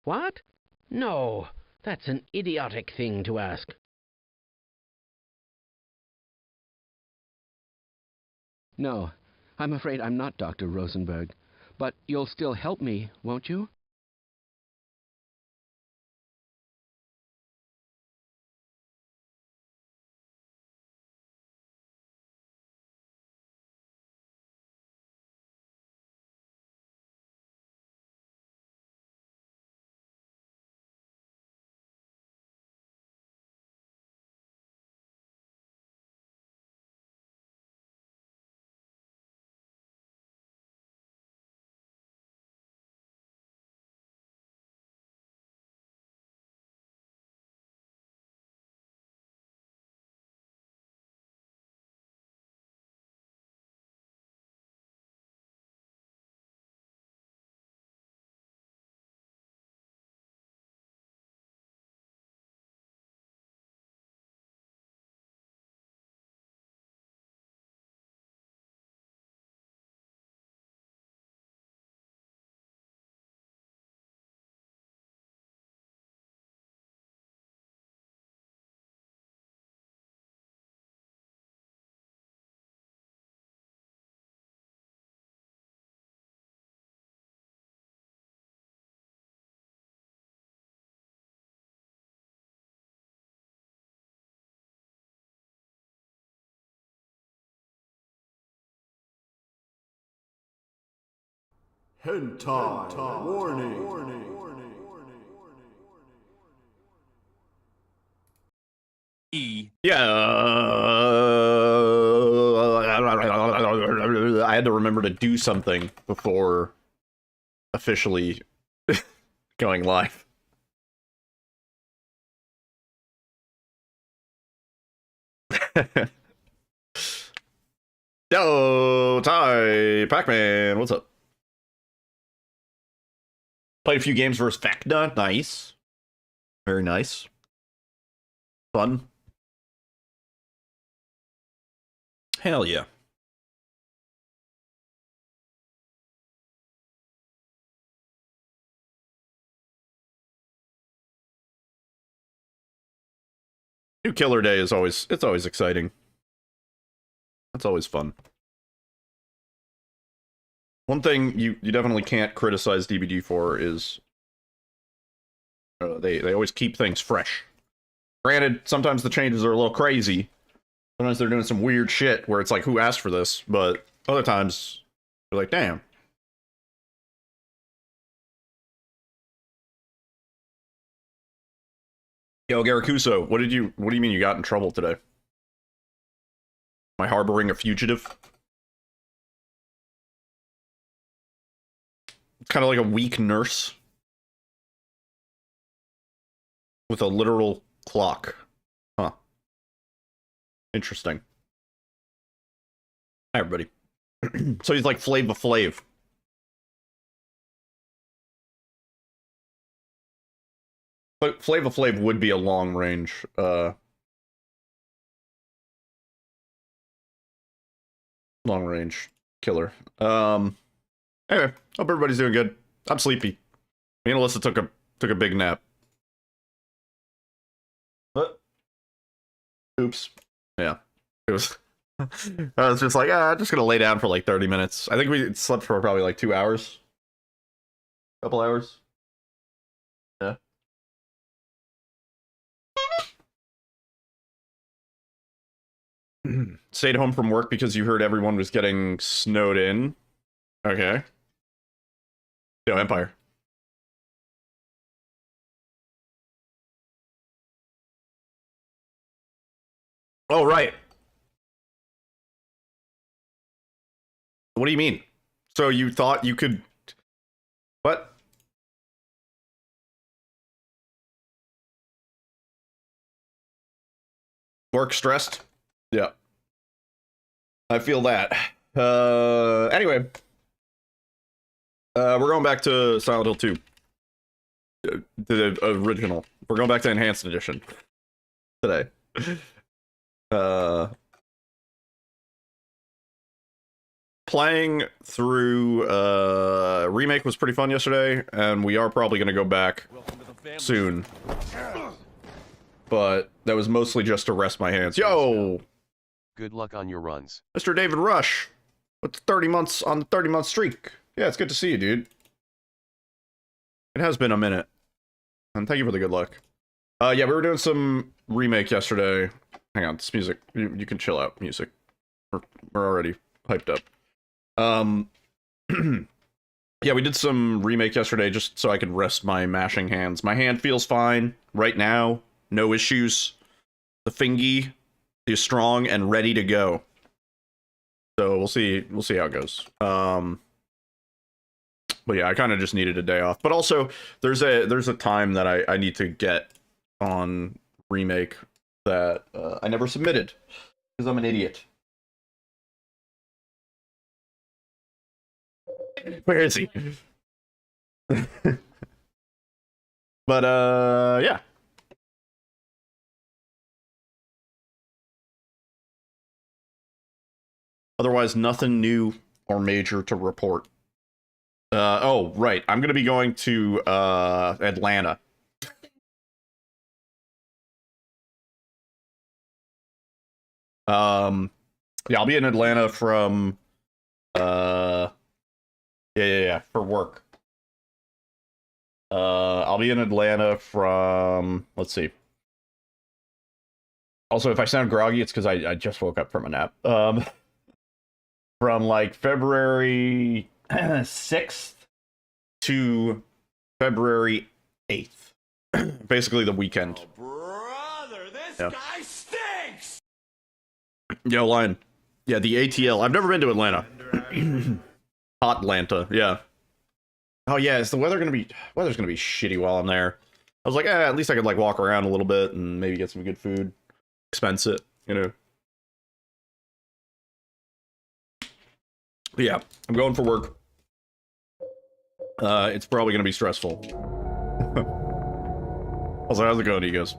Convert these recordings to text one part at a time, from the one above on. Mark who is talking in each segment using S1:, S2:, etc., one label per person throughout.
S1: What? No, that's an idiotic thing to ask.
S2: No, I'm afraid I'm not Dr. Rosenberg. But you'll still help me, won't you?
S3: Hentai warning.
S4: Yeah, I had to remember to do something before officially going live. Yo, Ty, Pac-Man, what's up? Played a few games versus Vecna, nice. Very nice. Fun. Hell yeah. New Killer Day is always, it's always exciting. That's always fun. One thing you definitely can't criticize DBD for is they always keep things fresh. Granted, sometimes the changes are a little crazy. Sometimes they're doing some weird shit where it's like, who asked for this? But other times, they're like, damn. Yo, Garakuso, what do you mean you got in trouble today? Am I harboring a fugitive? It's kind of like a weak nurse with a literal clock. Huh. Interesting. Hi, everybody. So he's like Flava Flav. But Flava Flav would be a long range, long range killer. Anyway, hope everybody's doing good. I'm sleepy. Me and Alyssa took a big nap. What? Oops. Yeah. It was I was just like, just gonna lay down for like 30 minutes. I think we slept for probably like 2 hours. Couple hours. Yeah. Stayed home from work because you heard everyone was getting snowed in. Okay. Yo, Empire. Oh, right. What do you mean? So you thought you could... What? Work stressed? Yeah. I feel that. Anyway. We're going back to Silent Hill 2. The original. We're going back to Enhanced Edition. Today. playing through Remake was pretty fun yesterday, and we are probably going to go back soon. But that was mostly just to rest my hands. Yo!
S5: Good luck on your runs.
S4: Mr. David Rush, with 30 months on the 30-month streak. Yeah, it's good to see you, dude. It has been a minute. And thank you for the good luck. Yeah, we were doing some Remake yesterday. Hang on, this music. You can chill out, music. We're already hyped up. Yeah, we did some Remake yesterday just so I could rest my mashing hands. My hand feels fine right now. No issues. The fingy is strong and ready to go. So we'll see how it goes. But yeah, I kind of just needed a day off. But also, there's a time that I need to get on Remake that I never submitted because I'm an idiot. Where is he? But yeah. Otherwise, nothing new or major to report. Oh, right. I'm going to be going to Atlanta. Yeah, I'll be in Atlanta from yeah, for work. I'll be in Atlanta from, let's see. Also, if I sound groggy, it's because I just woke up from a nap. From like February 6th to February 8th. Basically the weekend.
S3: Oh, brother, this guy stinks!
S4: Yo, Lion. Yeah, the ATL. I've never been to Atlanta. Hot Atlanta, yeah. Oh yeah, is the weather's gonna be shitty while I'm there. I was like, at least I could like walk around a little bit and maybe get some good food. Expense it, you know. But yeah, I'm going for work. It's probably gonna be stressful. Also, how's it going to you guys?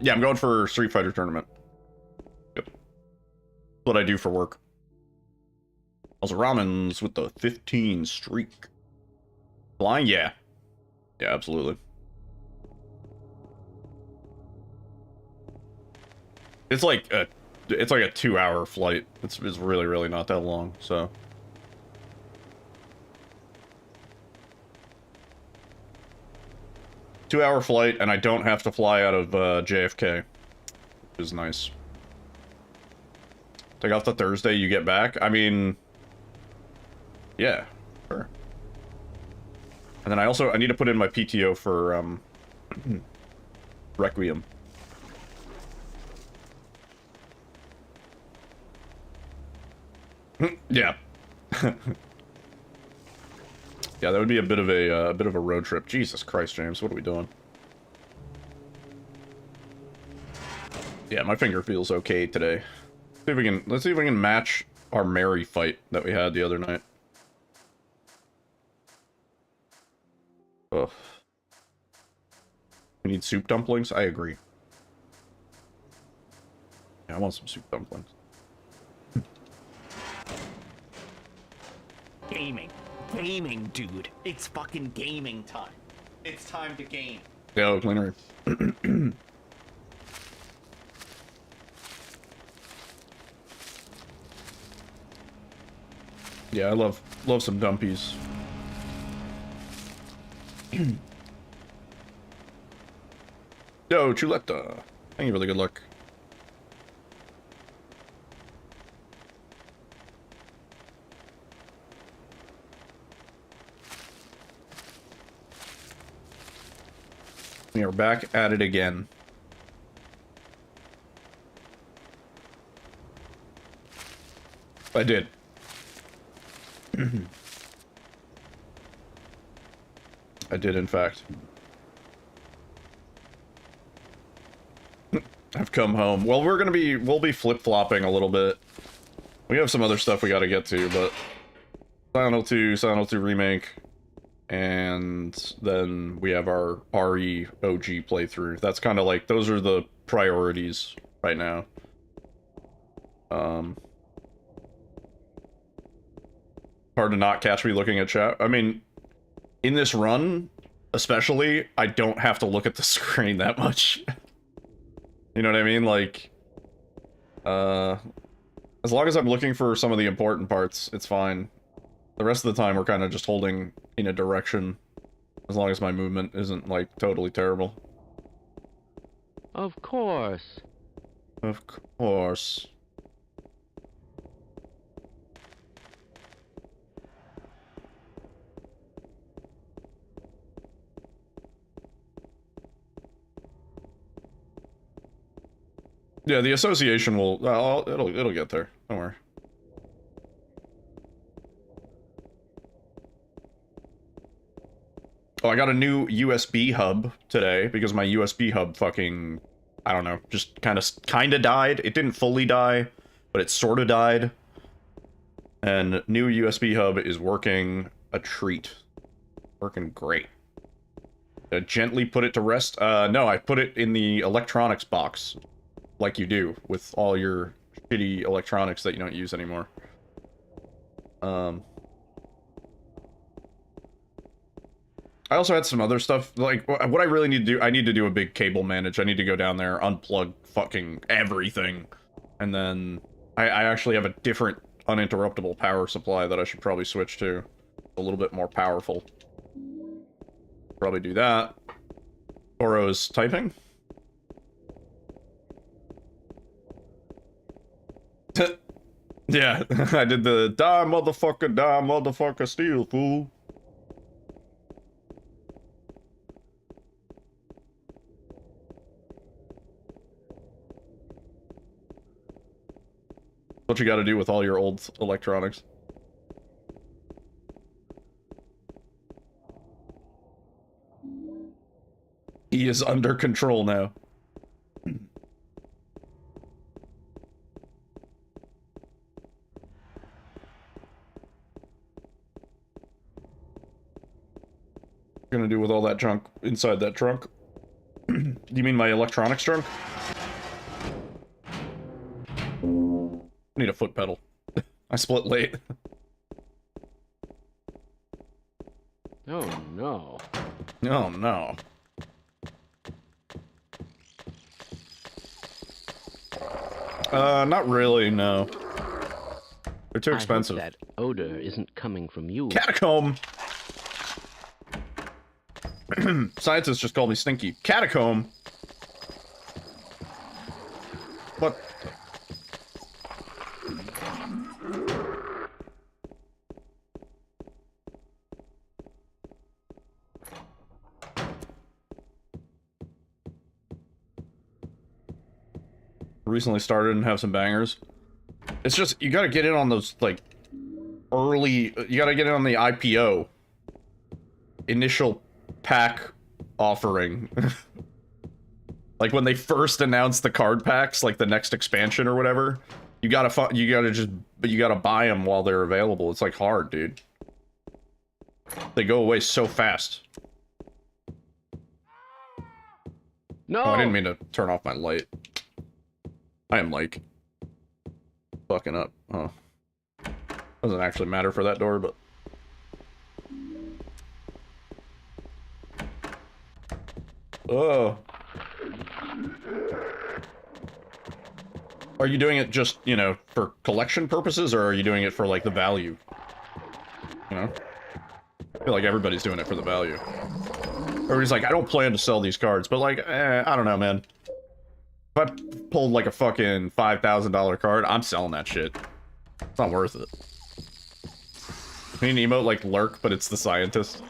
S4: Yeah, I'm going for Street Fighter tournament. Yep. That's what I do for work. Also, Ramen's with the 15 streak. Flying? Yeah. Yeah, absolutely. It's like a 2-hour flight. It's really, really not that long, so. Two-hour flight, and I don't have to fly out of JFK, which is nice. Take off the Thursday, you get back. I mean, yeah, sure. And then I need to put in my PTO for Requiem. Yeah. Yeah, that would be a bit of a road trip. Jesus Christ, James, what are we doing? Yeah, my finger feels okay today. Let's see if we can match our Mary fight that we had the other night. Ugh. We need soup dumplings? I agree. Yeah, I want some soup dumplings.
S6: Gaming, dude. It's fucking gaming time. It's time to game.
S4: Yeah, cleaner. Yeah, I love some dumpies. Yo, Chuleta. Thank you for the good luck. We are back at it again. I did. I did, in fact. I've come home. Well, we'll be flip-flopping a little bit. We have some other stuff we gotta get to, but Silent Hill 2 Remake, and then we have our RE OG playthrough. That's kind of like, those are the priorities right now. hard to not catch me looking at chat. I mean, in this run, especially, I don't have to look at the screen that much. You know what I mean? Like, as long as I'm looking for some of the important parts, it's fine. The rest of the time, we're kind of just holding in a direction, as long as my movement isn't, like, totally terrible.
S1: Of course.
S4: Of course. Yeah, the association will. It'll get there. Don't worry. Oh, I got a new USB hub today because my USB hub fucking, I don't know, just kind of died. It didn't fully die, but it sort of died. And new USB hub is working a treat. Working great. Gently put it to rest. No, I put it in the electronics box. Like you do with all your shitty electronics that you don't use anymore. I also had some other stuff, like, what I really need to do, I need to do a big cable manage. I need to go down there, unplug fucking everything. And then, I actually have a different uninterruptible power supply that I should probably switch to. A little bit more powerful. Probably do that. Toro's typing. Yeah, I did the die motherfucker, steal, fool. What you gotta do with all your old electronics. He is under control now. Gonna do with all that junk inside that trunk? You mean my electronics trunk? I need a foot pedal. I split late.
S1: Oh no.
S4: Oh no. Not really, no. They're too expensive.
S1: I hope that odor isn't coming from you.
S4: Catacomb! Scientists just called me Stinky. Catacomb! What? Recently started and have some bangers. It's just, you gotta get in on those, like, early... You gotta get in on the IPO. Initial pack offering. Like when they first announced the card packs, like the next expansion or whatever, you gotta buy them while they're available. It's like hard, dude. They go away so fast.
S1: No.
S4: Oh, I didn't mean to turn off my light. I am like fucking up. Oh, doesn't actually matter for that door, but. Oh. Are you doing it just, you know, for collection purposes, or are you doing it for, like, the value? You know? I feel like everybody's doing it for the value. Everybody's like, I don't plan to sell these cards, but, like, I don't know, man. If I pulled, like, a fucking $5,000 card, I'm selling that shit. It's not worth it. I mean, emote like Lurk, but it's the scientist.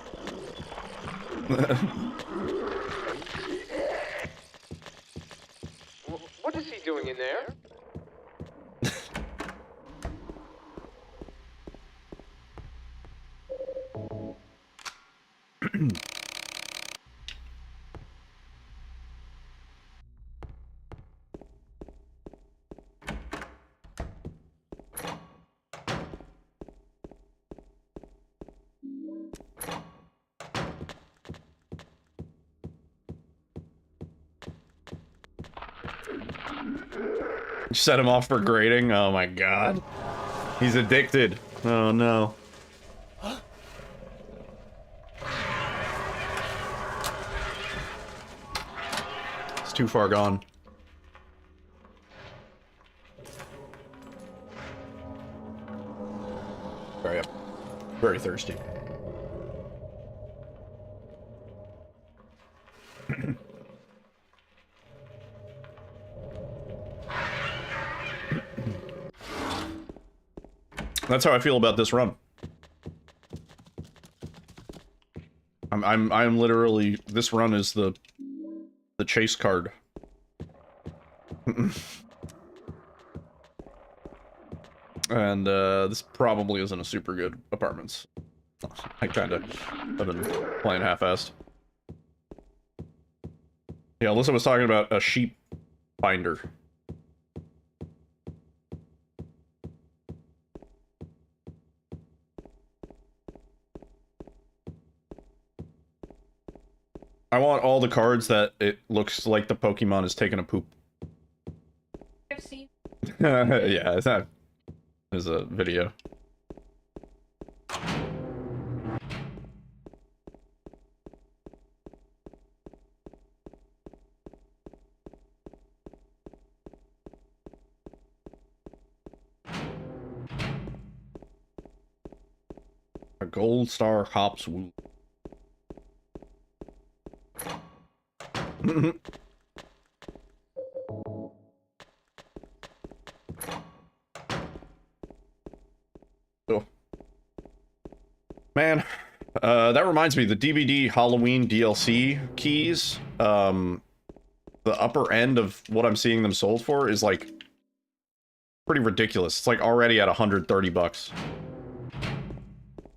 S7: What is he doing in there?
S4: Set him off for grading? Oh my god. He's addicted. Oh no. too far gone. Sorry, I'm very thirsty. That's how I feel about this run. I'm literally, this run is the chase card. And this probably isn't a super good apartments. I kinda have been playing half-assed. Yeah, Alyssa was talking about a sheep finder. I want all the cards that it looks like the Pokemon is taking a poop. Yeah, that is a video. A gold star hops woo. Oh. Man, that reminds me, the DVD Halloween DLC keys, the upper end of what I'm seeing them sold for is like pretty ridiculous. It's like already at $130.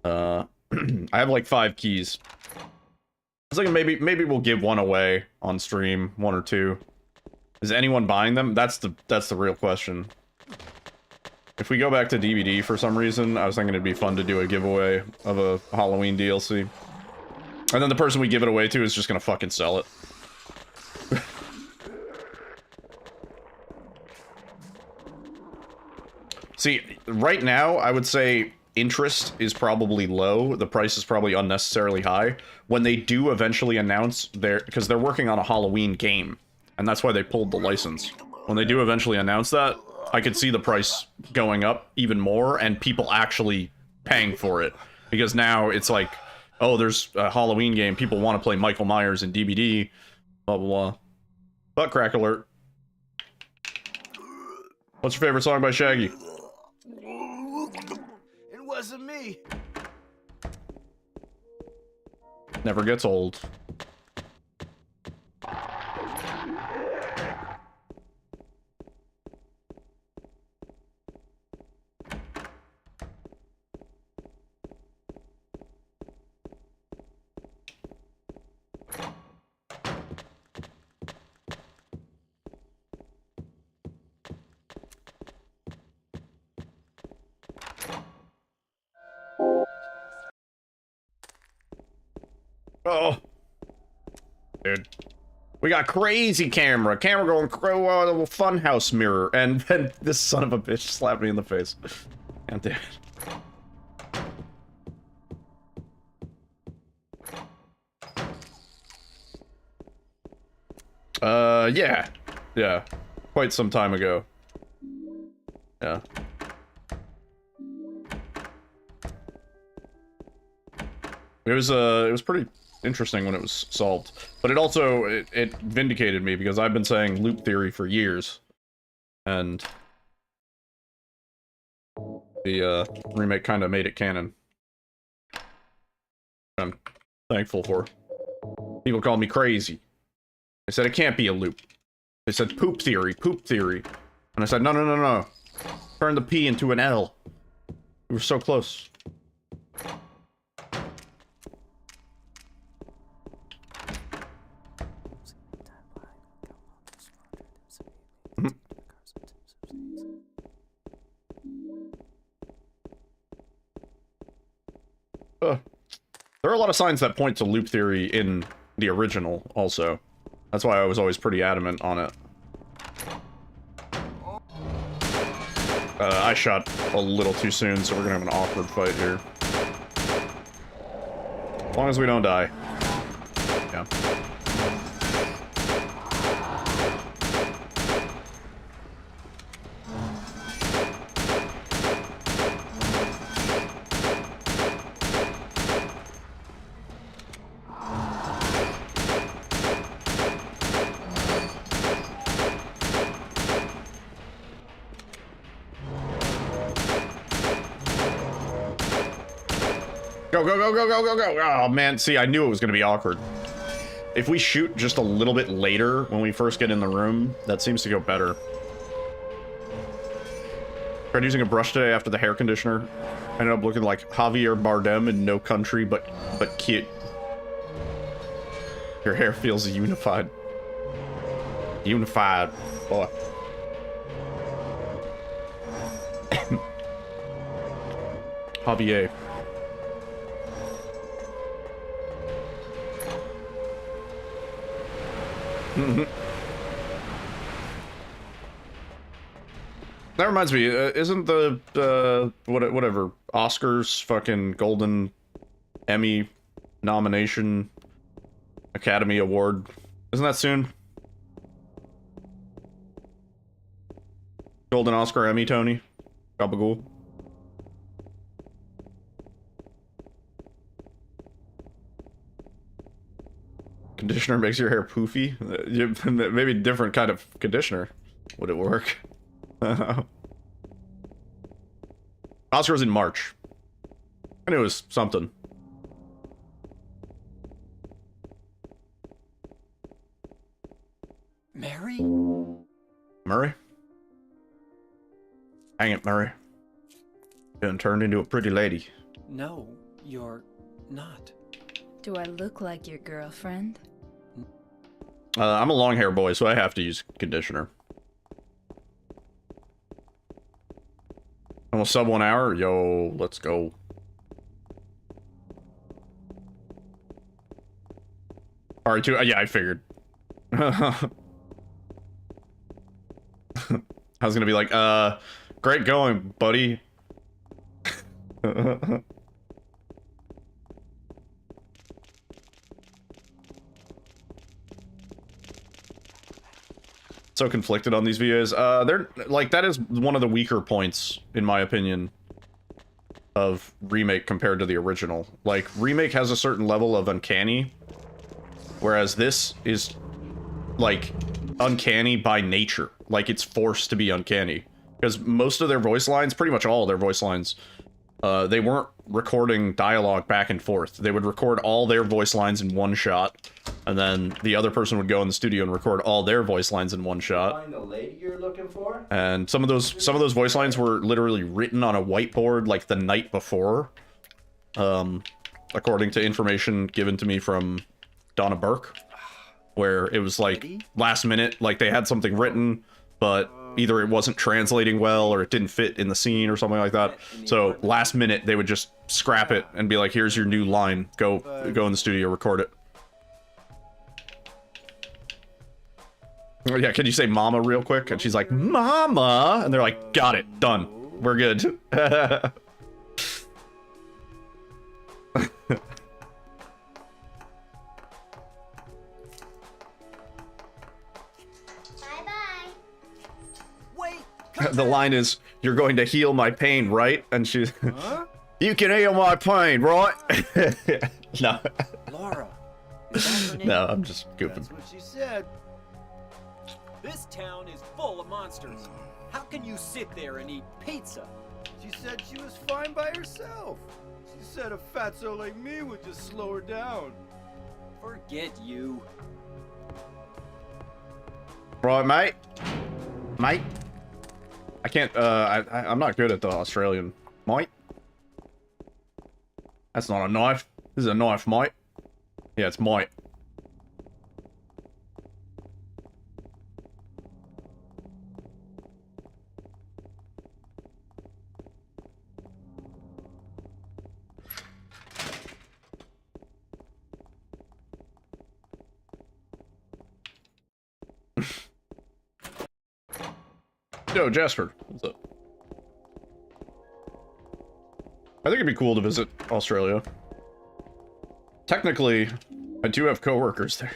S4: I have like 5 keys. I was thinking maybe we'll give one away on stream, 1 or 2. Is anyone buying them? That's the real question. If we go back to DVD for some reason, I was thinking it'd be fun to do a giveaway of a Halloween DLC. And then the person we give it away to is just gonna fucking sell it. See, right now, I would say interest is probably low. The price is probably unnecessarily high. When they do eventually announce because they're working on a Halloween game, and that's why they pulled the license. When they do eventually announce that, I could see the price going up even more and people actually paying for it. Because now it's like, oh, there's a Halloween game, people want to play Michael Myers in DBD, blah blah blah. Butt crack alert. What's your favorite song by Shaggy?
S3: It wasn't me.
S4: Never gets old. Oh, dude, we got crazy camera going funhouse mirror, and then this son of a bitch slapped me in the face. God damn it. Yeah, quite some time ago. Yeah. It was pretty interesting when it was solved, but it also it vindicated me because I've been saying loop theory for years, and the remake kind of made it canon. I'm thankful for. People called me crazy. They said it can't be a loop. They said poop theory, and I said no. Turn the P into an L. We were so close. There are a lot of signs that point to loop theory in the original, also. That's why I was always pretty adamant on it. I shot a little too soon, so we're gonna have an awkward fight here. As long as we don't die. Yeah. Go, go, go, go, go, go, go. Oh, man. See, I knew it was going to be awkward. If we shoot just a little bit later when we first get in the room, that seems to go better. Tried using a brush today after the hair conditioner. Ended up looking like Javier Bardem in No Country, but cute. Your hair feels unified. Unified, boy. Javier. That reminds me, isn't the, whatever, Oscars fucking Golden Emmy nomination Academy Award, isn't that soon? Golden Oscar Emmy, Tony? Gabagool? Conditioner makes your hair poofy? Maybe different kind of conditioner. Would it work? Oscars in March. I knew it was something.
S6: Mary?
S4: Murray? Hang it, Murray. Been turned into a pretty lady.
S6: No, you're not.
S8: Do I look like your girlfriend?
S4: I'm a long hair boy, so I have to use conditioner. Almost sub 1 hour? Yo, let's go. Alright, yeah, I figured. I was gonna be like, great going, buddy. So conflicted on these videos. They're like, that is one of the weaker points, in my opinion, of Remake compared to the original. Like, Remake has a certain level of uncanny, whereas this is, like, uncanny by nature. Like, it's forced to be uncanny. Because most of their voice lines, pretty much all of their voice lines, they weren't recording dialogue back and forth. They would record all their voice lines in one shot, and then the other person would go in the studio and record all their voice lines in one shot.
S9: Find the lady you're looking for?
S4: And some of those voice lines were literally written on a whiteboard like the night before, according to information given to me from Donna Burke, where it was like last minute, like they had something written, but either it wasn't translating well or it didn't fit in the scene or something like that. So last minute they would just scrap it and be like, here's your new line, go in the studio, record it. Oh, yeah, can you say mama real quick? And she's like, mama, and they're like, got it, done, we're good. The line is, you're going to heal my pain, right? And she's, huh? You can heal my pain, right? No.
S6: Laura.
S4: No, I'm just goofing.
S6: That's what she said. This town is full of monsters. How can you sit there and eat pizza?
S9: She said she was fine by herself. She said a fatso like me would just slow her down.
S6: Forget you.
S4: Right, mate? Mate? I can't, I'm not good at the Australian. Mate? That's not a knife. This is a knife, mate. Yeah, it's mate. Yo, Jasper, what's up? I think it'd be cool to visit Australia. Technically, I do have coworkers there.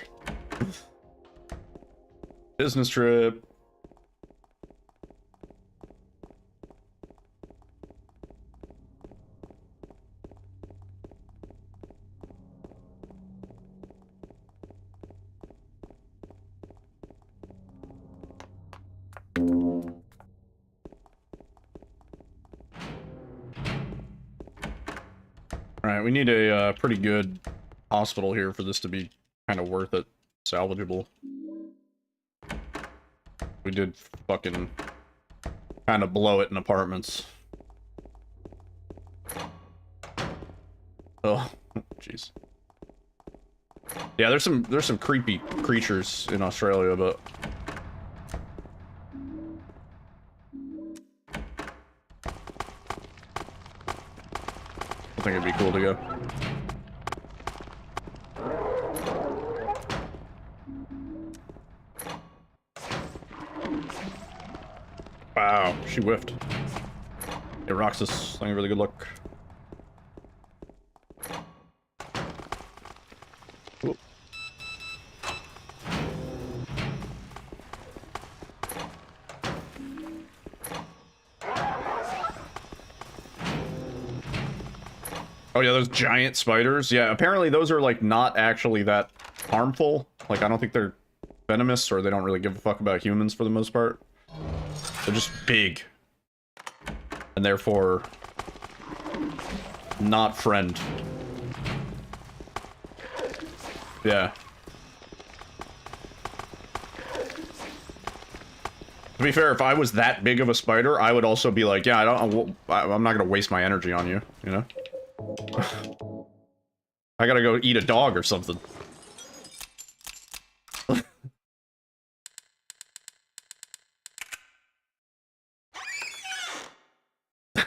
S4: Business trip. Alright, we need a pretty good hospital here for this to be kind of worth it. Salvageable. We did fucking kind of blow it in apartments. Oh, jeez. Yeah, there's some creepy creatures in Australia, but I think it'd be cool to go. Wow, she whiffed. Yeah, Roxas, thank you for the good luck. Ooh. Oh yeah, those giant spiders. Yeah, apparently those are like not actually that harmful. Like I don't think they're venomous, or they don't really give a fuck about humans for the most part. They're just big. And therefore not friend. Yeah. To be fair, if I was that big of a spider, I would also be like, yeah, I'm not gonna waste my energy on you, you know? I gotta go eat a dog or something.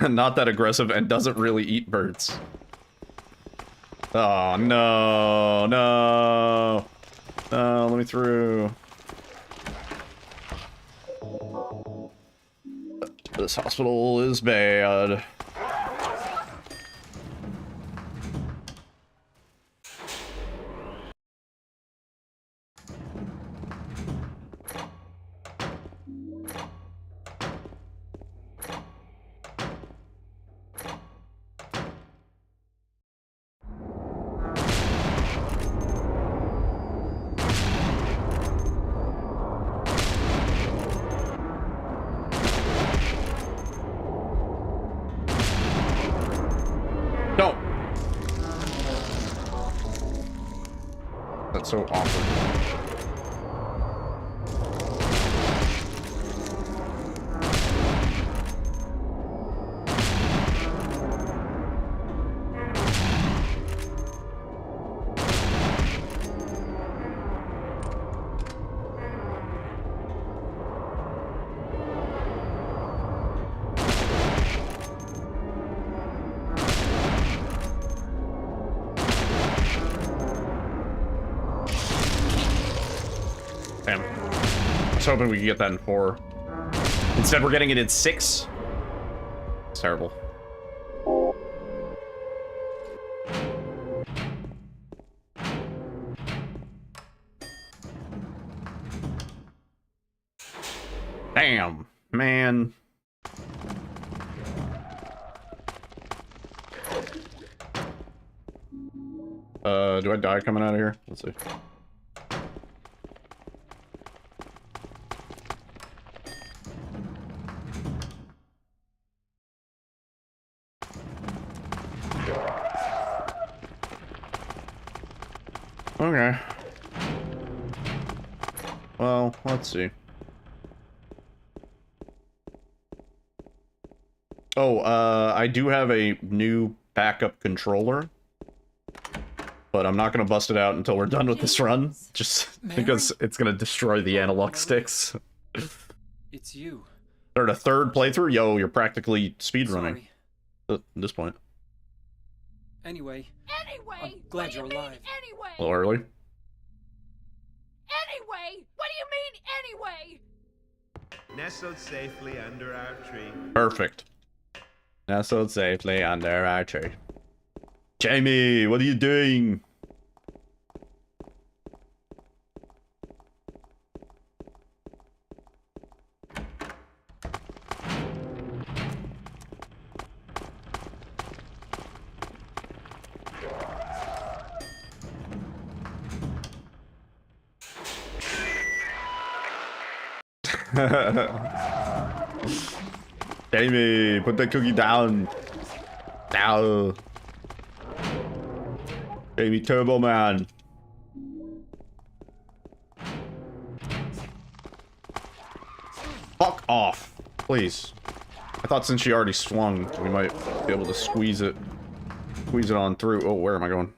S4: Not that aggressive and doesn't really eat birds. Oh, no, no. No, let me through. This hospital is bad. No! That's so awkward. Damn. I was hoping we could get that in 4. Instead, we're getting it in 6. It's terrible. Damn, man. Do I die coming out of here? Let's see. Okay. Well, let's see. Oh, I do have a new backup controller, but I'm not gonna bust it out until we're done with this run, just because it's gonna destroy the analog sticks.
S6: It's you.
S4: Third, a third playthrough? Yo, you're practically speedrunning at this point.
S6: Anyway, I'm glad you're alive.
S4: A little early.
S8: Anyway, what do you mean anyway?
S3: Nestled safely under our tree.
S4: Perfect. Nestled safely under our tree. Jamie, what are you doing? Jamie, put that cookie down. Now. Baby Turbo Man. Fuck off, please. I thought since she already swung, we might be able to squeeze it on through. Oh, where am I going?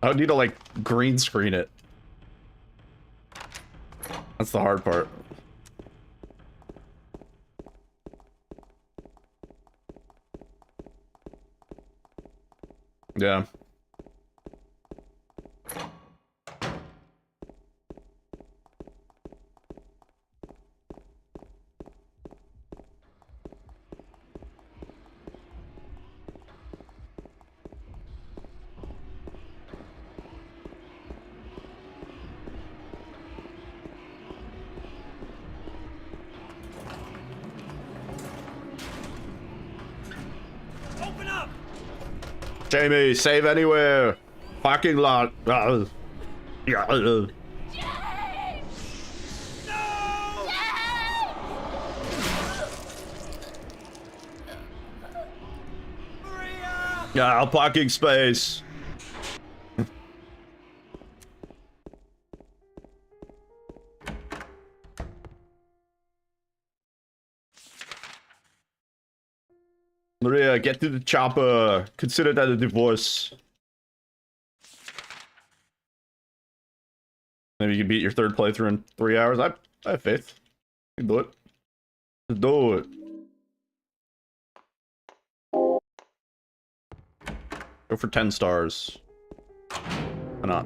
S4: I would need to, like, green screen it. That's the hard part. Yeah.
S6: Open up!
S4: Jamie, save anywhere. Parking lot. Yeah.
S6: No! Maria!
S4: Yeah, parking space. Maria, get to the chopper. Consider that a divorce. Maybe you can beat your third playthrough in 3 hours. I have faith. You can do it. Just do it. Go for 10 stars. Why not?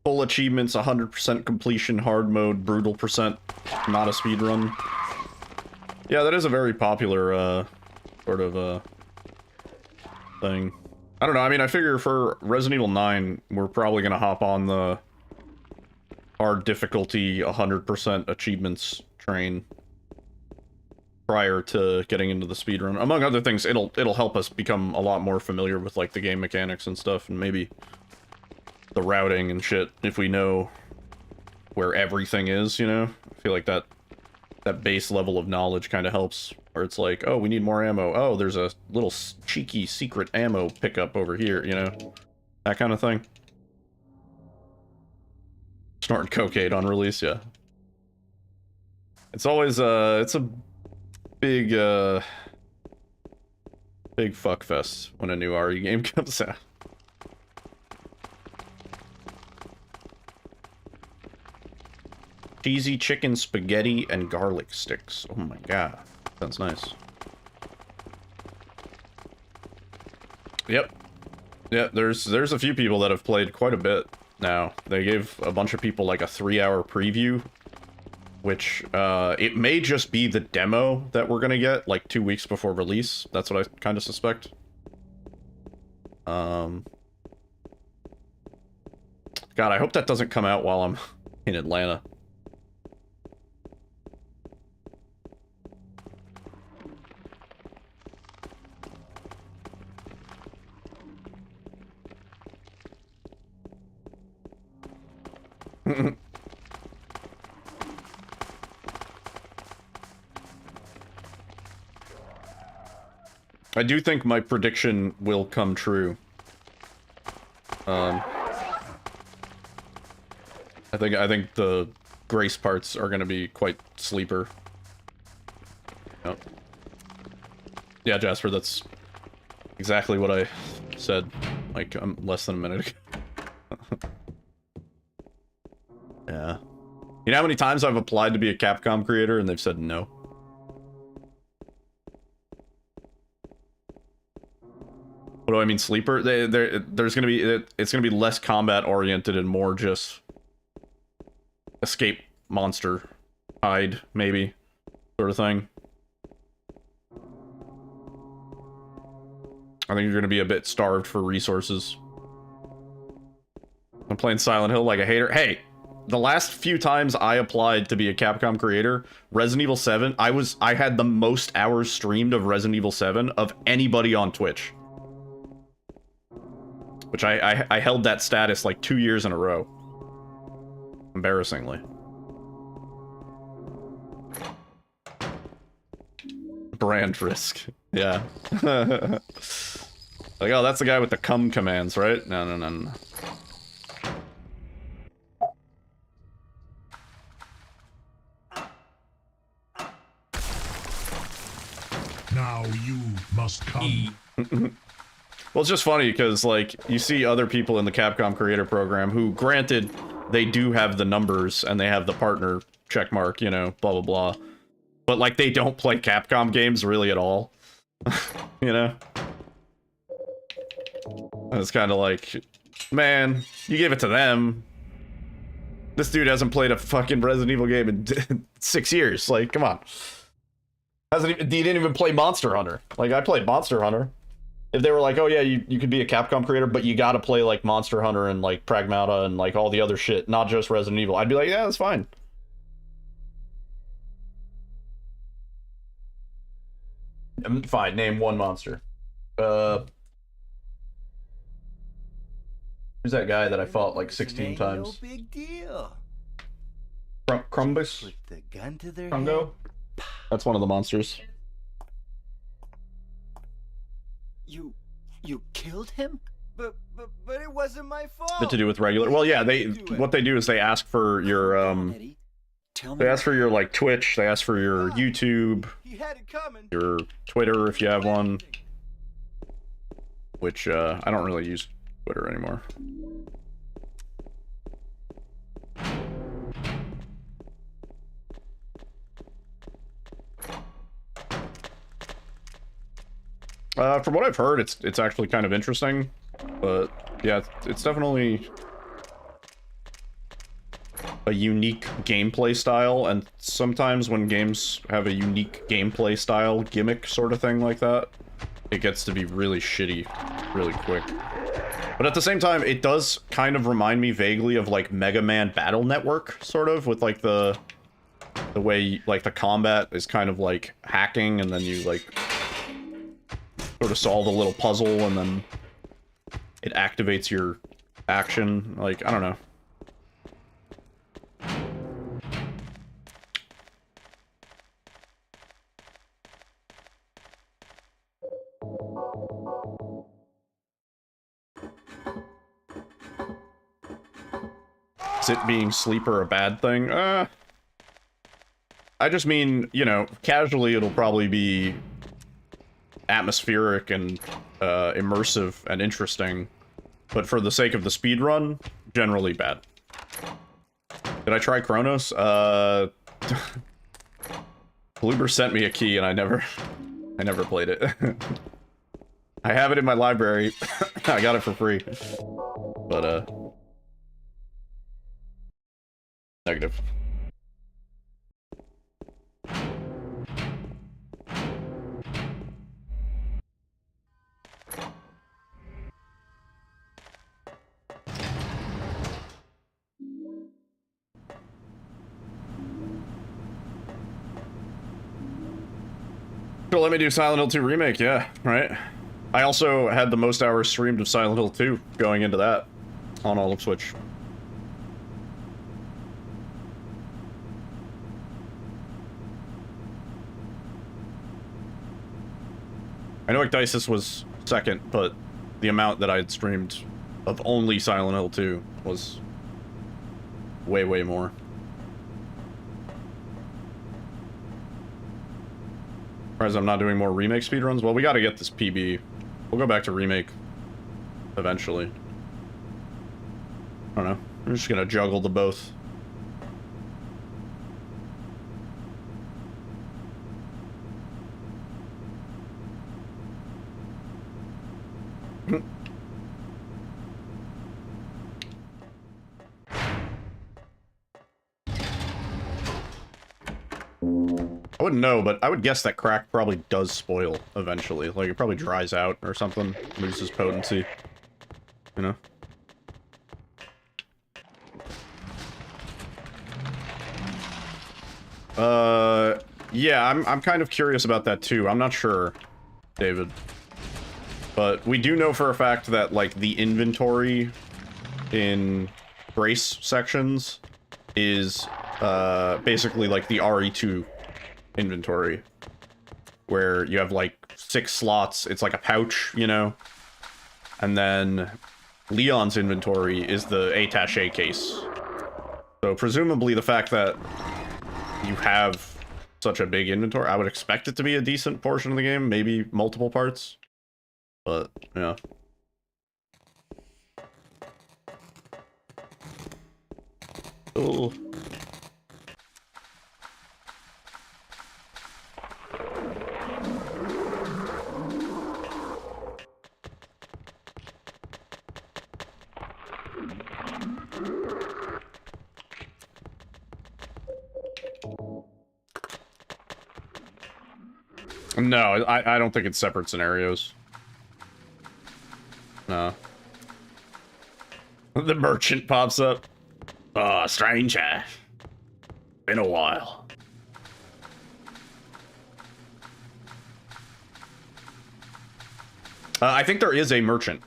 S4: full achievements, 100% completion, hard mode, brutal percent, not a speedrun. Yeah, that is a very popular, sort of, thing. I don't know, I mean, I figure for Resident Evil 9, we're probably gonna hop on the hard difficulty, 100% achievements train prior to getting into the speedrun. Among other things, it'll help us become a lot more familiar with, like, the game mechanics and stuff, and maybe the routing and shit, if we know where everything is, you know? I feel like that base level of knowledge kind of helps, where it's like, oh, we need more ammo. Oh, there's a little cheeky secret ammo pickup over here, you know? That kind of thing. Snorting cocaine on release, yeah. It's always, it's a big, big fuckfest when a new RE game comes out. Cheesy chicken spaghetti and garlic sticks. Oh my god. Sounds nice. Yep. Yeah, there's a few people that have played quite a bit now. They gave a bunch of people like a 3-hour preview, which, it may just be the demo that we're gonna get, like, 2 weeks before release. That's what I kind of suspect. God, I hope that doesn't come out while I'm in Atlanta. I do think my prediction will come true. I think the grace parts are going to be quite sleeper. Yep. Yeah, Jasper, that's exactly what I said, like, less than a minute ago. Yeah. You know how many times I've applied to be a Capcom creator and they've said no? What do I mean, sleeper? There's gonna be, it's gonna be less combat oriented and more just escape monster, hide, maybe, sort of thing. I think you're gonna be a bit starved for resources. I'm playing Silent Hill like a hater. Hey, the last few times I applied to be a Capcom creator, Resident Evil 7, I had the most hours streamed of Resident Evil 7 of anybody on Twitch. Which I held that status like 2 years in a row. Embarrassingly. Brand risk. Yeah. Like, oh, that's the guy with the cum commands, right? No, no, no, no.
S10: Now you must come.
S4: Well, it's just funny because, like, you see other people in the Capcom Creator Program who, granted, they do have the numbers and they have the partner checkmark, you know, blah, blah, blah. But, like, they don't play Capcom games really at all. You know? And it's kind of like, man, you gave it to them. This dude hasn't played a fucking Resident Evil game in 6 years. Like, come on. He didn't even play Monster Hunter. Like, I played Monster Hunter. If they were like, oh yeah, you could be a Capcom creator, but you gotta play, like, Monster Hunter and, like, Pragmata and, like, all the other shit, not just Resident Evil, I'd be like, yeah, that's fine. Fine, name one monster. Who's that guy that I fought, like, 16 times?
S9: No big deal.
S4: Crumbus?
S9: Put the gun to their
S4: Crungo? That's one of the monsters.
S6: You killed him?
S9: But it wasn't my fault.
S4: Bit to do with regular. Well, yeah, what they do is they ask for your they ask for your, like, Twitch, they ask for your YouTube,
S9: He had it coming.
S4: your Twitter if you have one, which I don't really use Twitter anymore. From what I've heard, it's actually kind of interesting, but yeah, it's definitely a unique gameplay style, and sometimes when games have a unique gameplay style gimmick sort of thing like that, it gets to be really shitty really quick. But at the same time, it does kind of remind me vaguely of like Mega Man Battle Network, sort of, with like the way like the combat is kind of like hacking, and then you like sort of solve a little puzzle and then it activates your action. Like, I don't know. Is it being sleeper a bad thing? I just mean, you know, casually it'll probably be atmospheric and immersive and interesting, but for the sake of the speedrun, generally bad. Did I try Chronos? Bloober sent me a key and I never played it. I have it in my library. I got it for free. But, negative. So let me do Silent Hill 2 Remake, yeah, right? I also had the most hours streamed of Silent Hill 2 going into that on all of Switch. I know Ecdysis was second, but the amount that I had streamed of only Silent Hill 2 was way, way more. Surprised I'm not doing more remake speedruns. Well, we gotta get this PB. We'll go back to remake eventually. I don't know. I'm just gonna juggle the both. I wouldn't know, but I would guess that crack probably does spoil eventually. Like, it probably dries out or something, loses potency. You know? Yeah, I'm kind of curious about that too. I'm not sure, David. But we do know for a fact that, like, the inventory in Grace sections is, basically like the RE2 inventory, where you have like 6 slots. It's like a pouch, you know, and then Leon's inventory is the attaché case. So presumably the fact that you have such a big inventory, I would expect it to be a decent portion of the game, maybe multiple parts, but yeah. Oh. No, I don't think it's separate scenarios. No. The merchant pops up. Oh, stranger. Been a while. I think there is a merchant.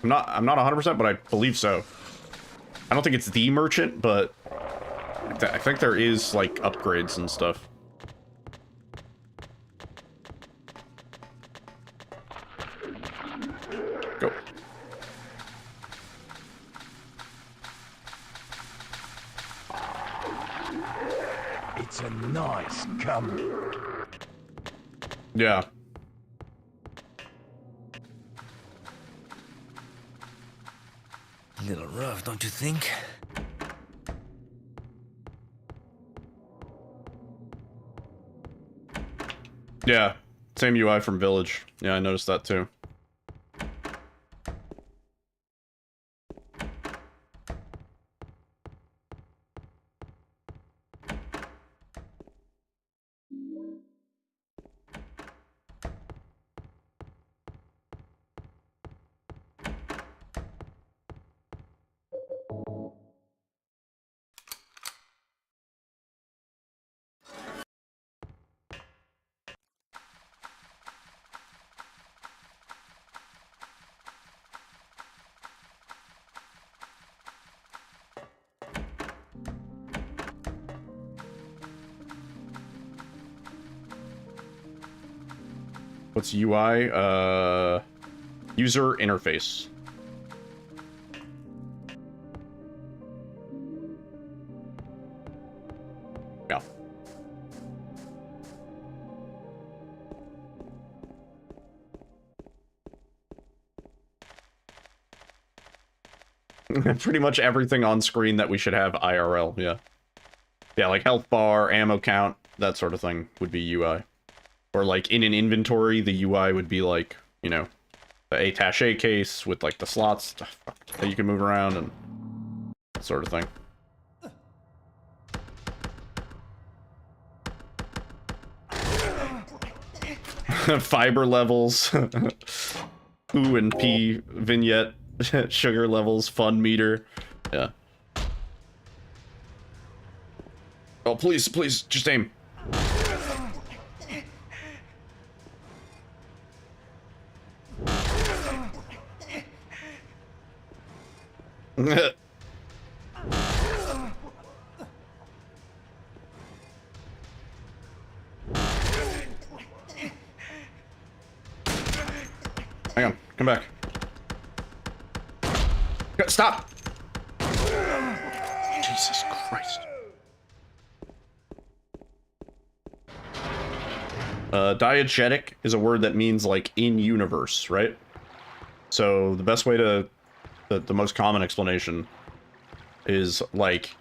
S4: I'm not 100%, but I believe so. I don't think it's the merchant, but I think there is, like, upgrades and stuff. Go.
S3: It's a nice come.
S4: Yeah.
S3: A little rough, don't you think?
S4: Yeah. Same UI from Village. Yeah, I noticed that too. What's UI? User interface. Yeah. Pretty much everything on screen that we should have IRL, yeah. Yeah, like health bar, ammo count, that sort of thing would be UI. Or like in an inventory, the UI would be like, you know, the attaché case with like the slots that you can move around and that sort of thing. Fiber levels, poo and pee vignette, sugar levels, fun meter, yeah. Oh, please, please, just aim. Hang on, come back. Stop! Jesus Christ. Diegetic is a word that means, like, in-universe, right? So, the best way to... The most common explanation is, like,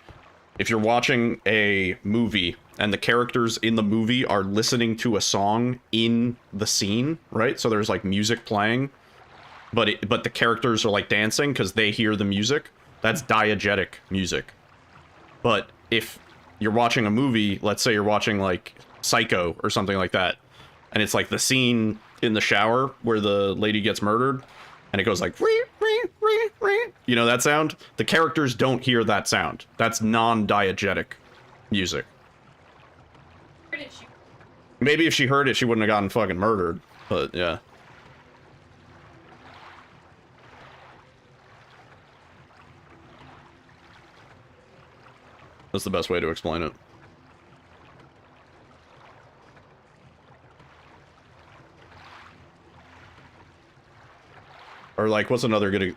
S4: if you're watching a movie, and the characters in the movie are listening to a song in the scene, right? So there's, like, music playing, but the characters are, like, dancing because they hear the music. That's diegetic music. But if you're watching a movie, let's say you're watching, like, Psycho or something like that, and it's like the scene in the shower where the lady gets murdered, and it goes like, you know that sound? The characters don't hear that sound. That's non-diegetic music. Maybe if she heard it, she wouldn't have gotten fucking murdered, but yeah. That's the best way to explain it. Or like, what's another good,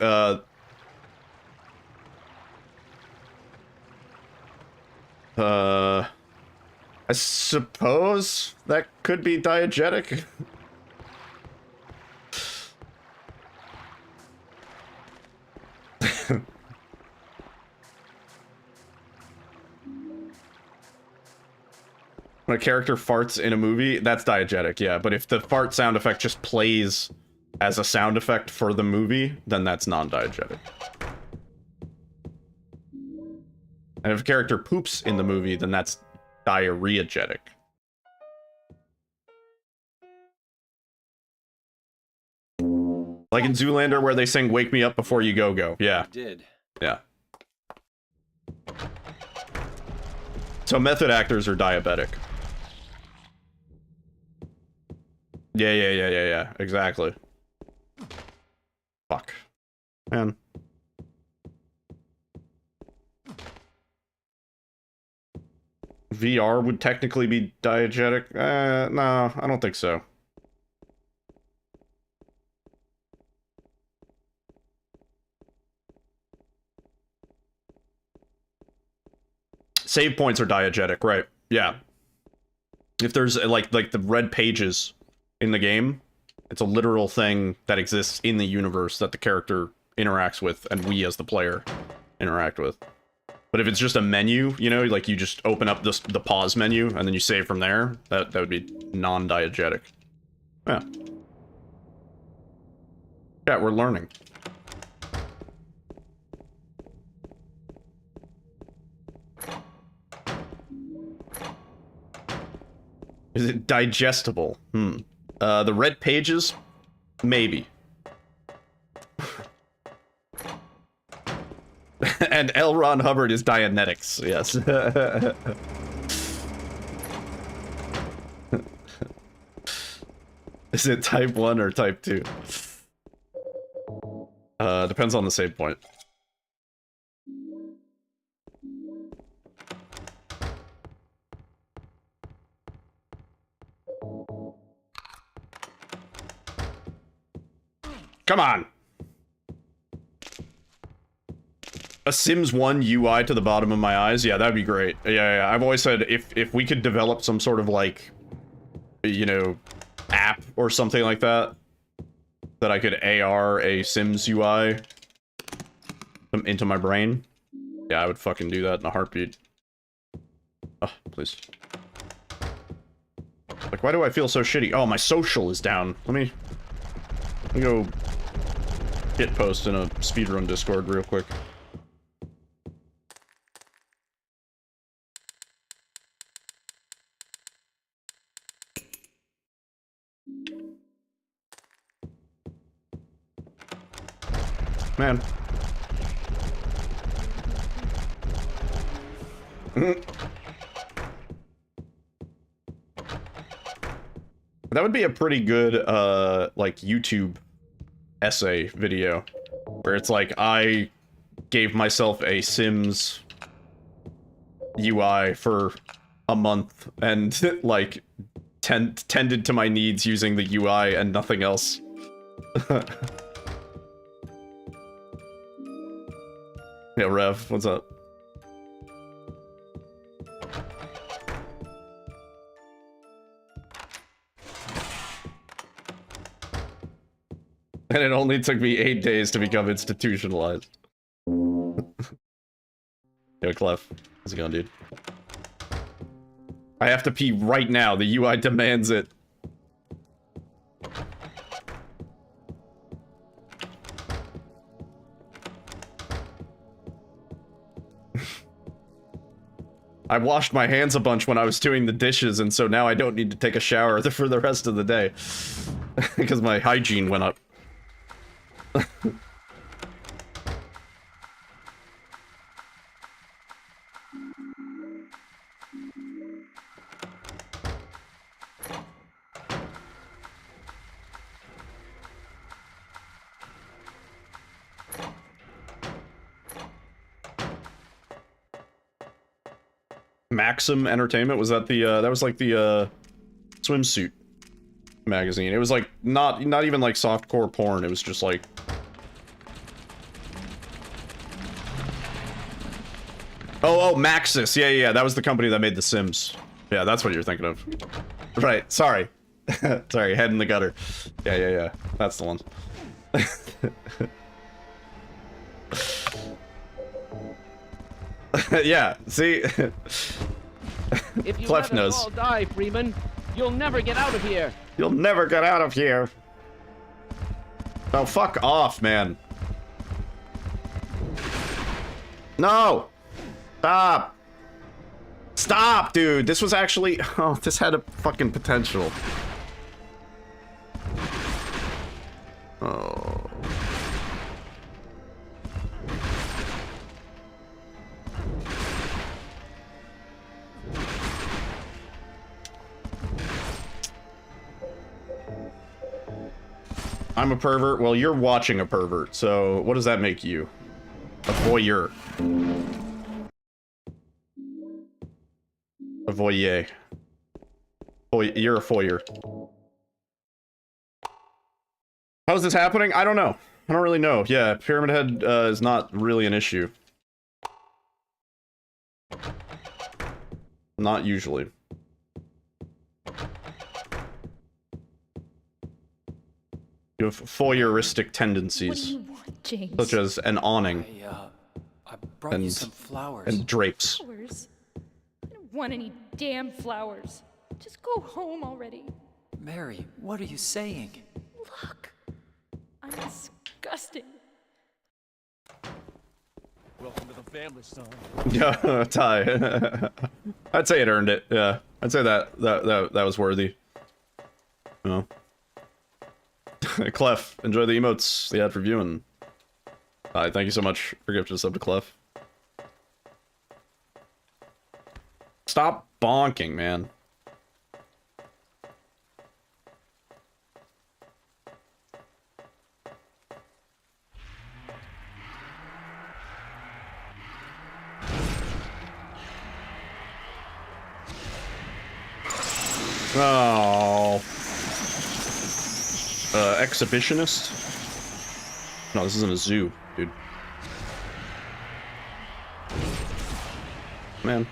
S4: I suppose that could be diegetic. When a character farts in a movie, that's diegetic, yeah. But if the fart sound effect just plays as a sound effect for the movie, then that's non-diegetic. And if a character poops in the movie, then that's diarrheagetic. Like in Zoolander where they sing "Wake Me Up Before You Go Go." Yeah.
S6: You did.
S4: Yeah. So method actors are diabetic. Yeah. Exactly. Fuck. Man. VR would technically be diegetic? No, I don't think so. Save points are diegetic, right? Yeah. If there's like the red pages in the game, it's a literal thing that exists in the universe that the character interacts with and we as the player interact with. But if it's just a menu, you know, like you just open up the pause menu and then you save from there, that would be non-diegetic. Yeah. Yeah, we're learning. Is it digestible? The red pages? Maybe. And L. Ron Hubbard is Dianetics, yes. Is it type 1 or type 2? Depends on the save point. Come on. A Sims 1 UI to the bottom of my eyes? Yeah, that'd be great. Yeah. I've always said if we could develop some sort of, like, you know, app or something like that, that I could AR a Sims UI into my brain. Yeah, I would fucking do that in a heartbeat. Oh, please. Like, why do I feel so shitty? Oh, my social is down. Let me go hit post in a speedrun Discord real quick. Man. That would be a pretty good, like, YouTube essay video. Where it's like, I gave myself a Sims UI for a month and, like, tended to my needs using the UI and nothing else. Yeah, Rev, what's up? And it only took me 8 days to become institutionalized. Yo, Clef. How's it going, dude? I have to pee right now. The UI demands it. I washed my hands a bunch when I was doing the dishes, and so now I don't need to take a shower for the rest of the day. Because my hygiene went up. Maxim Entertainment, was that the that was like the swimsuit magazine. It was like not even like softcore porn, it was just like Oh, Maxis. Yeah, that was the company that made The Sims. Yeah, that's what you're thinking of. Right, sorry. Sorry, head in the gutter. Yeah. That's the one. Yeah, see?
S1: If you
S4: Clef
S1: let
S4: knows.
S1: us all die, Freeman, you'll never get out of here.
S4: You'll never get out of here. Oh, fuck off, man. No! Stop! Stop, dude! This was actually... Oh, this had a fucking potential. Oh... I'm a pervert? Well, you're watching a pervert, so what does that make you? A voyeur. A voyeur. You're a foyer. How's this happening? I don't know. I don't really know. Yeah, Pyramid Head is not really an issue. Not usually. You have voyeuristic tendencies.
S8: What do you want, James?
S4: Such as an awning.
S6: I brought you some flowers.
S4: And drapes.
S8: Flowers? I don't want any damn flowers. Just go home already.
S6: Mary, what are you saying?
S8: Look, I'm disgusting.
S3: Welcome to the family, son.
S4: Yeah, Ty. I'd say it earned it. Yeah, I'd say that was worthy. No. Clef, enjoy the emotes, the ad for viewing. Hi, thank you so much for gifting a sub to Clef. Stop bonking, man. Oh. Exhibitionist? No, this isn't a zoo, dude. Man.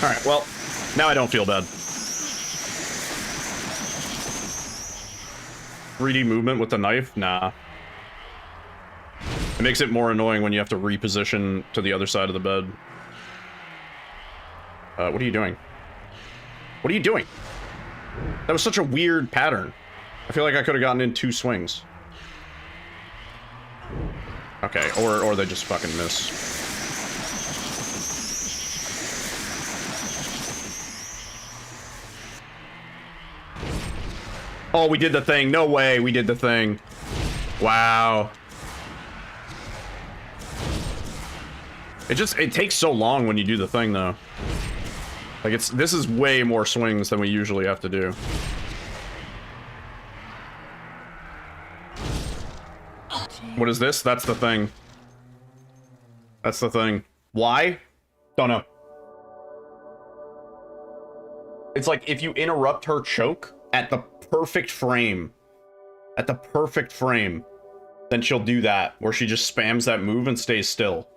S4: Alright, well, now I don't feel bad. 3D movement with the knife? Nah. It makes it more annoying when you have to reposition to the other side of the bed. What are you doing? What are you doing? That was such a weird pattern. I feel like I could have gotten in 2 swings. Okay, or they just fucking miss. Oh, we did the thing. No way, we did the thing. Wow. It takes so long when you do the thing, though. Like, this is way more swings than we usually have to do. What is this? That's the thing. That's the thing. Why? Don't know. It's like, if you interrupt her choke at the perfect frame, then she'll do that, where she just spams that move and stays still.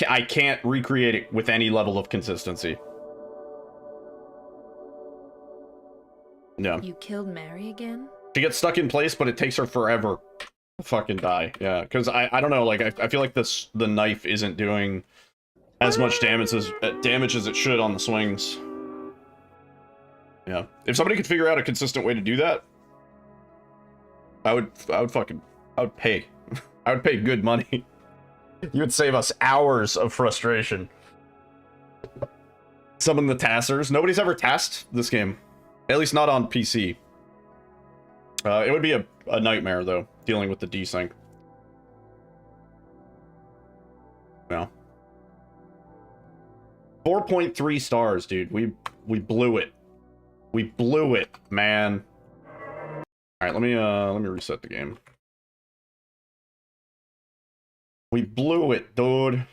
S4: I can't recreate it with any level of consistency. Yeah.
S11: You killed Mary again?
S4: She gets stuck in place, but it takes her forever to fucking die. Yeah, because I don't know, like, I feel like the knife isn't doing as much damage as it should on the swings. Yeah. If somebody could figure out a consistent way to do that, I would pay. I would pay good money. You would save us hours of frustration. Summon the tassers. Nobody's ever tasked this game. At least not on PC. It would be a nightmare, though, dealing with the desync. Yeah. 4.3 stars, dude. We blew it. We blew it, man. Alright, let me reset the game. We blew it, dude.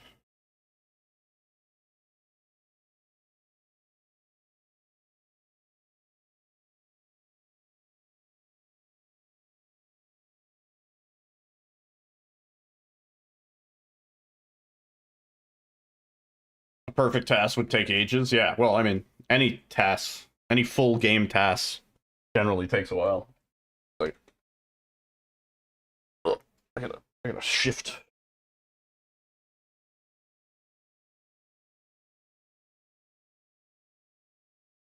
S4: A perfect task would take ages. Yeah, well, I mean, any task, any full game task generally takes a while. Like, oh, I gotta shift.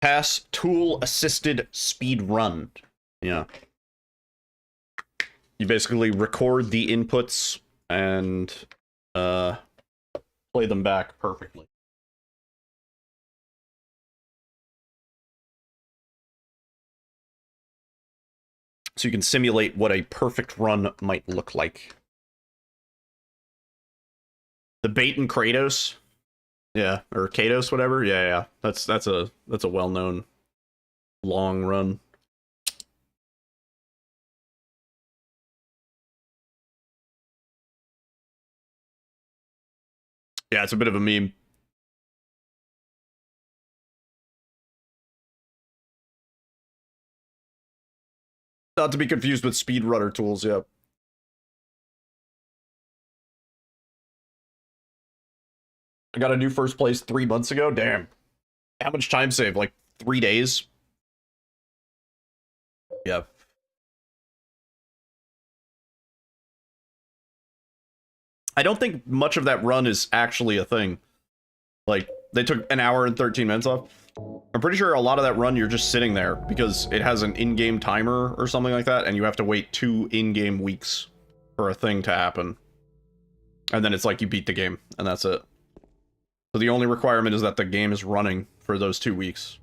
S4: Pass tool assisted speed run. Yeah. You basically record the inputs and play them back perfectly. So you can simulate what a perfect run might look like. The bait and Kratos. Yeah, or Kados, whatever. Yeah. That's a well-known long run. Yeah, it's a bit of a meme. Not to be confused with speedrunner tools, yeah. I got a new first place 3 months ago. Damn. How much time saved? Like 3 days? Yeah. I don't think much of that run is actually a thing. Like, they took an hour and 13 minutes off. I'm pretty sure a lot of that run you're just sitting there because it has an in-game timer or something like that, and you have to wait 2 in-game weeks for a thing to happen. And then it's like you beat the game, and that's it. So the only requirement is that the game is running for those 2 weeks.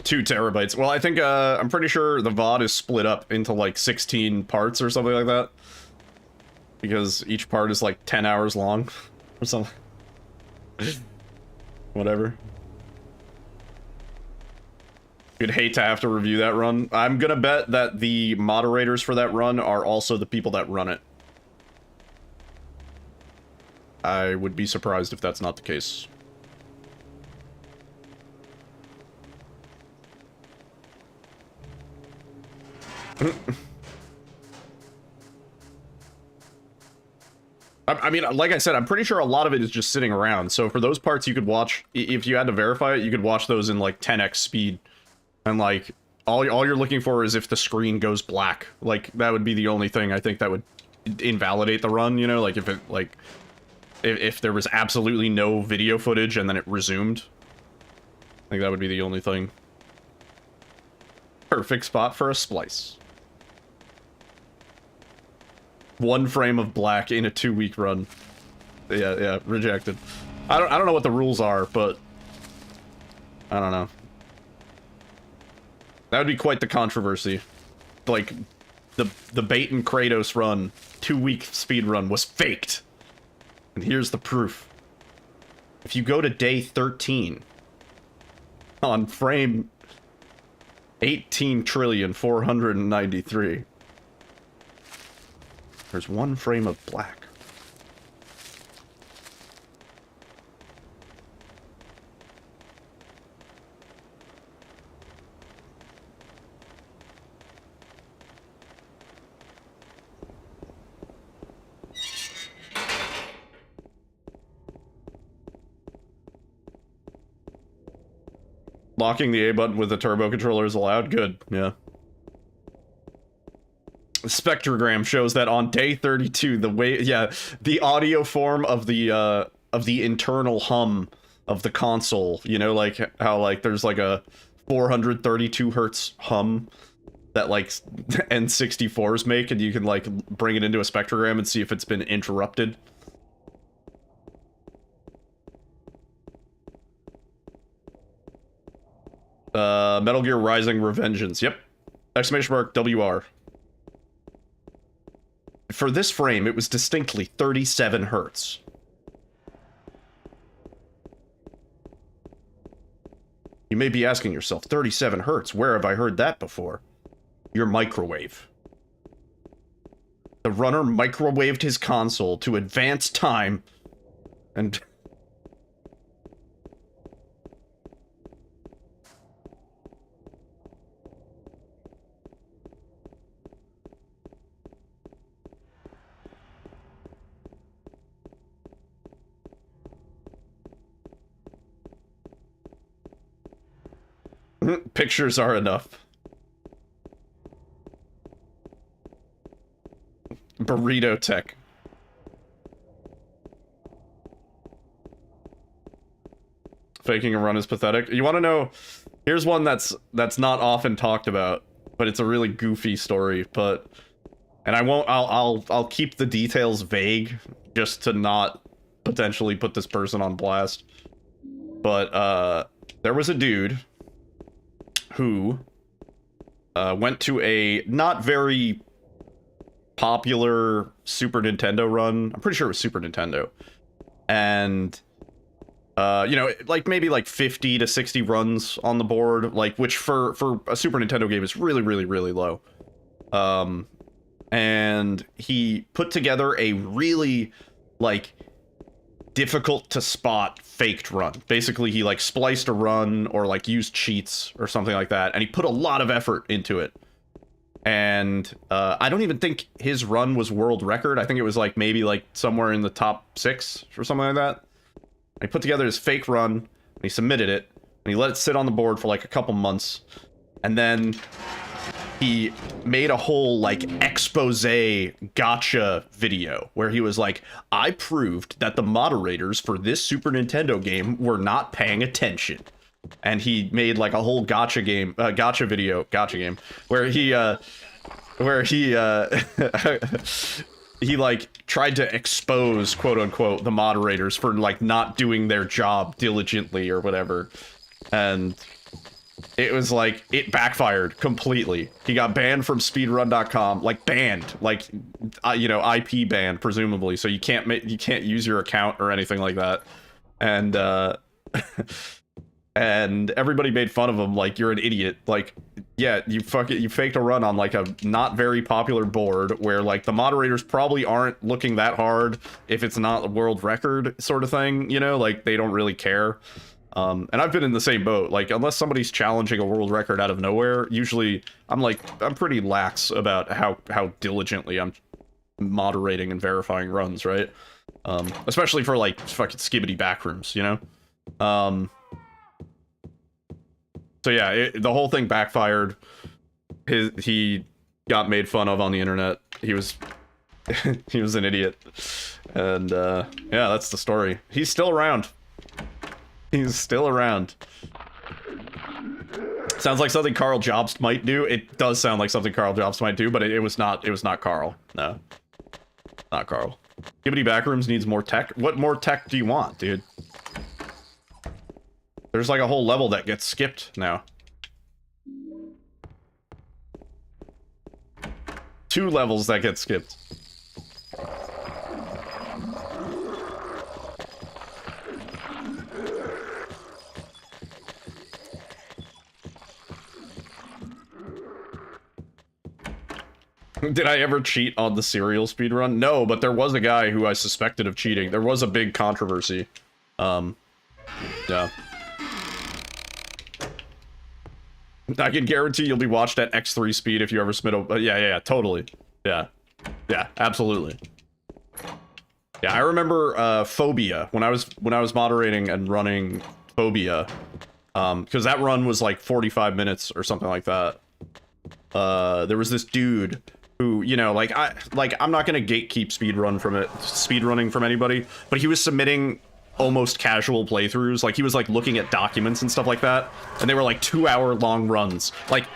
S4: Two terabytes. Well, I think, I'm pretty sure the VOD is split up into like 16 parts or something like that. Because each part is like 10 hours long or something. Whatever. You'd hate to have to review that run. I'm gonna bet that the moderators for that run are also the people that run it. I would be surprised if that's not the case. I mean, like I said, I'm pretty sure a lot of it is just sitting around. So for those parts you could watch, if you had to verify it, you could watch those in like 10x speed. And like, all you're looking for is if the screen goes black. Like, that would be the only thing I think that would invalidate the run, you know? Like, if it, like, if there was absolutely no video footage and then it resumed. I think that would be the only thing. Perfect spot for a splice. 1 frame of black in a 2-week run. Yeah, rejected. I don't know what the rules are, but I don't know. That would be quite the controversy. Like, the bait and Kratos run, 2-week speed run, was faked. And here's the proof. If you go to day 13, on frame 18,493,000,000, there's 1 frame of black. Locking the A button with the turbo controller is allowed? Good, yeah. Spectrogram shows that on day 32, the audio form of the internal hum of the console, you know, like how like there's like a 432 hertz hum that like N64s make, and you can like bring it into a spectrogram and see if it's been interrupted. Metal Gear Rising Revengeance. Yep. Exclamation mark WR. For this frame, it was distinctly 37 hertz. You may be asking yourself, 37 hertz, where have I heard that before? Your microwave. The runner microwaved his console to advance time and... Pictures are enough. Burrito tech. Faking a run is pathetic. You want to know? Here's one that's not often talked about, but it's a really goofy story. But, and I won't. I'll keep the details vague just to not potentially put this person on blast. But there was a dude who went to a not very popular Super Nintendo run. I'm pretty sure it was Super Nintendo. And, you know, like maybe like 50 to 60 runs on the board, like, which for a Super Nintendo game is really, really, really low. And he put together a really, like, difficult to spot faked run. Basically, he like spliced a run or like used cheats or something like that, and he put a lot of effort into it. And I don't even think his run was world record. I think it was like maybe like somewhere in the top 6 or something like that. And he put together his fake run, and he submitted it, and he let it sit on the board for like a couple months, and then he made a whole, like, expose gotcha video where he was like, I proved that the moderators for this Super Nintendo game were not paying attention. And he made, like, a whole gotcha game, where he, like, tried to expose, quote-unquote, the moderators for, like, not doing their job diligently or whatever. And it was like, it backfired completely. He got banned from speedrun.com, like banned, like, you know, IP banned, presumably, so you can't use your account or anything like that. And, and everybody made fun of him like, you're an idiot. Like, yeah, you faked a run on like a not very popular board where like the moderators probably aren't looking that hard if it's not a world record sort of thing, you know, like they don't really care. And I've been in the same boat. Like, unless somebody's challenging a world record out of nowhere, usually I'm pretty lax about how diligently I'm moderating and verifying runs, right? Especially for like fucking skibbity backrooms, you know? So yeah, the whole thing backfired. He got made fun of on the internet. He was he was an idiot. And yeah, that's the story. He's still around. He's still around. Sounds like something Carl Jobst might do. It does sound like something Carl Jobst might do, but it was not Carl. No. Not Carl. Skibbity Backrooms needs more tech. What more tech do you want, dude? There's like a whole level that gets skipped now. 2 levels that get skipped. Did I ever cheat on the serial speedrun? No, but there was a guy who I suspected of cheating. There was a big controversy. Yeah. I can guarantee you'll be watched at X3 speed if you ever submit a... yeah, totally. Yeah. Yeah, absolutely. Yeah, I remember Phobia, when I was moderating and running Phobia, because that run was like 45 minutes or something like that. There was this dude who, you know, I'm not gonna gatekeep speedrunning from anybody, but he was submitting almost casual playthroughs. Like, he was like looking at documents and stuff like that, and they were like 2-hour-long runs, like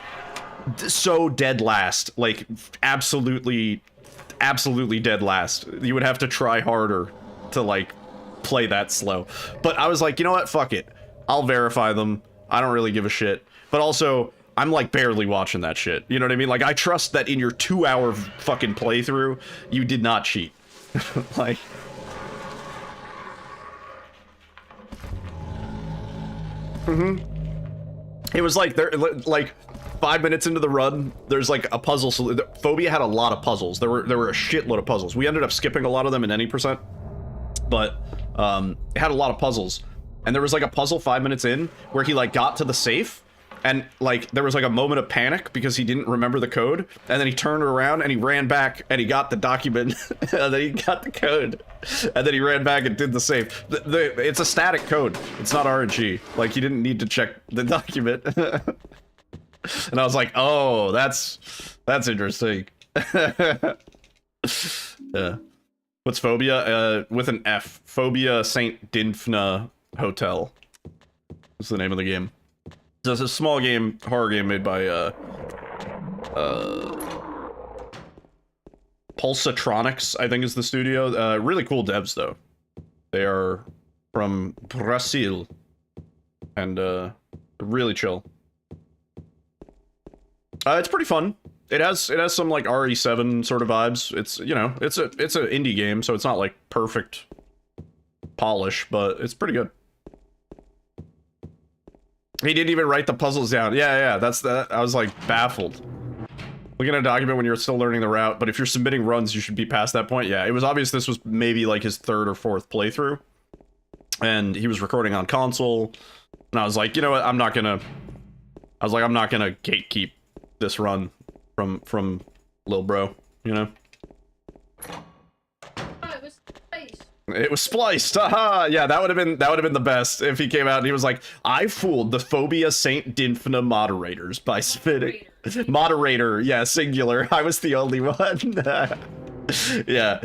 S4: so dead last, like absolutely dead last. You would have to try harder to like play that slow. But I was like, you know what, fuck it, I'll verify them. I don't really give a shit. But also, I'm like barely watching that shit, you know what I mean? Like, I trust that in your 2-hour fucking playthrough you did not cheat. Like, it was like, there, like 5 minutes into the run, there's like a puzzle. So Phobia had a lot of puzzles. There were a shitload of puzzles. We ended up skipping a lot of them in any percent, but it had a lot of puzzles. And there was like a puzzle 5 minutes in where he like got to the safe, and like there was like a moment of panic because he didn't remember the code, and then he turned around and he ran back and he got the document and then he got the code, and then he ran back and did the save. It's a static code, it's not RNG. Like, you didn't need to check the document. And I was like, oh, that's interesting. Yeah. What's Phobia? With an F. Phobia St. Dinfna Hotel is the name of the game. So it's a small game, horror game made by Pulsatronics, I think is the studio. Really cool devs though. They are from Brazil, and really chill. It's pretty fun. It has some like RE7 sort of vibes. It's, you know, it's an indie game, so it's not like perfect polish, but it's pretty good. He didn't even write the puzzles down. Yeah, that's that. I was like baffled. Looking at a document when you're still learning the route, but if you're submitting runs, you should be past that point. Yeah, it was obvious this was maybe like his 3rd or 4th playthrough, and he was recording on console. And I was like, you know what? I'm not gonna gatekeep this run from Lil Bro, you know? It was spliced. Haha. Yeah, that would have been the best if he came out and he was like, I fooled the Phobia St. Dinfna moderators by spitting. Moderator, yeah, singular. I was the only one. Yeah.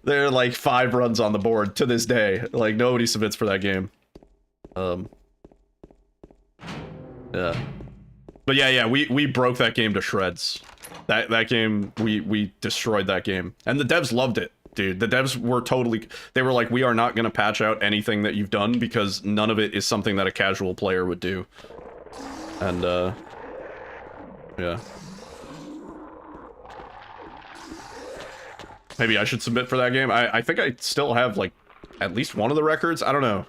S4: There are like 5 runs on the board to this day. Like, nobody submits for that game. Yeah. But yeah, we broke that game to shreds. That game, we destroyed that game. And the devs loved it, dude. The devs were they were like, we are not gonna patch out anything that you've done because none of it is something that a casual player would do. And, yeah. Maybe I should submit for that game. I think I still have, like, at least one of the records. I don't know.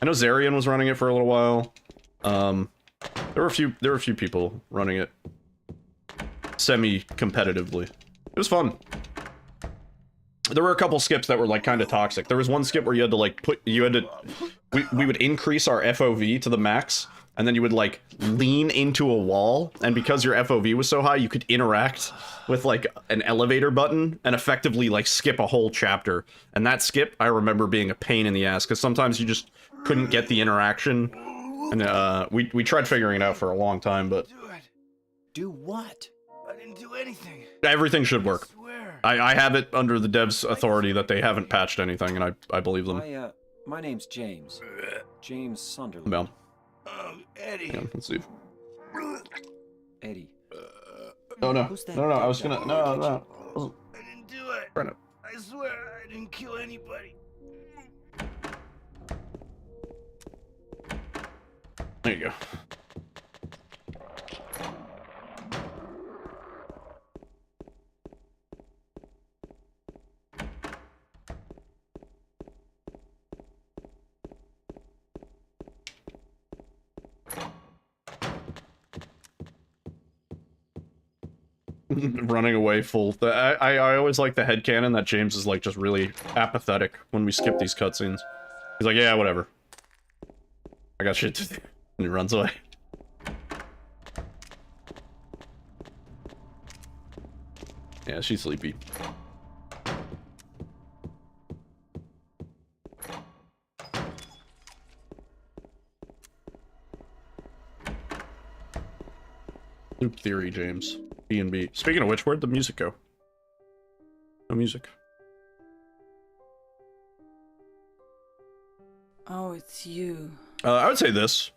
S4: I know Zarian was running it for a little while. There were a few people running it semi-competitively. It was fun. There were a couple skips that were like kind of toxic. There was one skip where you had to like we would increase our FOV to the max, and then you would like lean into a wall, and because your FOV was so high, you could interact with like an elevator button and effectively like skip a whole chapter. And that skip, I remember being a pain in the ass, because sometimes you just couldn't get the interaction. And we tried figuring it out for a long time, but...
S6: Do what?
S9: I didn't do anything.
S4: Everything should work.
S9: I swear.
S4: I have it under the devs' authority that they haven't patched anything, and I believe them.
S6: My name's James. James Sunderland.
S4: Well,
S9: Eddie.
S4: yeah, let's see.
S6: Eddie.
S4: No, no.
S6: Who's that
S4: No, no, I
S6: dead
S4: was
S6: guy
S4: gonna...
S6: in
S4: No,
S6: the
S4: no.
S6: kitchen?
S9: I didn't do it.
S4: Trying to...
S9: I swear I didn't kill anybody.
S4: There you go. Running away full. I always like the headcanon that James is like just really apathetic when we skip these cutscenes. He's like, yeah, whatever. I got shit to do. And he runs away. Yeah, she's sleepy. Loop theory, James. B&B. Speaking of which, where'd the music go? No music.
S8: Oh, it's you.
S4: I would say this.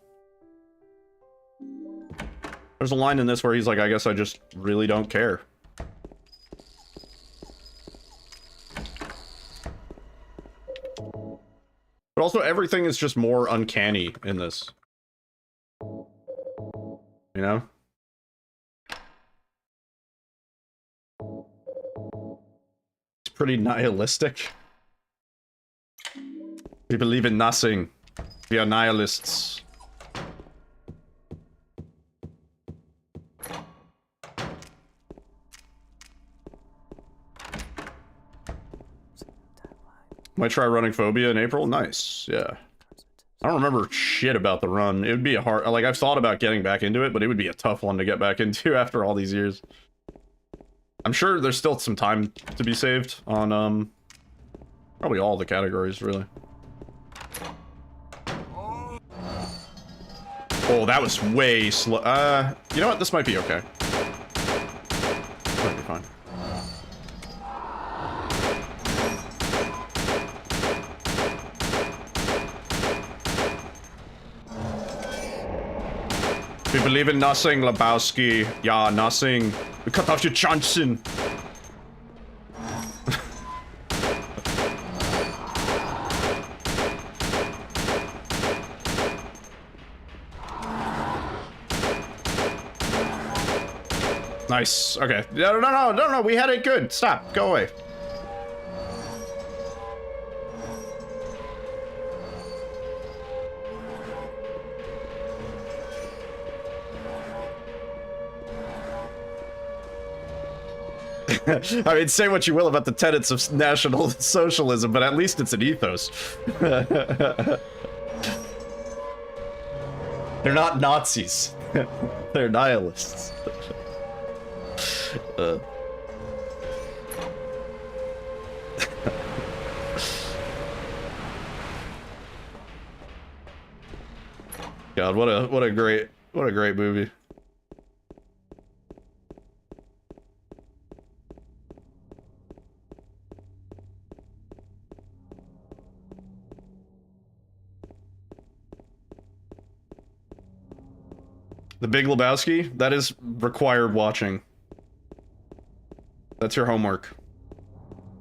S4: There's a line in this where he's like, I guess I just really don't care. But also, everything is just more uncanny in this. You know? It's pretty nihilistic. We believe in nothing. We are nihilists. Might try running Phobia in April? Nice, yeah. I don't remember shit about the run. It would be a hard... Like, I've thought about getting back into it, but it would be a tough one to get back into after all these years. I'm sure there's still some time to be saved on, probably all the categories, really. Oh, that was way slow. You know what? This might be okay. Might be fine. We believe in nothing, Lebowski. Yeah, nothing. We cut off your Johnson. Nice. Okay. No. We had it good. Stop. Go away. I mean, say what you will about the tenets of National Socialism, but at least it's an ethos. They're not Nazis. They're nihilists. God, what a great movie. The Big Lebowski, that is required watching. That's your homework.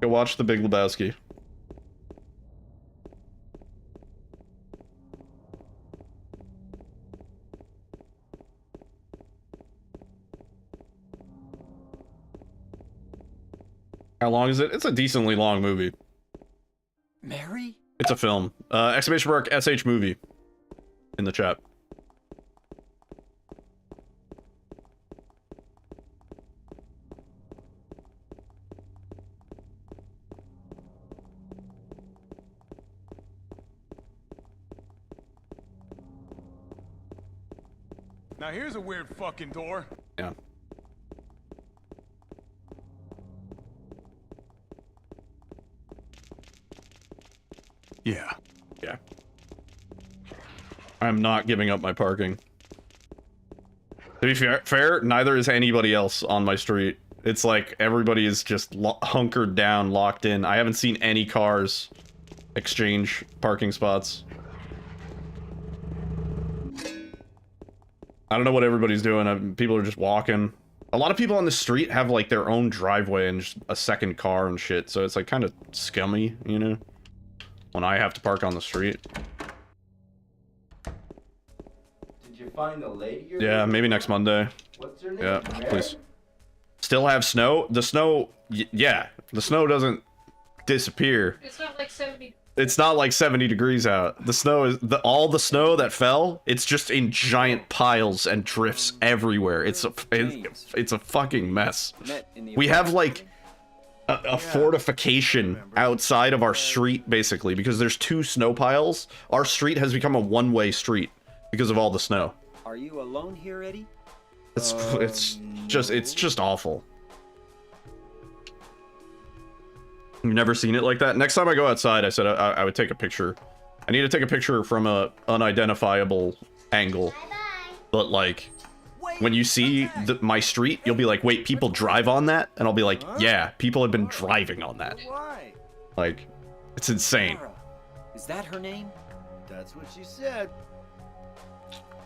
S4: Go watch The Big Lebowski. How long is it? It's a decently long movie.
S6: Mary?
S4: It's a film. Exclamation mark SH movie in the chat.
S3: Now here's a weird fucking door.
S4: Yeah.
S3: Yeah.
S4: Yeah. I'm not giving up my parking. To be fair, neither is anybody else on my street. It's like everybody is just hunkered down, locked in. I haven't seen any cars exchange parking spots. I don't know what everybody's doing. People are just walking. A lot of people on the street have like their own driveway and just a second car and shit. So it's like kind of scummy, you know? When I have to park on the street.
S9: Did you find the lady?
S4: Yeah, maybe next Monday.
S9: What's her name?
S4: Yeah, please. Still have snow? The snow, yeah. The snow doesn't disappear.
S8: It's not like 70.
S4: It's not like 70 degrees out. The snow is all the snow that fell. It's just in giant piles and drifts everywhere. It's a fucking mess. We have like a fortification outside of our street basically because there's 2 snow piles. Our street has become a one-way street because of all the snow.
S6: Are you alone here, Eddie?
S4: It's just awful. You've never seen it like that? Next time I go outside, I said I would take a picture. I need to take a picture from a unidentifiable angle. But like, when you see my street, you'll be like, wait, people drive on that? And I'll be like, yeah, people have been driving on that. Like, it's insane.
S6: Is that her name?
S9: That's what she said.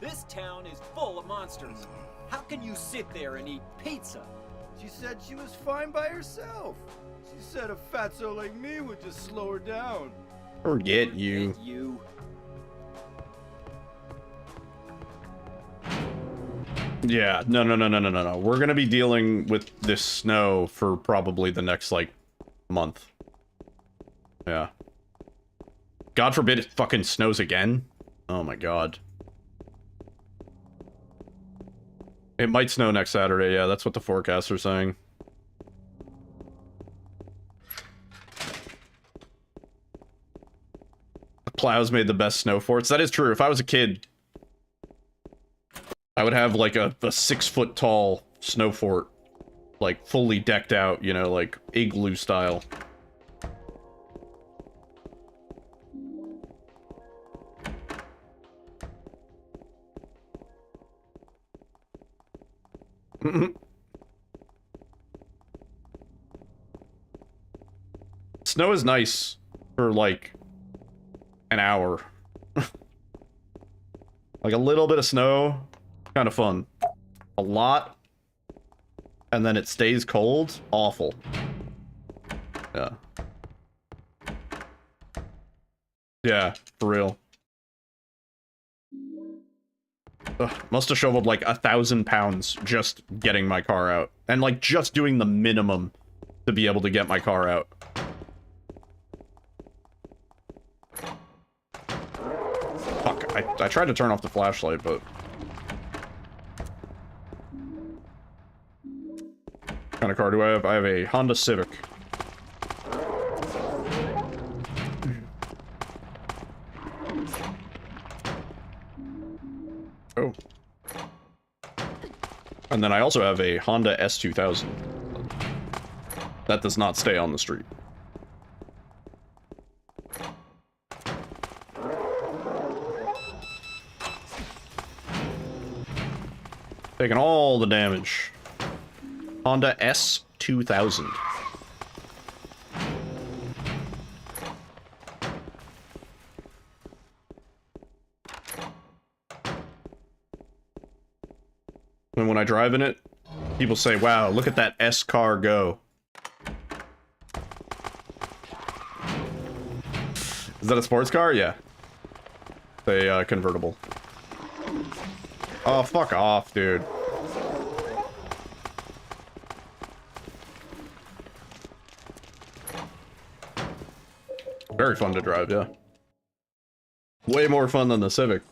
S6: This town is full of monsters. How can you sit there and eat pizza?
S9: She said she was fine by herself. She said a fatso like me would just slow her down.
S4: Forget you. Yeah, no. We're gonna be dealing with this snow for probably the next, like, month. Yeah. God forbid it fucking snows again. Oh my god. It might snow next Saturday, yeah, that's what the forecasts are saying. The plows made the best snow forts. That is true. If I was a kid, I would have like a 6-foot tall snow fort. Like fully decked out, you know, like igloo style. Snow is nice for like an hour. Like a little bit of snow, kind of fun. A lot, and then it stays cold, awful. Yeah. Yeah, for real. Ugh, must have shoveled like 1,000 pounds just getting my car out. And like just doing the minimum to be able to get my car out. Fuck, I tried to turn off the flashlight, but... What kind of car do I have? I have a Honda Civic. Oh. And then I also have a Honda S2000. That does not stay on the street. Taking all the damage. Honda S2000. And when I drive in it, people say, wow, look at that S car go. Is that a sports car? Yeah. A convertible. Oh, fuck off, dude. Very fun to drive, yeah. Way more fun than the Civic.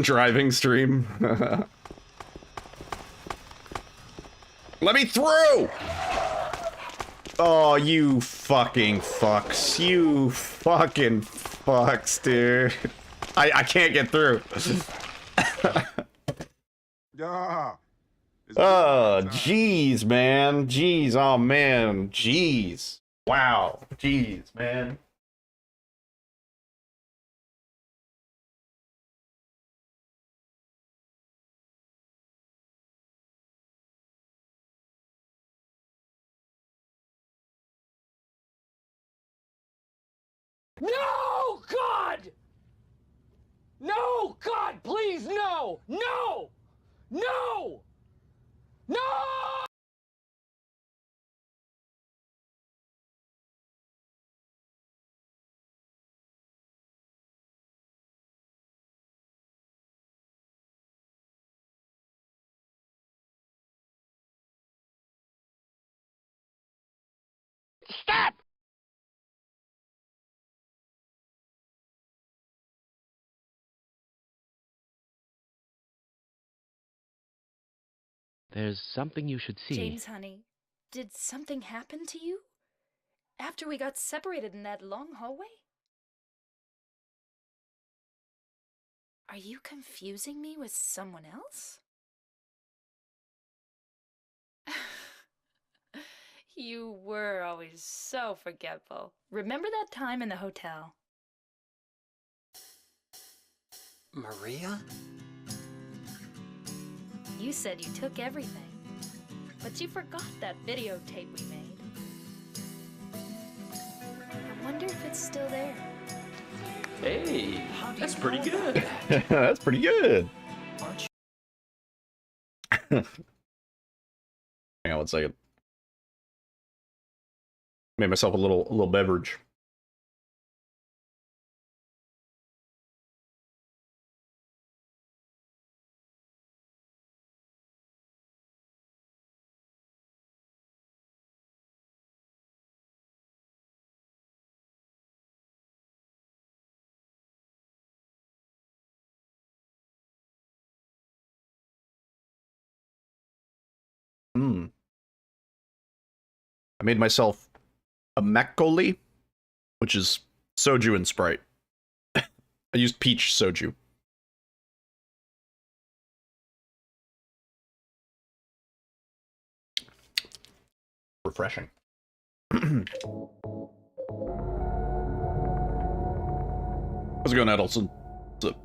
S4: Driving stream. Let me through! Oh, you fucking fucks. You fucking fucks, dude. I can't get through. Oh, jeez, man. Jeez, oh, man. Jeez. Wow. Jeez, man.
S7: No, God! No, God, please, no! No! No! No! Stop!
S2: There's something you should see.
S8: James, honey, did something happen to you? After we got separated in that long hallway? Are you confusing me with someone else? You were always so forgetful. Remember that time in the hotel?
S6: Maria?
S8: You said you took everything, but you forgot that videotape we made. I wonder if it's still there.
S11: Hey, that's pretty good.
S4: That's pretty good. Hang on 1 second. Made myself a little beverage. I made myself a makgeolli, which is soju and Sprite. I used peach soju. Refreshing. How's it going, Edelson? What's up?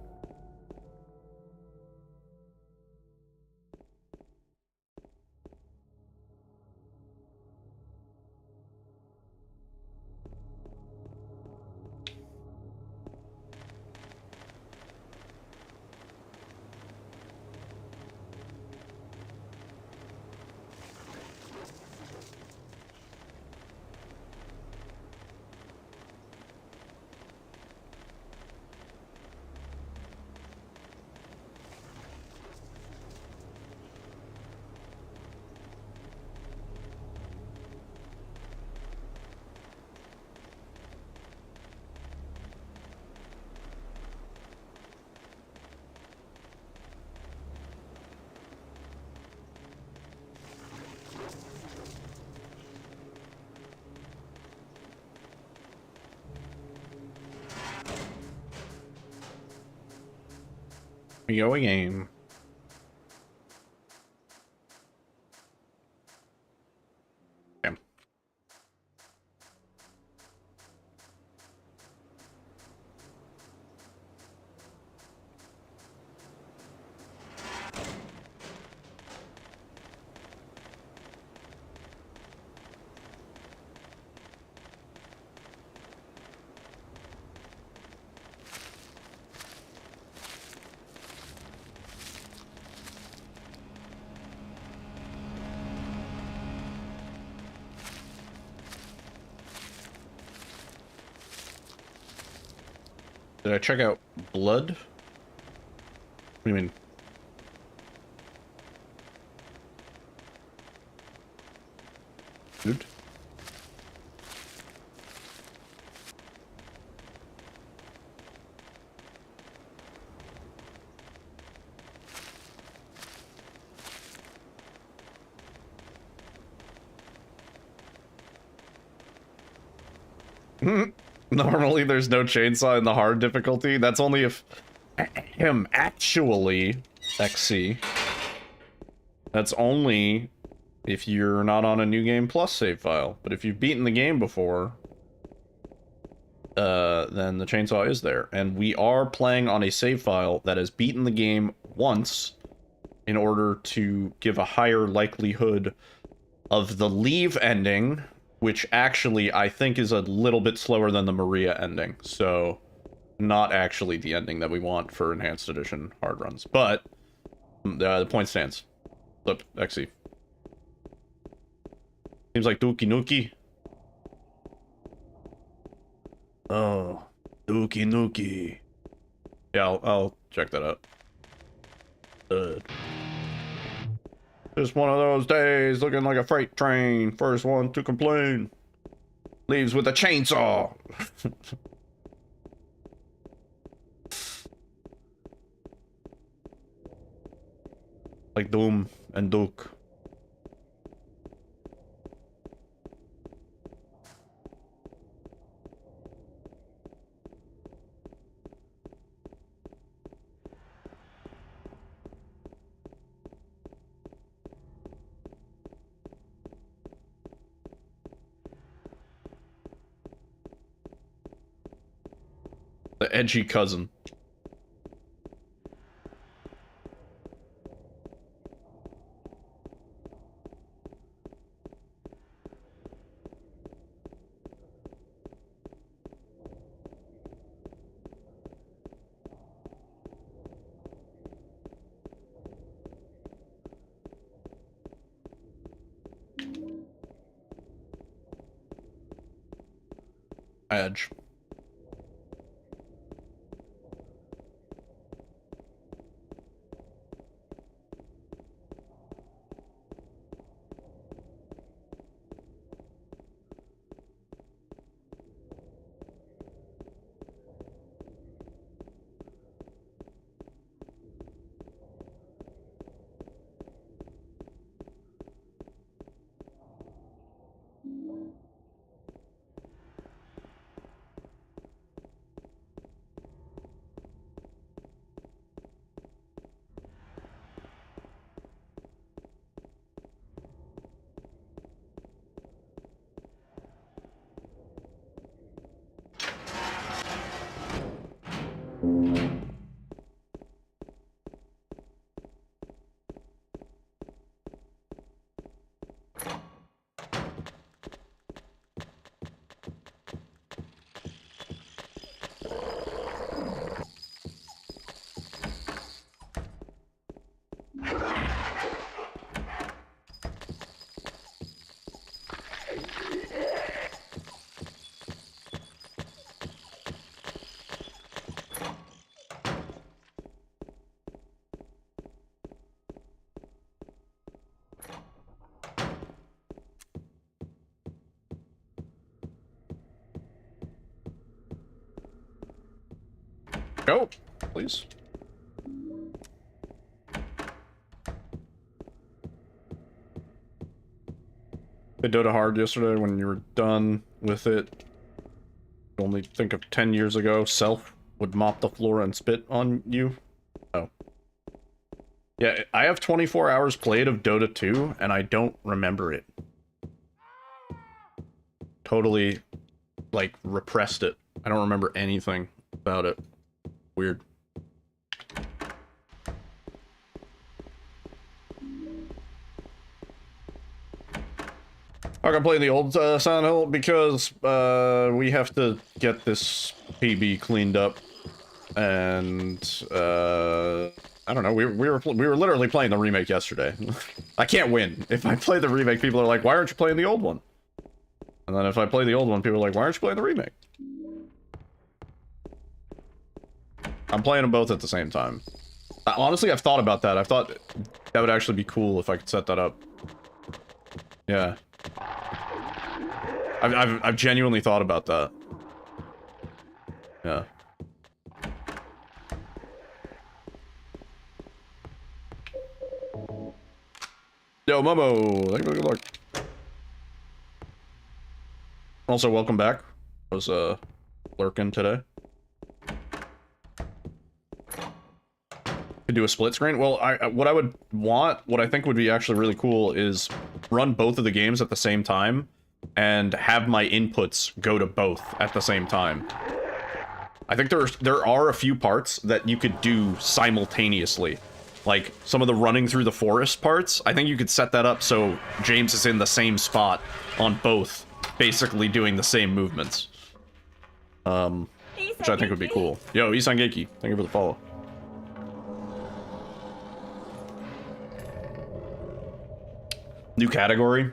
S4: Going game. Damn. Did I check out blood? What do you mean? Dude. Normally there's no chainsaw in the hard difficulty. That's only if actually XC. That's only if you're not on a New Game Plus save file. But if you've beaten the game before, then the chainsaw is there. And we are playing on a save file that has beaten the game once in order to give a higher likelihood of the Leave ending, which actually I think is a little bit slower than the Maria ending. So not actually the ending that we want for Enhanced Edition hard runs. But the point stands. Flip, XC. Seems like Dookie Nuki. Oh, Dookie Nuki. Yeah, I'll check that out. Just one of those days, looking like a freight train. First one to complain. Leaves with a chainsaw. Like Doom and Duke. The edgy cousin. Edge. Go, please. Played Dota hard yesterday when you were done with it. Only think of 10 years ago, Self would mop the floor and spit on you. Oh. Yeah, I have 24 hours played of Dota 2, and I don't remember it. Totally, like, repressed it. I don't remember anything about it. Weird. I'm playing the old Silent Hill because we have to get this PB cleaned up, and I don't know. We were literally playing the remake yesterday. I can't win if I play the remake. People are like, "Why aren't you playing the old one?" And then if I play the old one, people are like, "Why aren't you playing the remake?" I'm playing them both at the same time. Honestly, I've thought about that. I thought that would actually be cool if I could set that up. Yeah. I've genuinely thought about that. Yeah. Yo, Momo, thank you, good luck. Also, welcome back. I was lurking today. Could do a split screen. Well, what I would want, what I think would be actually really cool is run both of the games at the same time and have my inputs go to both at the same time. I think there are a few parts that you could do simultaneously. Like, some of the running through the forest parts, I think you could set that up so James is in the same spot on both, basically doing the same movements. Which I think would be cool. Yo, Isan Geiki, thank you for the follow. New category?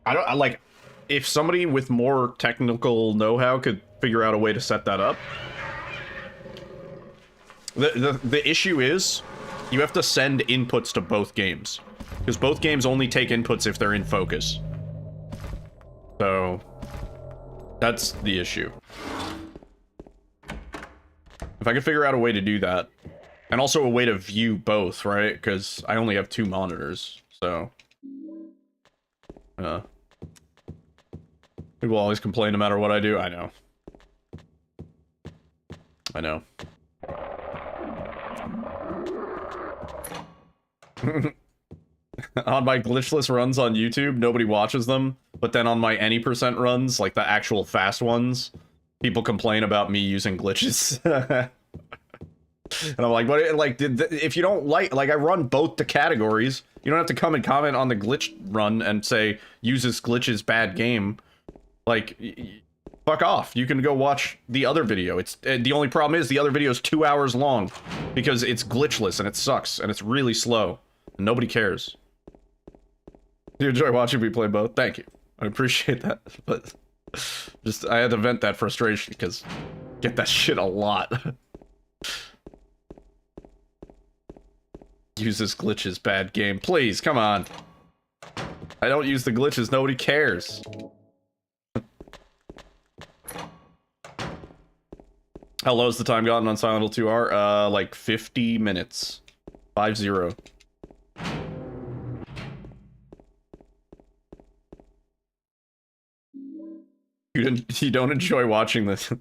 S4: I like, if somebody with more technical know-how could figure out a way to set that up. The issue is, you have to send inputs to both games. Because both games only take inputs if they're in focus. So, that's the issue. If I could figure out a way to do that, and also a way to view both, right? Because I only have 2 monitors, so... People always complain no matter what I do. I know. I know. On my glitchless runs on YouTube, nobody watches them. But then on my any % runs, like the actual fast ones, people complain about me using glitches. And I'm like, what? Like, if you don't like, I run both the categories. You don't have to come and comment on the glitch run and say uses glitches bad game. Like, fuck off. You can go watch the other video. It's the only problem is the other video is 2 hours long because it's glitchless and it sucks and it's really slow and nobody cares. You enjoy watching me play both? Thank you. I appreciate that, but just I had to vent that frustration because I get that shit a lot. Uses glitches bad game. Please, come on. I don't use the glitches, nobody cares. How low is the time gotten on Silent Hill 2R? Like 50 minutes. 50. You don't enjoy watching this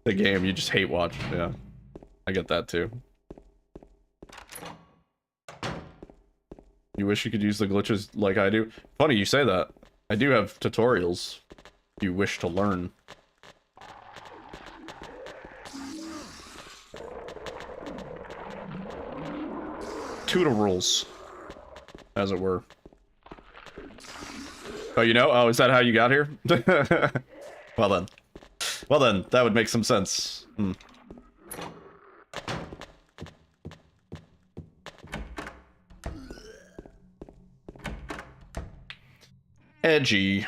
S4: the game, you just hate watching. Yeah. I get that too. You wish you could use the glitches like I do? Funny you say that. I do have tutorials if you wish to learn. Tutorials, as it were. Oh, you know? Oh, is that how you got here? Well then. Well then, that would make some sense. Hmm. Edgy.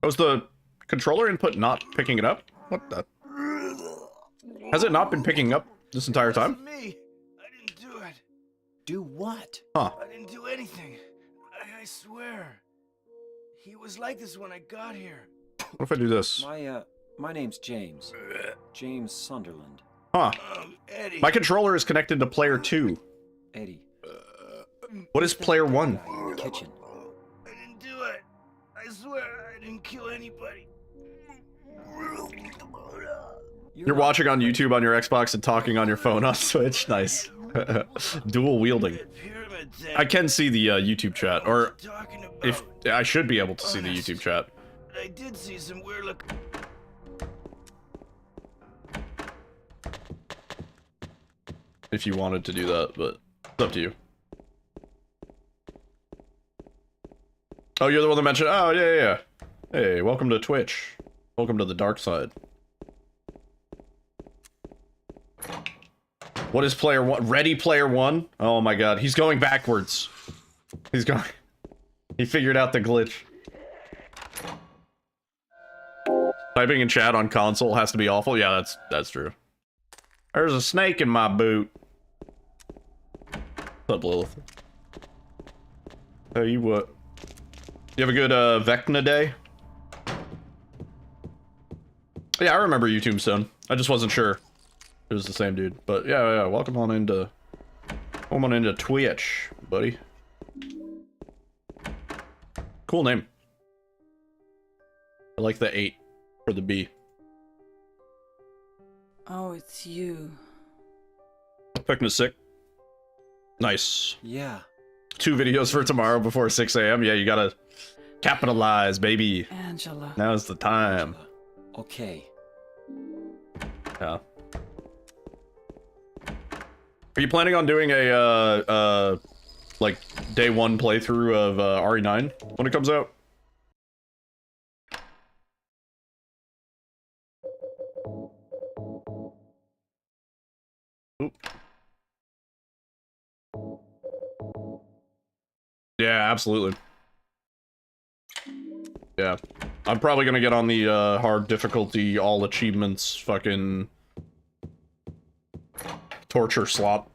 S4: Was the controller input not picking it up? What the? Has it not been picking up this entire time?
S9: Me. I didn't do it. Do what?
S4: Huh.
S9: I didn't do anything. I swear. He was like this when I got here.
S4: What if I do this?
S6: My name's James. James Sunderland.
S4: Huh.
S9: Eddie.
S4: My controller is connected to player 2.
S6: Eddie.
S4: What is player 1?
S6: Kitchen.
S9: I didn't do it. I swear I didn't kill anybody.
S4: You're watching on YouTube on your Xbox and talking on your phone on Switch. Nice. Dual wielding. I can see the YouTube chat, or if I should be able to see the YouTube chat.
S9: I did see some weird look.
S4: If you wanted to do that, but it's up to you. Oh, you're the one that mentioned. Oh, yeah. Hey, welcome to Twitch. Welcome to the dark side. What is player 1? Ready Player 1? Oh my god, he's going backwards. He's going... He figured out the glitch. Typing in chat on console has to be awful. Yeah, that's true. There's a snake in my boot. What's up, Lilith? Tell you what. You have a good Vecna day? Yeah, I remember you, Tombstone. I just wasn't sure it was the same dude. But yeah, welcome on into Twitch, buddy. Cool name. I like the 8 for the B.
S12: Oh, it's you.
S4: Vecna's sick. Nice.
S6: Yeah.
S4: 2 videos for tomorrow before 6 a.m. Yeah, you gotta capitalize, baby.
S12: Angela.
S4: Now's the time.
S6: Okay.
S4: Yeah. Are you planning on doing a like day 1 playthrough of RE9 when it comes out? Oop. Yeah, absolutely. Yeah. I'm probably gonna get on the hard difficulty, all achievements, fucking torture slop.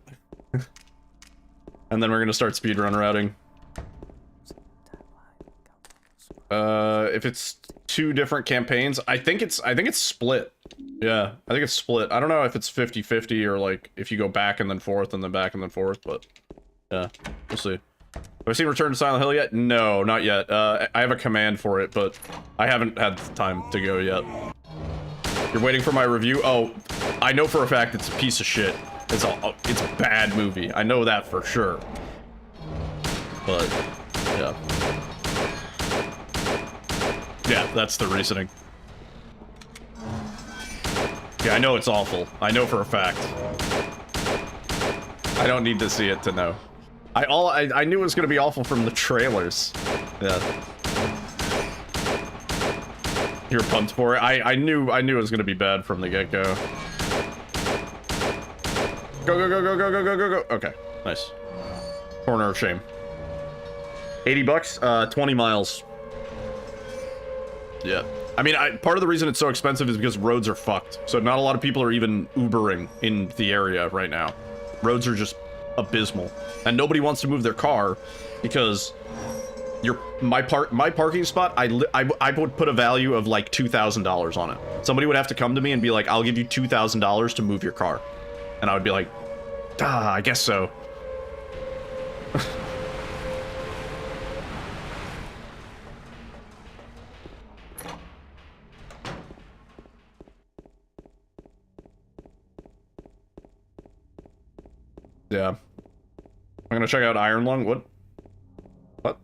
S4: And then we're gonna start speedrun routing. If it's 2 different campaigns, I think it's split. Yeah, I think it's split. I don't know if it's 50-50 or like if you go back and then forth and then back and then forth, but yeah, we'll see. Have I seen Return to Silent Hill yet? No, not yet. I have a command for it, but I haven't had time to go yet. You're waiting for my review? Oh, I know for a fact it's a piece of shit. It's a bad movie. I know that for sure. But, yeah. Yeah, that's the reasoning. Yeah, I know it's awful. I know for a fact. I don't need to see it to know. I knew it was gonna be awful from the trailers. Yeah. You're pumped for it. I knew it was gonna be bad from the get-go. Go. Okay, nice. Corner of shame. 80 bucks, 20 miles. Yeah. I mean, part of the reason it's so expensive is because roads are fucked. So not a lot of people are even Ubering in the area right now. Roads are just abysmal. And nobody wants to move their car because my parking spot, I would put a value of like $2,000 on it. Somebody would have to come to me and be like, I'll give you $2,000 to move your car. And I would be like, I guess so. Yeah. I'm gonna check out Iron Lung. What? What?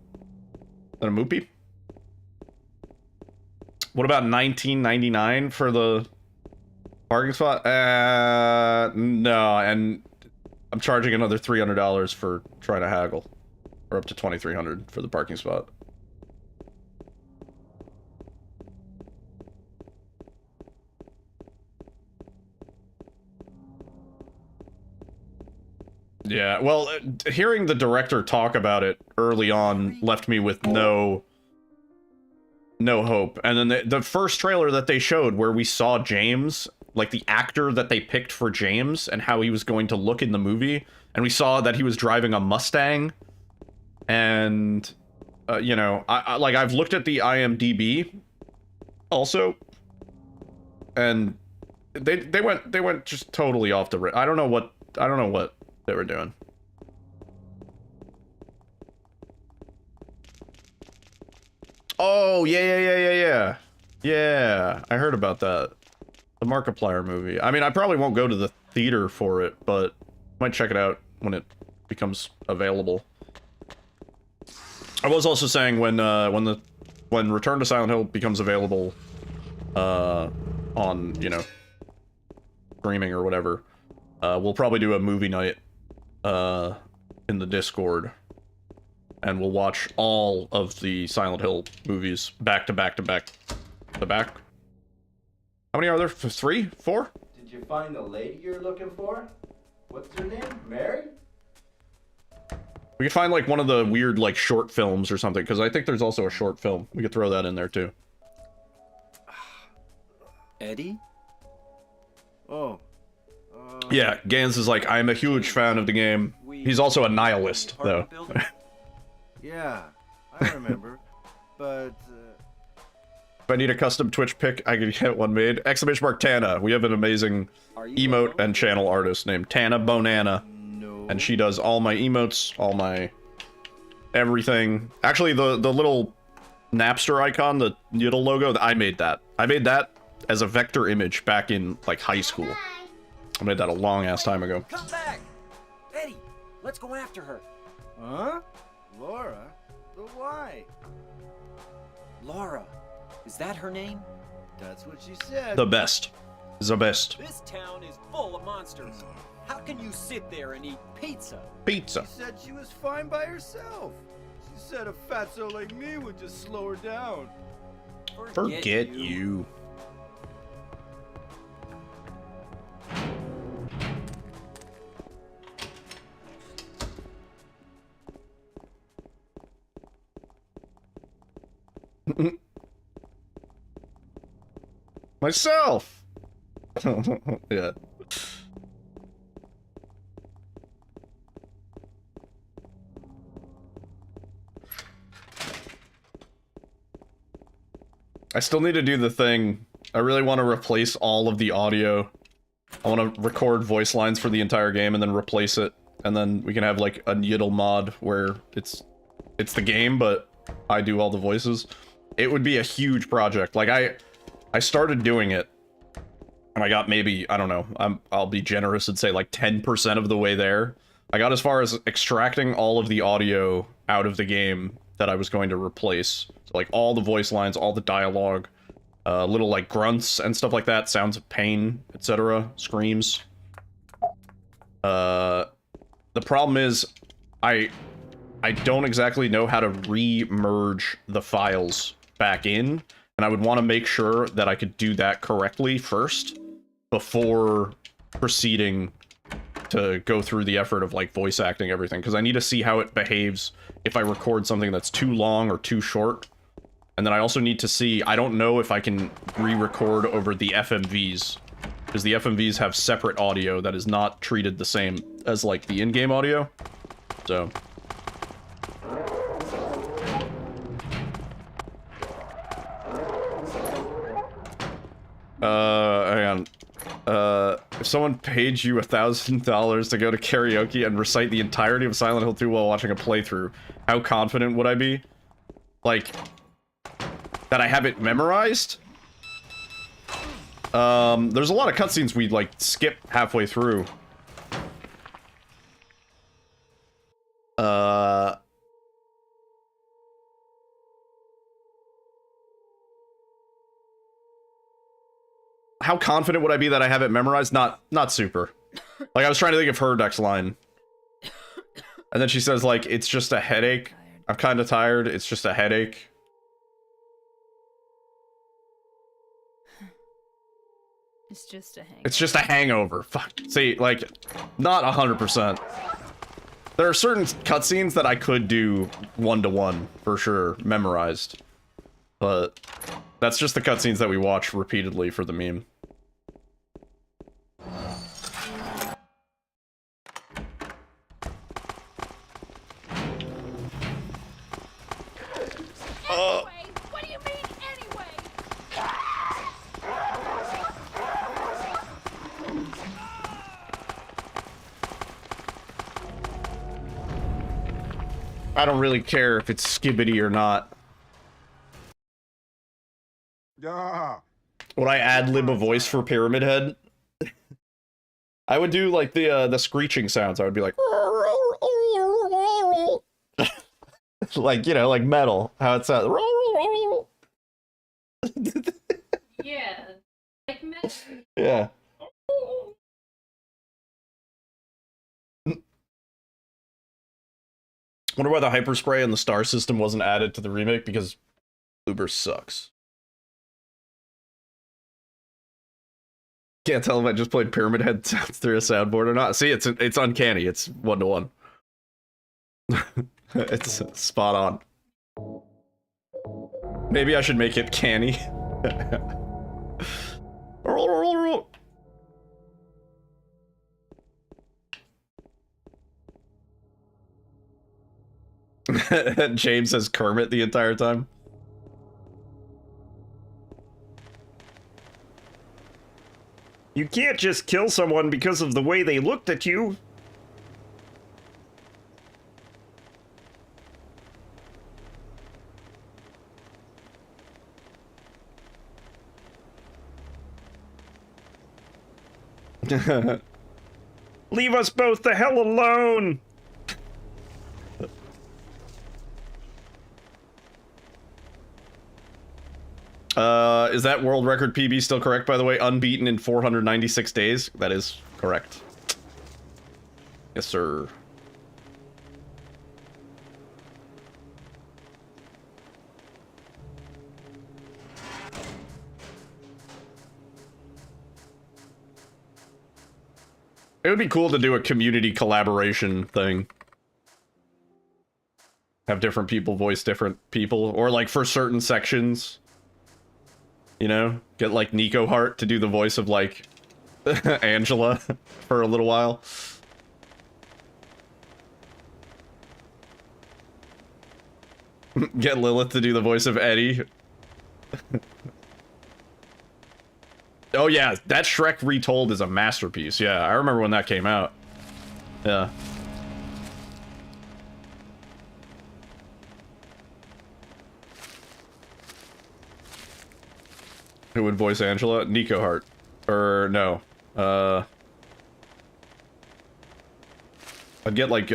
S4: Is that a Moopy? What about $19.99 for the parking spot? No, and I'm charging another $300 for trying to haggle. Or up to $2,300 for the parking spot. Yeah, well, hearing the director talk about it early on left me with no hope. And then the first trailer that they showed where we saw James, like the actor that they picked for James and how he was going to look in the movie, and we saw that he was driving a Mustang. And you know, I've looked at the IMDb also, and they went just totally off the I don't know what they were doing. Oh, yeah. Yeah, I heard about that. The Markiplier movie. I mean, I probably won't go to the theater for it, but might check it out when it becomes available. I was also saying when Return to Silent Hill becomes available on, you know, streaming or whatever, we'll probably do a movie night in the Discord, and we'll watch all of the Silent Hill movies back to back. How many are there? 3? 4?
S9: Did you find the lady you're looking for? What's her name? Mary?
S4: We could find like one of the weird like short films or something, because I think there's also a short film. We could throw that in there too.
S9: Eddie? Oh.
S4: Yeah, Gans is like, I'm a huge fan of the game. He's also a nihilist, though.
S9: Yeah, I remember. But,
S4: If I need a custom Twitch pic, I can get one made. Exclamation mark Tana. We have an amazing emote and channel artist named Tana Bonana. And she does all my emotes, all my everything. Actually, the little Napster icon, the Yiddle logo, I made that. I made that as a vector image back in, like, high school. I made that a long-ass time ago.
S6: Come back! Eddie, let's go after her.
S9: huh? Laura? But why?
S6: Laura, is that her name?
S9: That's what she said.
S4: The best. The best.
S6: This town is full of monsters. How can you sit there and eat pizza?
S4: Pizza.
S9: She said she was fine by herself. She said a fatso like me would just slow her down.
S4: Forget you. Myself. Yeah. I still need to do the thing. I really want to replace all of the audio. I want to record voice lines for the entire game and then replace it. And then we can have like a Yiddle mod where it's the game, but I do all the voices. It would be a huge project. Like I started doing it and I got maybe, I don't know, I'll be generous and say like 10% of the way there. I got as far as extracting all of the audio out of the game that I was going to replace. So like all the voice lines, all the dialogue, little like grunts and stuff like that, sounds of pain, etc., screams. The problem is I don't exactly know how to re-merge the files back in, and I would want to make sure that I could do that correctly first before proceeding to go through the effort of like voice acting everything, because I need to see how it behaves if I record something that's too long or too short. And then I also need to see, I don't know if I can re-record over the FMVs, because the FMVs have separate audio that is not treated the same as like the in-game audio. So hang on. If someone paid you $1,000 to go to karaoke and recite the entirety of Silent Hill 2 while watching a playthrough, how confident would I be? Like, that I have it memorized? There's a lot of cutscenes we, like, skip halfway through. How confident would I be that I have it memorized? Not super. Like, I was trying to think of her next line. And then she says, like, it's just a headache. I'm kind of tired. It's just a headache.
S8: It's just a hangover.
S4: It's just a hangover. Fuck. See, like, not 100%. There are certain cutscenes that I could do one-to-one, for sure, memorized. But that's just the cutscenes that we watch repeatedly for the meme.
S8: What do you mean, anyway?
S4: I don't really care if it's skibbity or not.
S9: Yeah.
S4: Would I ad-lib a voice for Pyramid Head? I would do like the screeching sounds. I would be like, like, you know, like metal. How it sounds.
S8: Yeah, like metal.
S4: Yeah. Wonder why the hyperspray and the star system wasn't added to the remake, because Uber sucks. Can't tell if I just played Pyramid Head sounds through a soundboard or not. See, it's uncanny. It's one-to-one. It's spot on. Maybe I should make it canny. roll. James says Kermit the entire time. You can't just kill someone because of the way they looked at you. Leave us both the hell alone! Is that world record PB still correct, by the way? Unbeaten in 496 days? That is correct. Yes, sir. It would be cool to do a community collaboration thing. Have different people voice different people, or like for certain sections. You know, get like Nico Hart to do the voice of like Angela for a little while. Get Lilith to do the voice of Eddie. Oh yeah, that Shrek Retold is a masterpiece. Yeah, I remember when that came out. Yeah. Who would voice Angela? Nico Hart. Or no. I'd get like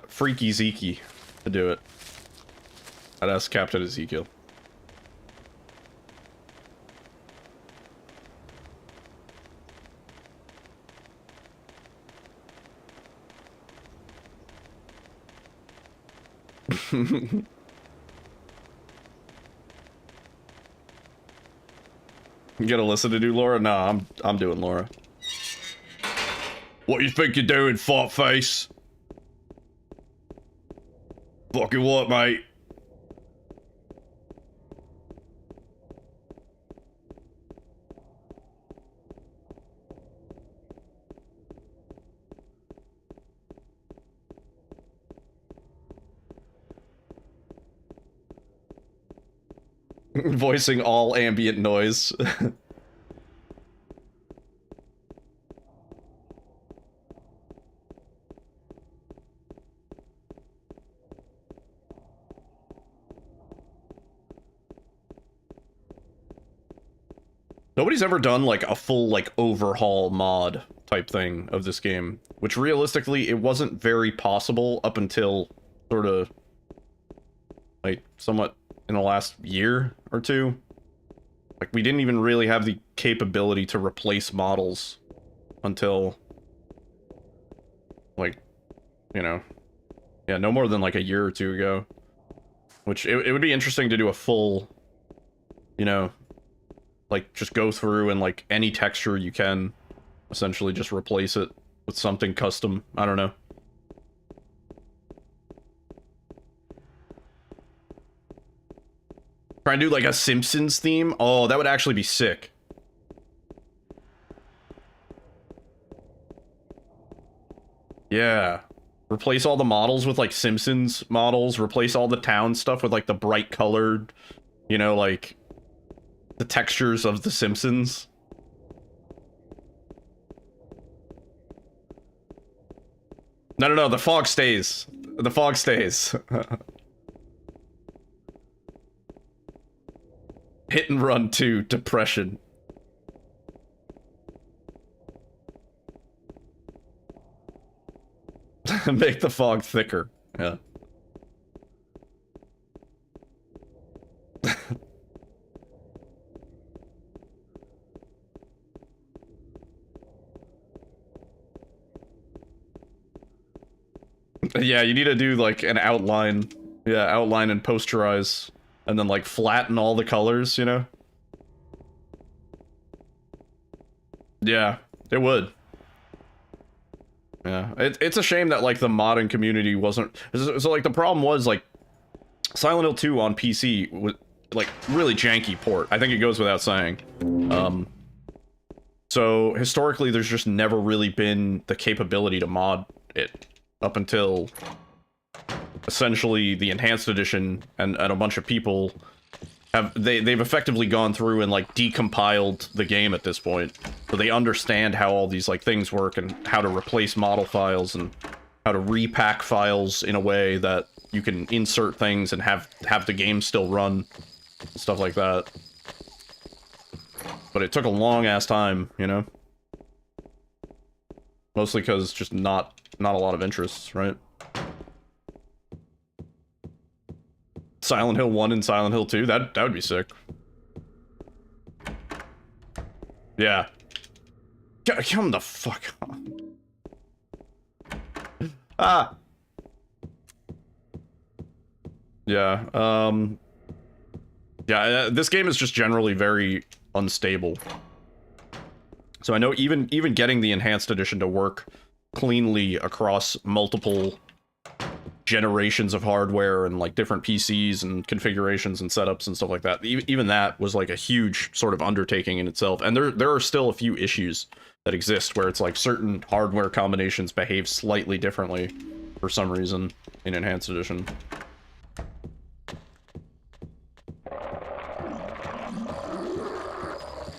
S4: Freaky Zeke to do it. I'd ask Captain Ezekiel. You get Alyssa to do Laura? Nah, I'm doing Laura. What you think you're doing, fart face? Fucking what, mate? Voicing all ambient noise. Nobody's ever done like a full like overhaul mod type thing of this game, which realistically it wasn't very possible up until sort of like somewhat in the last year or two. Like, we didn't even really have the capability to replace models until, like, you know, yeah, no more than like a year or two ago. Which, it would be interesting to do a full, you know, like, just go through and, like, any texture you can, essentially just replace it with something custom. I don't know. Try and do like a Simpsons theme? Oh, that would actually be sick. Yeah. Replace all the models with like Simpsons models. Replace all the town stuff with like the bright colored, you know, like the textures of the Simpsons. No, the fog stays. The fog stays. Hit and Run 2, Depression. Make the fog thicker. Yeah. Yeah, you need to do like an outline. Yeah, outline and posterize. And then, like, flatten all the colors, you know? Yeah, it would. Yeah, it's a shame that, like, the modding community wasn't... So, like, the problem was, like, Silent Hill 2 on PC was, like, really janky port. I think it goes without saying. So historically, there's just never really been the capability to mod it up until essentially the enhanced edition, and a bunch of people have they've effectively gone through and like decompiled the game at this point, so they understand how all these like things work and how to replace model files and how to repack files in a way that you can insert things and have the game still run, stuff like that. But it took a long ass time, you know? Mostly because just not a lot of interest, right? Silent Hill 1 and Silent Hill 2, that would be sick. Yeah. Come the fuck on. Ah! Yeah, yeah, this game is just generally very unstable. So I know even getting the enhanced edition to work cleanly across multiple generations of hardware and like different PCs and configurations and setups and stuff like that, even that was like a huge sort of undertaking in itself. And there are still a few issues that exist where it's like certain hardware combinations behave slightly differently for some reason in enhanced edition.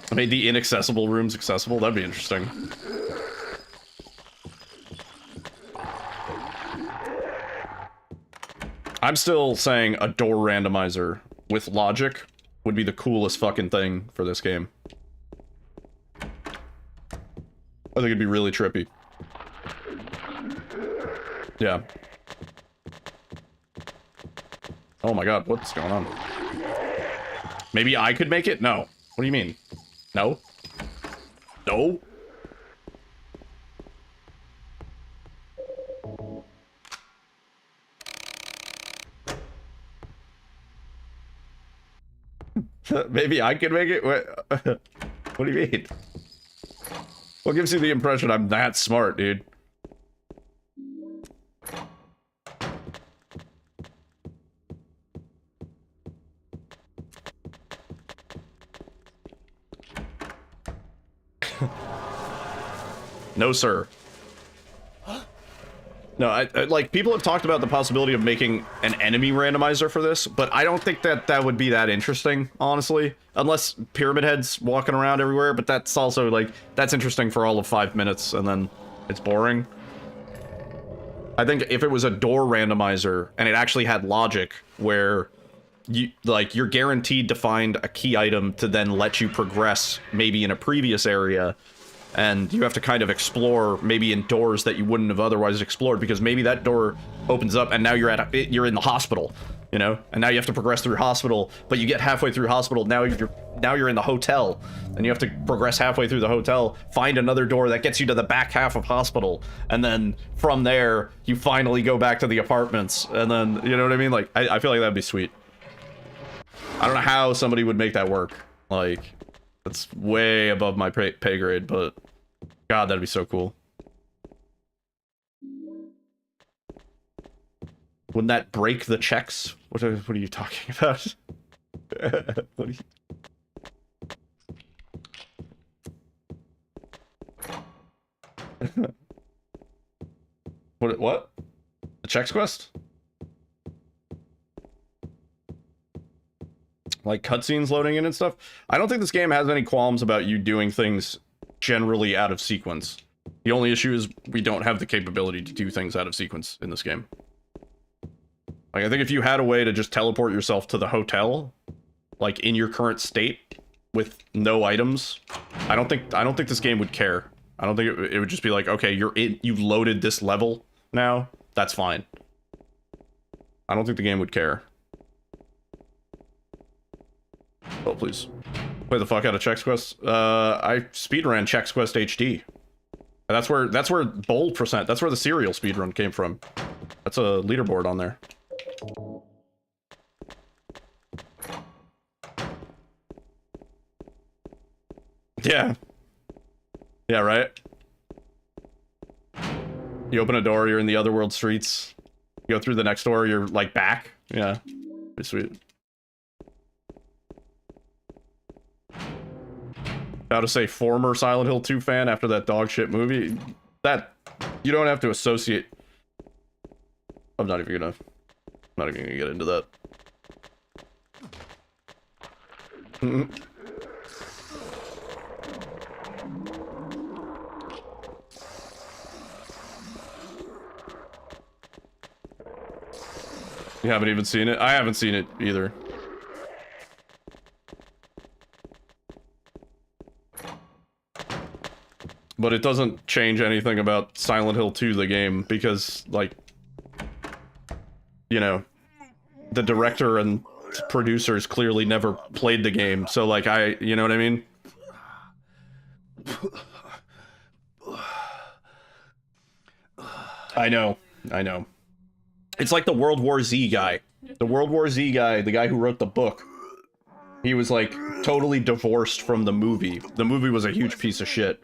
S4: I made the inaccessible rooms accessible. That'd be interesting. I'm still saying a door randomizer with logic would be the coolest fucking thing for this game. I think it'd be really trippy. Yeah. Oh my god, what's going on? Maybe I could make it? No. What do you mean? No? No? Maybe I could make it? What do you mean? What gives you the impression I'm that smart, dude? No, sir. No, I like, people have talked about the possibility of making an enemy randomizer for this, but I don't think that would be that interesting, honestly. Unless Pyramid Head's walking around everywhere, but that's also, like, that's interesting for all of 5 minutes, and then it's boring. I think if it was a door randomizer, and it actually had logic, where you're guaranteed to find a key item to then let you progress, maybe in a previous area, and you have to kind of explore maybe in doors that you wouldn't have otherwise explored, because maybe that door opens up and now you're in the hospital, you know, and now you have to progress through hospital, but you get halfway through hospital, now you're in the hotel, and you have to progress halfway through the hotel, find another door that gets you to the back half of hospital, and then from there you finally go back to the apartments, and then, you know what I mean? Like, I feel like that'd be sweet. I don't know how somebody would make that work. Like, that's way above my pay grade, but god, that'd be so cool. Wouldn't that break the checks? What are you talking about? What are you... What? The checks quest? Like cutscenes loading in and stuff? I don't think this game has any qualms about you doing things generally out of sequence. The only issue is we don't have the capability to do things out of sequence in this game. Like, I think if you had a way to just teleport yourself to the hotel, like in your current state with no items, I don't think this game would care. I don't think it would just be like, okay, you've loaded this level now, that's fine. I don't think the game would care. Oh, please. Play the fuck out of Chex Quest. I speedran Chex Quest HD. That's where bold percent, that's where the serial speedrun came from. That's a leaderboard on there. Yeah. Yeah, right? You open a door, you're in the otherworld streets. You go through the next door, you're, like, back. Yeah. Pretty sweet. how to say former Silent Hill 2 fan after that dog shit movie. That, you don't have to associate. I'm not even gonna get into that. You haven't even seen it? I haven't seen it either. But it doesn't change anything about Silent Hill 2, the game, because, like, you know, the director and producers clearly never played the game, so, like, you know what I mean? I know. It's like the World War Z guy. The World War Z guy, the guy who wrote the book, he was, like, totally divorced from the movie. The movie was a huge piece of shit.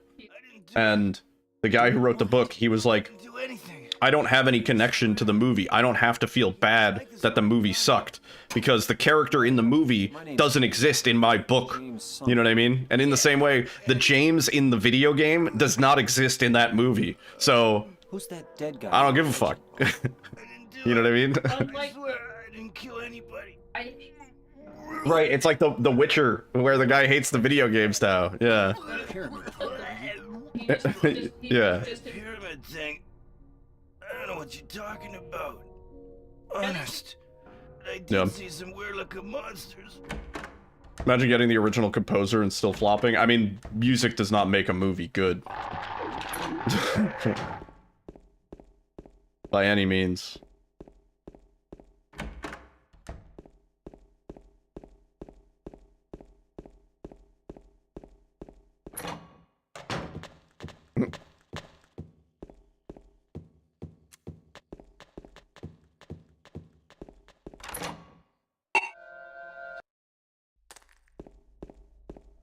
S4: And the guy who wrote the book, he was like, I don't have any connection to the movie. I don't have to feel bad that the movie sucked, because the character in the movie doesn't exist in my book. You know what I mean? And in the same way, the James in the video game does not exist in that movie. So,
S6: Who's that dead guy?
S4: I don't give a fuck. You know what I mean?
S9: I swear I didn't kill anybody.
S4: Right, it's like the Witcher, where the guy hates the video game style. Yeah. Yeah.
S9: Pyramid thing. I don't know what you're talking about. Honest. I did see some weird looking monsters.
S4: Imagine getting the original composer and still flopping. I mean, music does not make a movie good. By any means.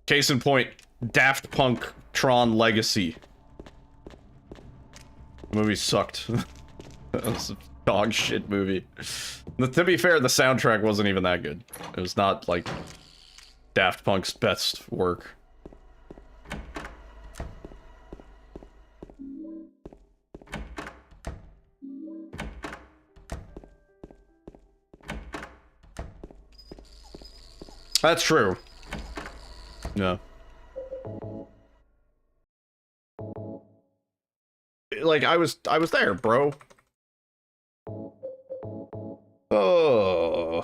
S4: Case in point, Daft Punk Tron Legacy. The movie sucked. That was a dog shit movie. To be fair, the soundtrack wasn't even that good. It was not, like, Daft Punk's best work. That's true. Yeah. Like, I was there, bro. Oh.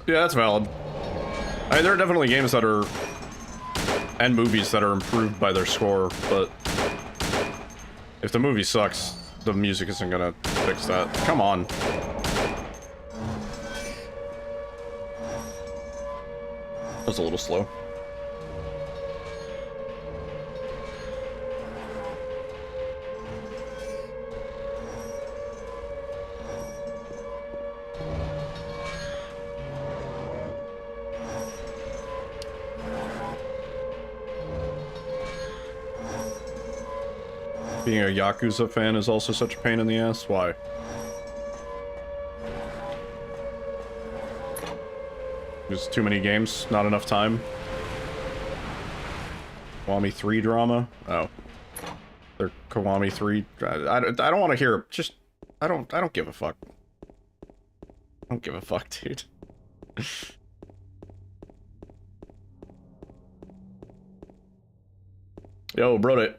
S4: Yeah, that's valid. I mean, there are definitely games that are... and movies that are improved by their score, but... if the movie sucks, the music isn't gonna fix that. Come on. That was a little slow. Being a Yakuza fan is also such a pain in the ass. Why? There's too many games, not enough time. Kiwami 3 drama? Oh. They're Kiwami 3. I don't want to hear it. Just I don't give a fuck. I don't give a fuck, dude. Yo, bro.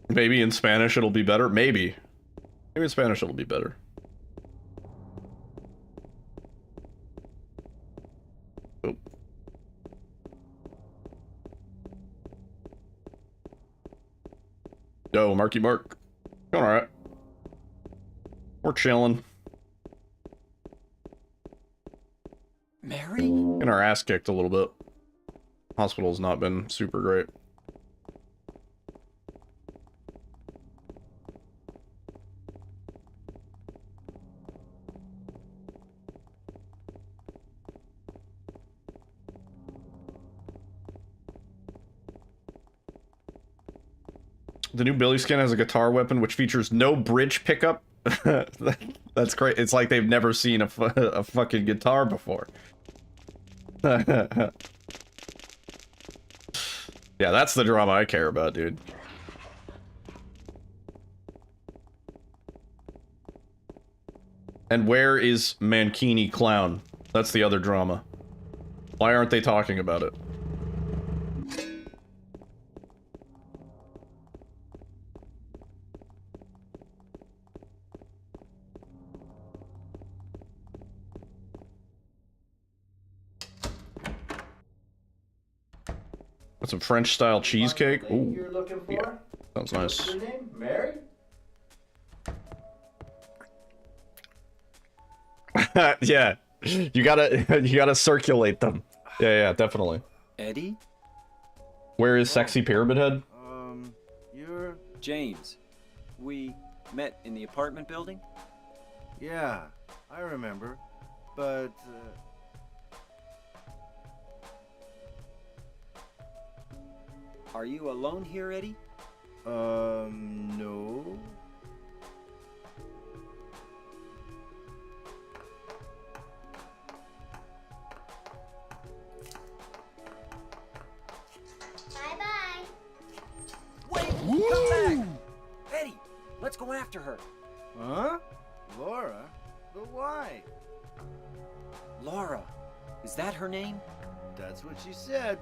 S4: Maybe in Spanish it'll be better. Maybe. Maybe in Spanish it'll be better. Oh. Yo, Marky Mark. Going alright. We're chilling.
S6: Mary?
S4: Getting our ass kicked a little bit. Hospital's not been super great. The new Billy skin has a guitar weapon which features no bridge pickup. That's great. It's like they've never seen a fucking guitar before. Yeah, that's the drama I care about, dude. And where is Mankini Clown? That's the other drama. Why aren't they talking about it? Some French-style cheesecake. Ooh,
S12: you're looking for?
S4: Yeah, sounds nice.
S12: What's your name? Mary?
S4: Yeah, you gotta circulate them. Yeah, definitely.
S6: Eddie?
S4: Where is Sexy Pyramid Head?
S6: You're... James. We met in the apartment building?
S9: Yeah, I remember. But,
S6: Are you alone here, Eddie?
S9: No.
S13: Bye-bye.
S6: Wait! Come back! Eddie, let's go after her.
S9: Huh? Laura? But why?
S6: Laura. Is that her name?
S9: That's what she said.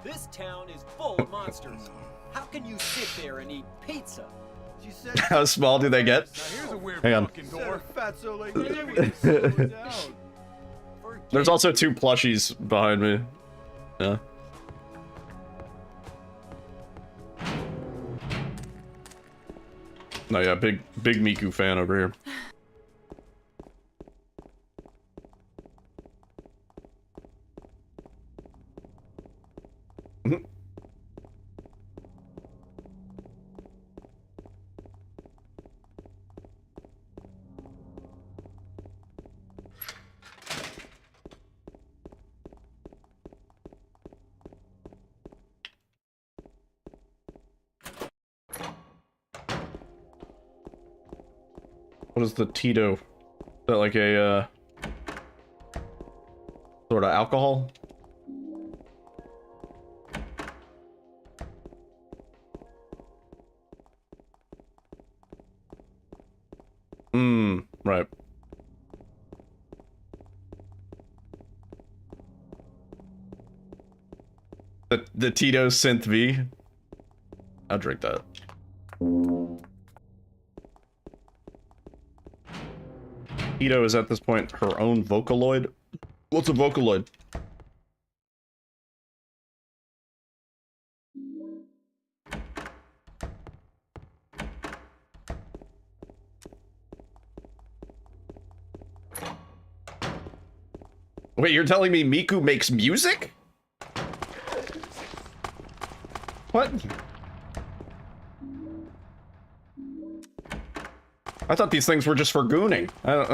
S6: This town is full of monsters. How can you sit there and eat pizza?
S9: She said...
S4: How small do they get?
S9: Here's a weird
S4: Hang on.
S9: door. Fatso like you. Slow down.
S4: There's also two plushies behind me. Yeah. No, yeah, big Miku fan over here. What is the Tito? Is that like a, sort of alcohol? Right. The Tito Synth V? I'll drink that. Tito is at this point her own Vocaloid. What's a Vocaloid? Wait, you're telling me Miku makes music? What? I thought these things were just for gooning. I don't...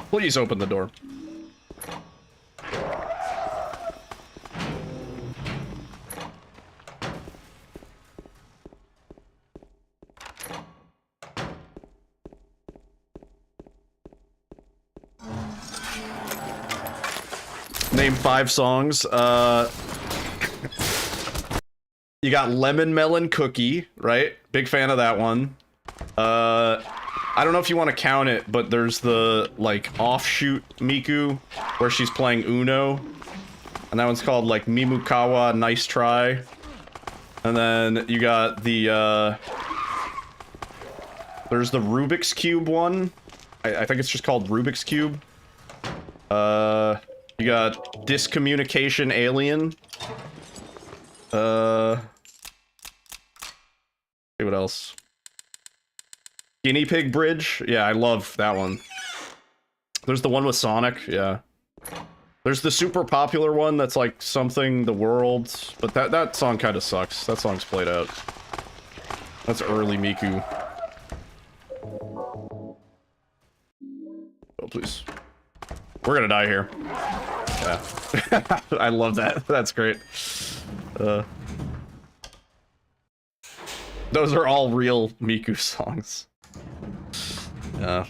S4: Please open the door. Name 5 songs. You got Lemon Melon Cookie, right? Big fan of that one. I don't know if you want to count it, but there's the, like, offshoot Miku, where she's playing Uno. And that one's called, like, Mimukawa Nice Try. And then you got the, there's the Rubik's Cube one. I think it's just called Rubik's Cube. You got Discommunication Alien. See what else? Guinea Pig Bridge? Yeah, I love that one. There's the one with Sonic, yeah. There's the super popular one that's like Something the World, but that song kind of sucks. That song's played out. That's early Miku. Oh, please. We're gonna die here. Yeah. I love that. That's great. Those are all real Miku songs. Yeah.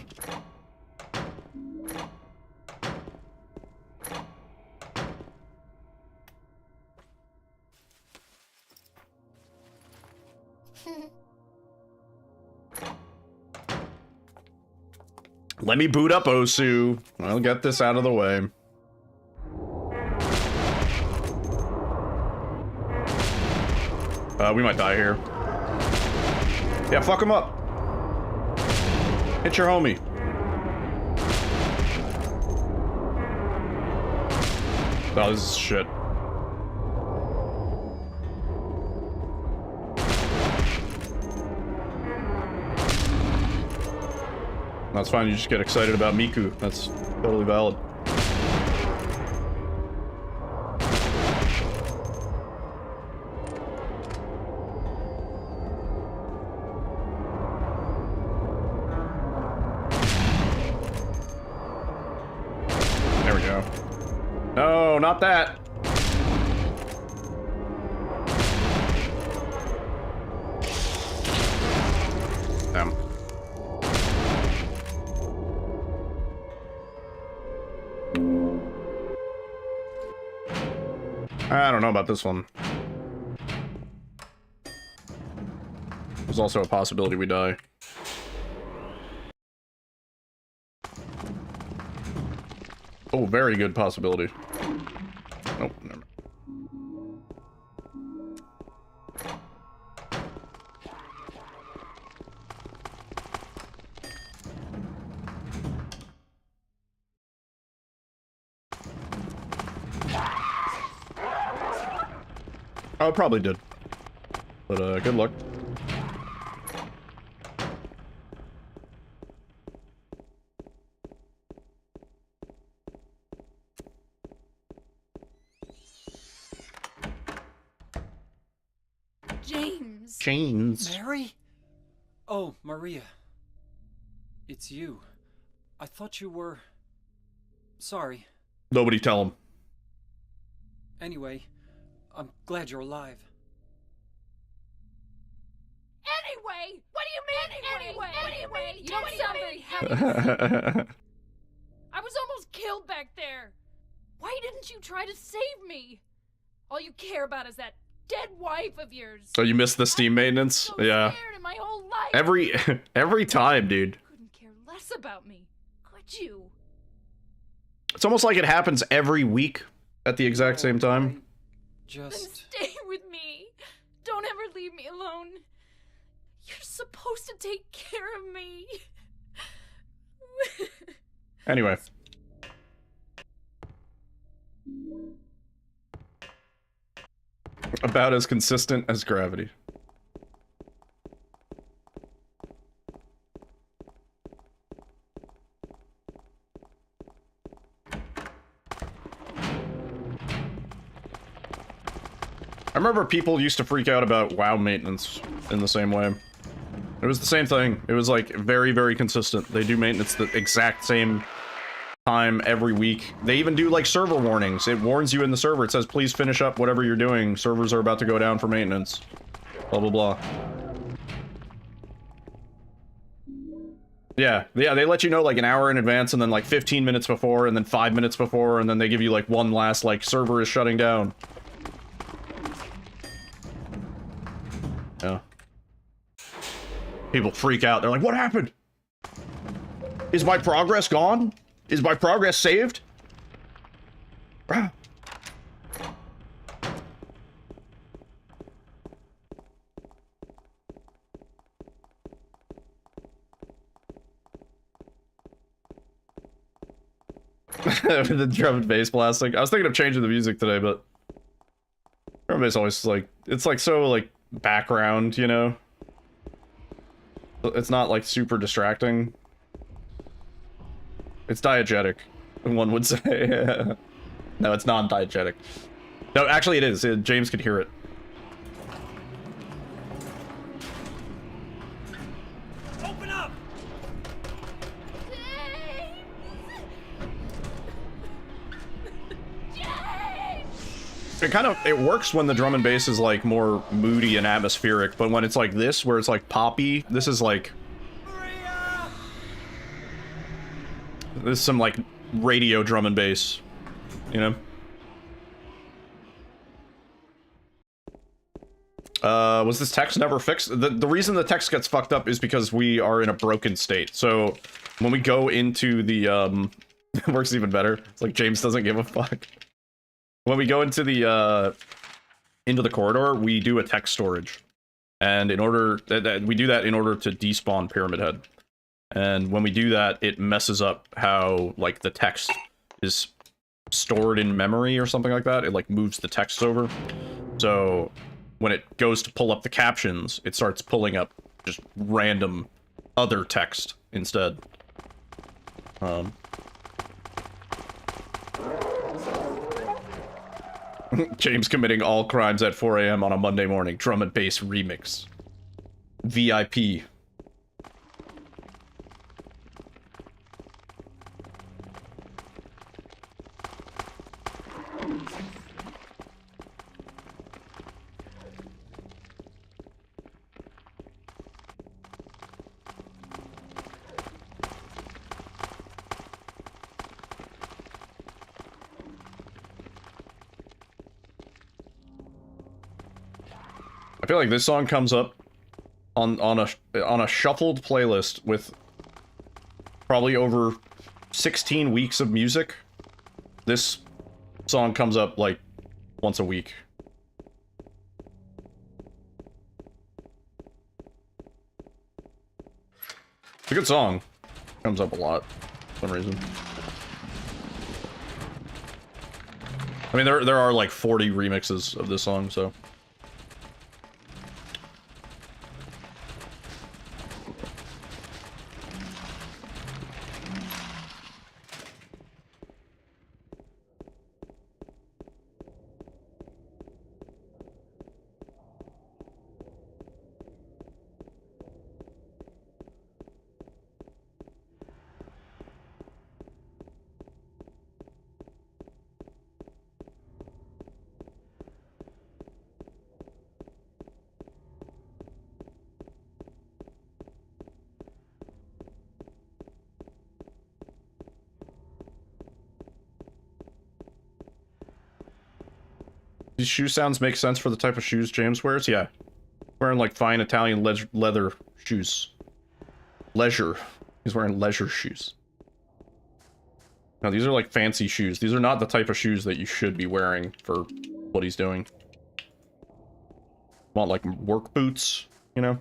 S4: Let me boot up Osu. I'll get this out of the way. We might die here. Yeah, fuck him up. Hit your homie. Oh, this is shit. That's fine, you just get excited about Miku. That's totally valid. There we go. No, not that. Damn. I don't know about this one. There's also a possibility we die. Oh, very good possibility. Nope, never mind. Oh, it probably did. But, good luck. James.
S6: Mary? Oh, Maria. It's you. I thought you were... Sorry.
S4: Nobody tell him.
S6: Anyway, I'm glad you're alive.
S8: Anyway! What do you mean, anyway? You don't sound very happy. I was almost killed back there. Why didn't you try to save me? All you care about is that dead wife of yours.
S4: So you missed the Steam maintenance?
S8: So
S4: Yeah.
S8: scared in my whole life.
S4: Every time, dude.
S8: Couldn't care less about me, could you?
S4: It's almost like it happens every week at the exact same time.
S8: Then stay with me. Don't ever leave me alone. You're supposed to take care of me.
S4: Anyway. About as consistent as gravity. I remember people used to freak out about WoW maintenance in the same way. It was the same thing. It was like very, very consistent. They do maintenance the exact same time every week. They even do like server warnings. It warns you in the server. It says, please finish up whatever you're doing. Servers are about to go down for maintenance. Blah, blah, blah. Yeah, they let you know like an hour in advance, and then like 15 minutes before, and then 5 minutes before, and then they give you like one last like server is shutting down. Yeah. People freak out. They're like, "What happened? Is my progress gone? Is my progress saved?" The drum and bass blasting. I was thinking of changing the music today, but drum and bass always like, it's like so like background, you know? It's not like super distracting. It's diegetic, one would say. No, it's non-diegetic. No, actually it is. James could hear it.
S6: Open up!
S4: It works when the drum and bass is like more moody and atmospheric, but when it's like this, where it's like poppy, this is like... This is some like radio drum and bass, you know? Was this text never fixed? The reason the text gets fucked up is because we are in a broken state. So when we go into the, it works even better. It's like James doesn't give a fuck. When we go into the corridor, we do a text storage. And in order, we do that in order to despawn Pyramid Head. And when we do that, it messes up how, like, the text is stored in memory or something like that. It, like, moves the text over. So when it goes to pull up the captions, it starts pulling up just random other text instead. James committing all crimes at 4 a.m. on a Monday morning. Drum and bass remix. VIP. I feel like this song comes up on a shuffled playlist with probably over 16 weeks of music. This song comes up like once a week. It's a good song. Comes up a lot for some reason. I mean, there are like 40 remixes of this song, so. These shoe sounds make sense for the type of shoes James wears? Yeah. Wearing like fine Italian leather shoes. Leisure. He's wearing leisure shoes. No, these are like fancy shoes. These are not the type of shoes that you should be wearing for what he's doing. Want like work boots, you know?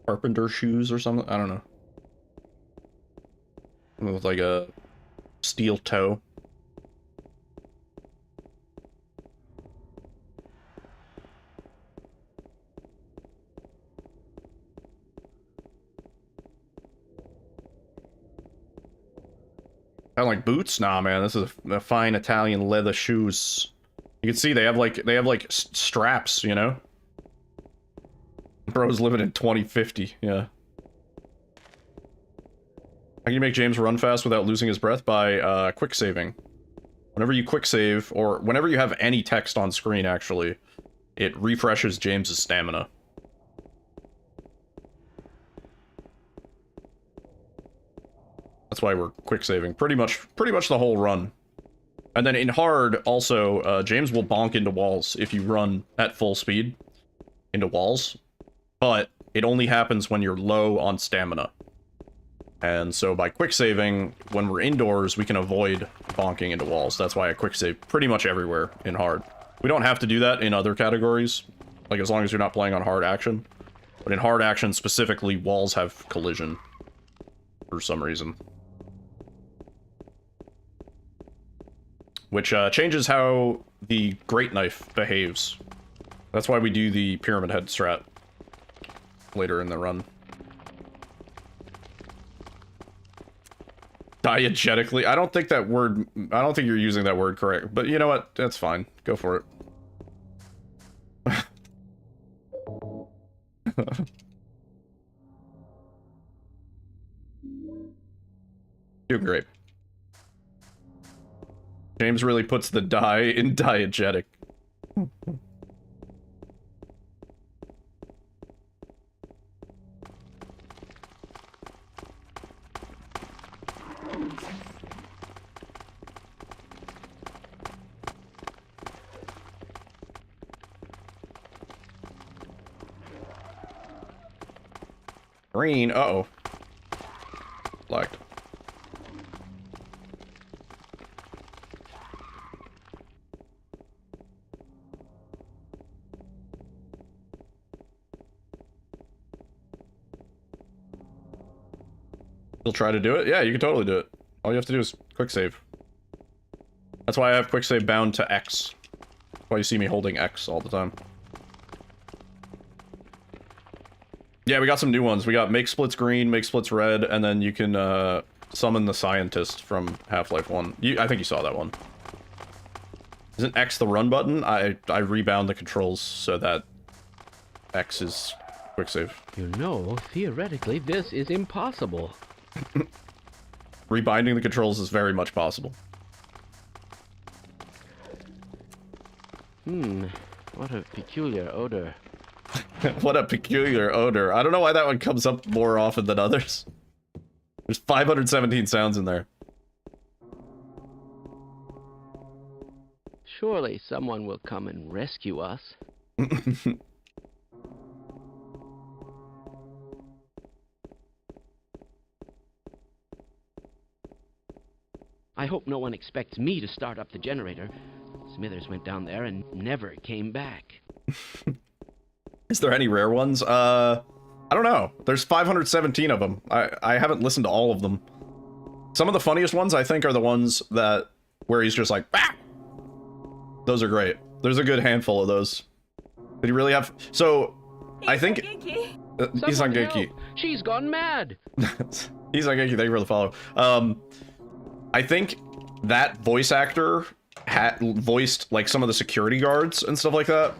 S4: Carpenter shoes or something? I don't know. With like a steel toe. Like boots? Nah, man, this is a fine Italian leather shoes. You can see they have like straps, you know? Bro's living in 2050, yeah. How can you make James run fast without losing his breath? By quick saving. Whenever you quick save, or whenever you have any text on screen, actually, it refreshes James's stamina. That's why we're quick saving pretty much the whole run. And then in hard, also, James will bonk into walls if you run at full speed into walls, but it only happens when you're low on stamina. And so by quick saving, when we're indoors, we can avoid bonking into walls. That's why I quick save pretty much everywhere in hard. We don't have to do that in other categories, like as long as you're not playing on hard action. But in hard action specifically, walls have collision for some reason. Which changes how the great knife behaves. That's why we do the pyramid head strat later in the run. Diegetically? I don't think that word... I don't think you're using that word correct. But you know what? That's fine. Go for it. Doing great. James really puts the die in diegetic. Green, uh-oh. Locked. You'll try to do it? Yeah, you can totally do it. All you have to do is quick save. That's why I have quick save bound to X. That's why you see me holding X all the time. Yeah, we got some new ones. We got make splits green, make splits red, and then you can summon the scientist from Half-Life 1. I think you saw that one. Isn't X the run button? I rebound the controls so that X is quick save.
S1: You know, theoretically, this is impossible.
S4: Rebinding the controls is very much possible.
S1: What a peculiar odor.
S4: What a peculiar odor. I don't know why that one comes up more often than others. There's 517 sounds in there.
S1: Surely someone will come and rescue us. I hope no one expects me to start up the generator. Smithers went down there and never came back.
S4: Is there any rare ones? I don't know. There's 517 of them. I haven't listened to all of them. Some of the funniest ones, I think, are the ones where he's just like, ah! Those are great. There's a good handful of those. Did he really have... So, I think... He's on Genki.
S1: She's gone mad!
S4: He's on Genki, thank you for the follow. I think that voice actor voiced, like, some of the security guards and stuff like that.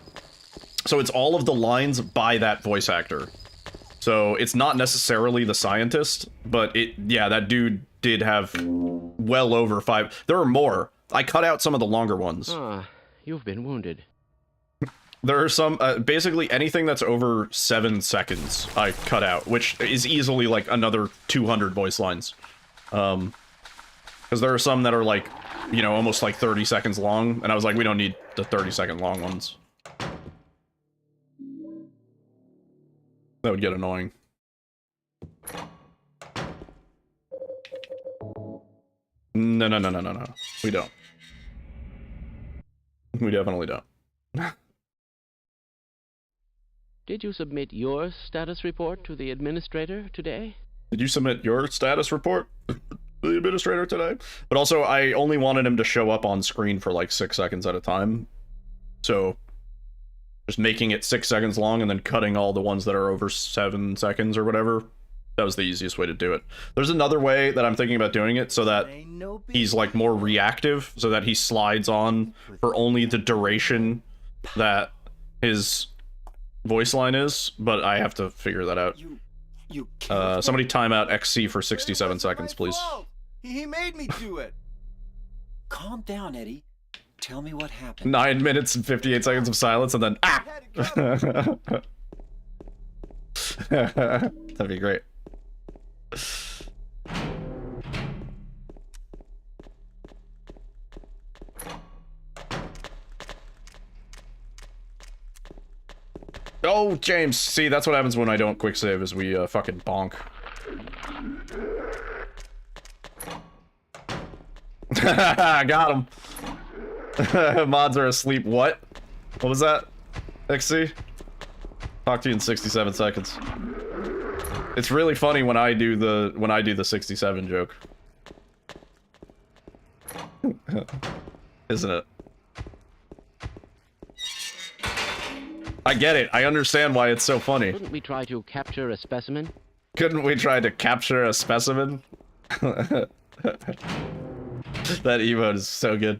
S4: So it's all of the lines by that voice actor. So it's not necessarily the scientist, but yeah, that dude did have well over 5. There are more. I cut out some of the longer ones.
S1: You've been wounded.
S4: There are some, basically anything that's over 7 seconds I cut out, which is easily like another 200 voice lines. Because there are some that are like, you know, almost like 30 seconds long, and I was like, we don't need the 30-second long ones. That would get annoying. No. We don't. We definitely don't.
S1: Did you submit your status report to the administrator today?
S4: Did you submit your status report to the administrator today? But also, I only wanted him to show up on screen for like 6 seconds at a time. So, just making it 6 seconds long and then cutting all the ones that are over 7 seconds or whatever. That was the easiest way to do it. There's another way that I'm thinking about doing it so that he's like more reactive, so that he slides on for only the duration that his voice line is, but I have to figure that out. Somebody time out XC for 67 seconds, please.
S6: He made me do it. Calm down, Eddie. Tell me what happened.
S4: 9 minutes and 58 seconds of silence, and then ah! That'd be great. Oh, James, see, that's what happens when I don't quick save, is we, fucking bonk. Got him. Mods are asleep. What? What was that? XC? Talk to you in 67 seconds. It's really funny when I do the 67 joke. Isn't it? I get it. I understand why it's so funny.
S1: Couldn't we try to capture a specimen?
S4: Couldn't we try to capture a specimen? That emote is so good.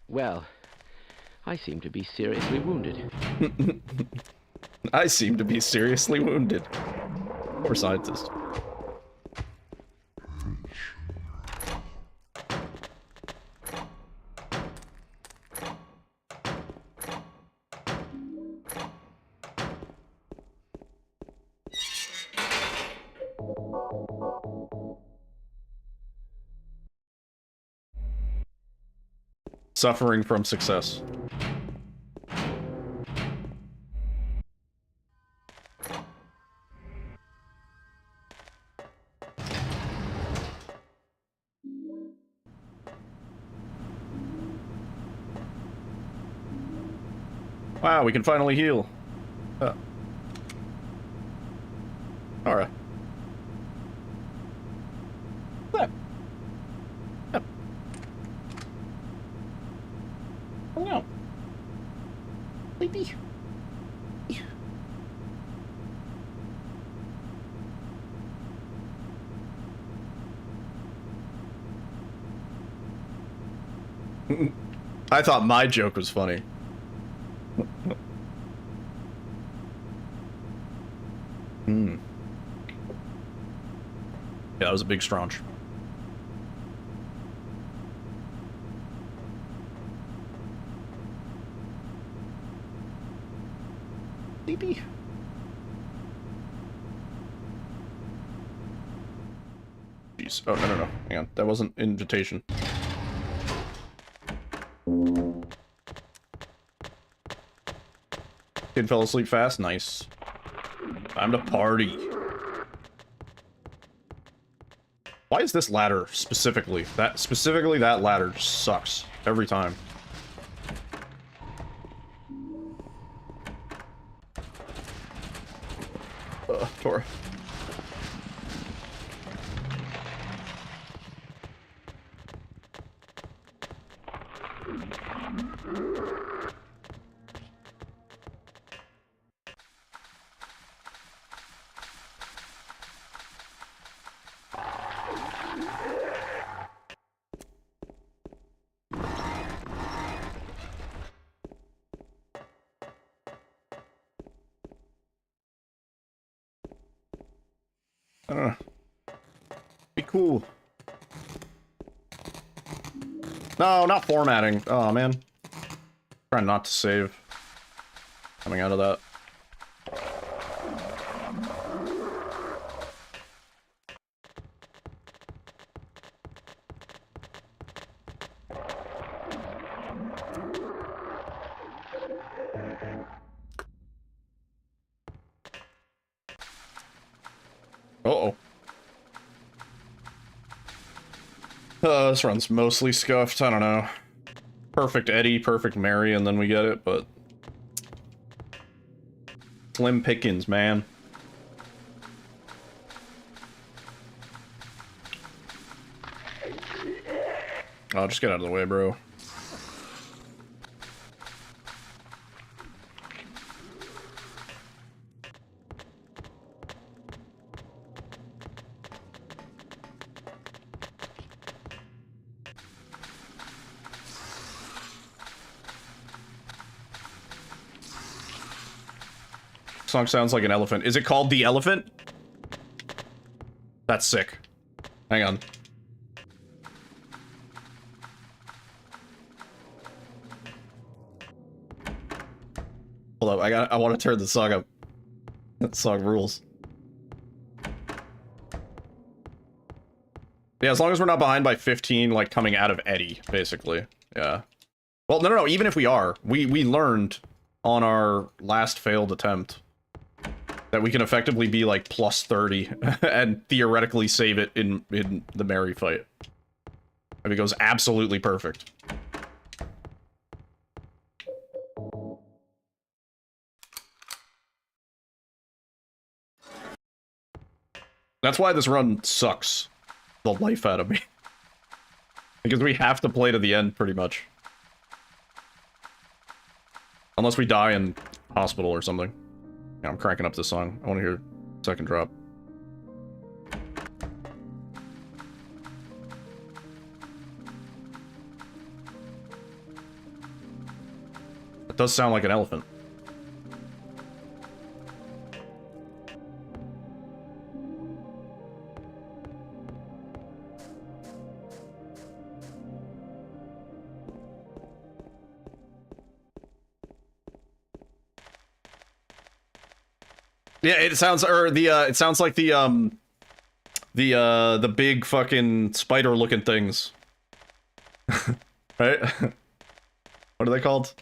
S1: Well, I seem to be seriously wounded.
S4: I seem to be seriously wounded. Poor scientist. Suffering from success. Wow, we can finally heal. Alright. Oh no. Sleepy. I thought my joke was funny. Yeah, that was a big straunch. Sleepy. Jeez. Oh, no. Hang on. That wasn't invitation. Kid fell asleep fast. Nice. Time to party. Why is this ladder specifically? That ladder sucks every time. Tora. Be cool. No, not formatting. Oh, man. Trying not to save. Coming out of that. Uh-oh. This run's mostly scuffed. I don't know. Perfect Eddie, perfect Mary, and then we get it, but... Slim pickings, man. Oh, just get out of the way, bro. Song sounds like an elephant. Is it called The Elephant? That's sick. Hang on. Hold up, I want to turn the song up. That song rules. Yeah, as long as we're not behind by 15, like, coming out of Eddie, basically. Yeah. Well, no, even if we are, we learned on our last failed attempt that we can effectively be, like, plus 30 and theoretically save it in the Mary fight. If it goes absolutely perfect. That's why this run sucks the life out of me. Because we have to play to the end, pretty much. Unless we die in hospital or something. Yeah, I'm cranking up this song. I want to hear second drop. It does sound like an elephant. Yeah, it sounds, or the, it sounds like the big fucking spider-looking things. Right? What are they called?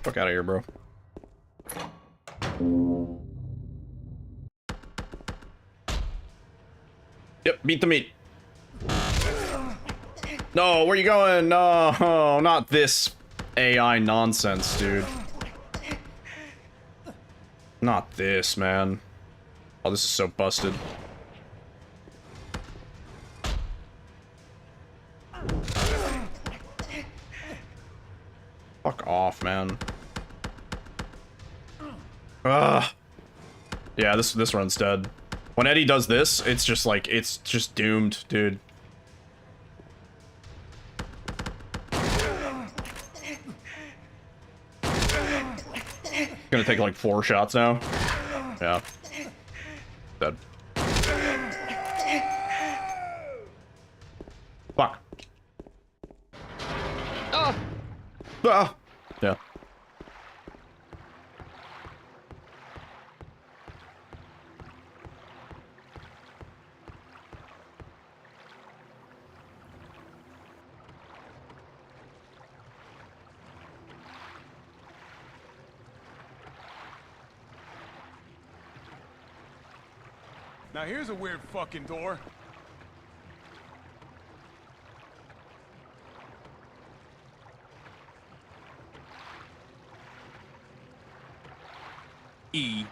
S4: Fuck out of here, bro. Yep, beat the meat. No, where you going? No, not this AI nonsense, dude. Not this, man. Oh, this is so busted. Fuck off, man. Ugh. Yeah, this run's dead. When Eddie does this, it's just like, it's just doomed, dude. Gonna take like 4 shots now. Yeah. Dead. Fuck. Oh. Ah. Yeah.
S12: Now here's a weird fucking door. E.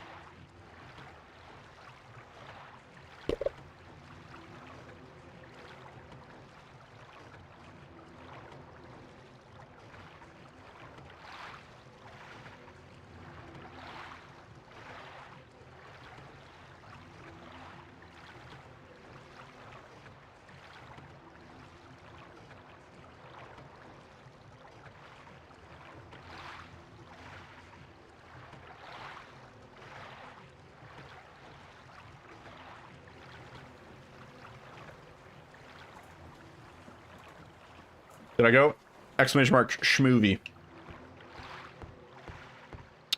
S4: Did I go? Exclamation mark schmovie.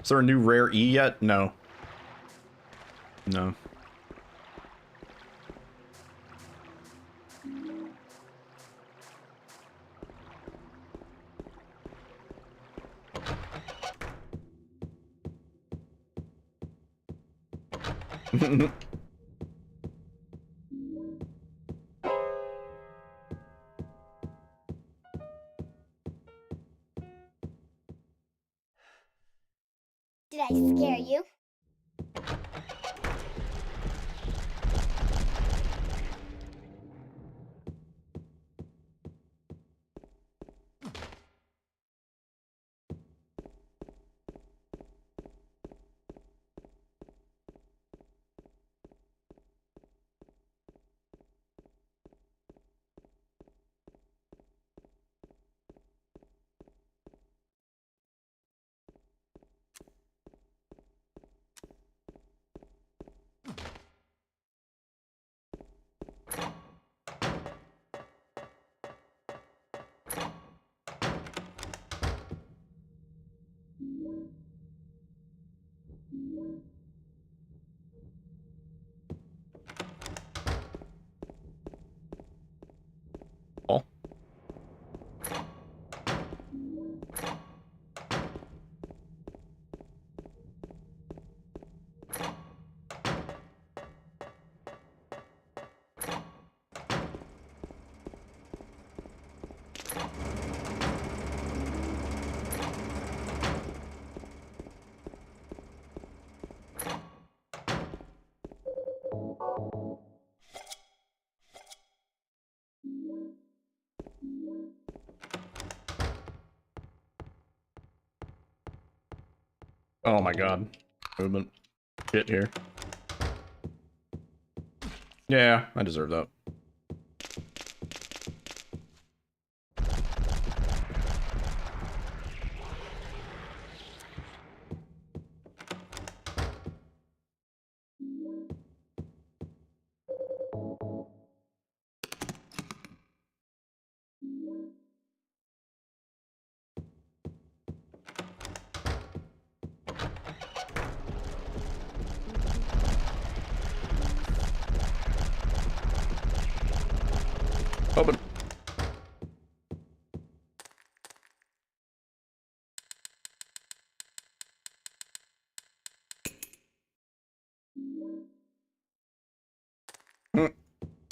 S4: Is there a new rare E yet? No. No.
S13: Did I scare you?
S4: Oh my god. Movement. Shit here. Yeah, I deserve that. Open.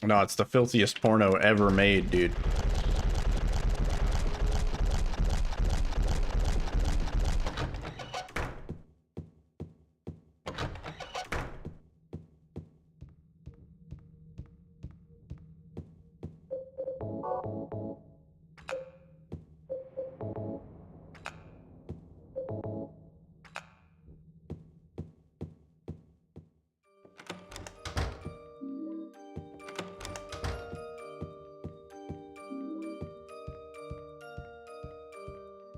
S4: No, it's the filthiest porno ever made, dude.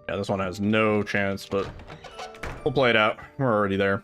S4: Yeah, this one has no chance, but we'll play it out. We're already there.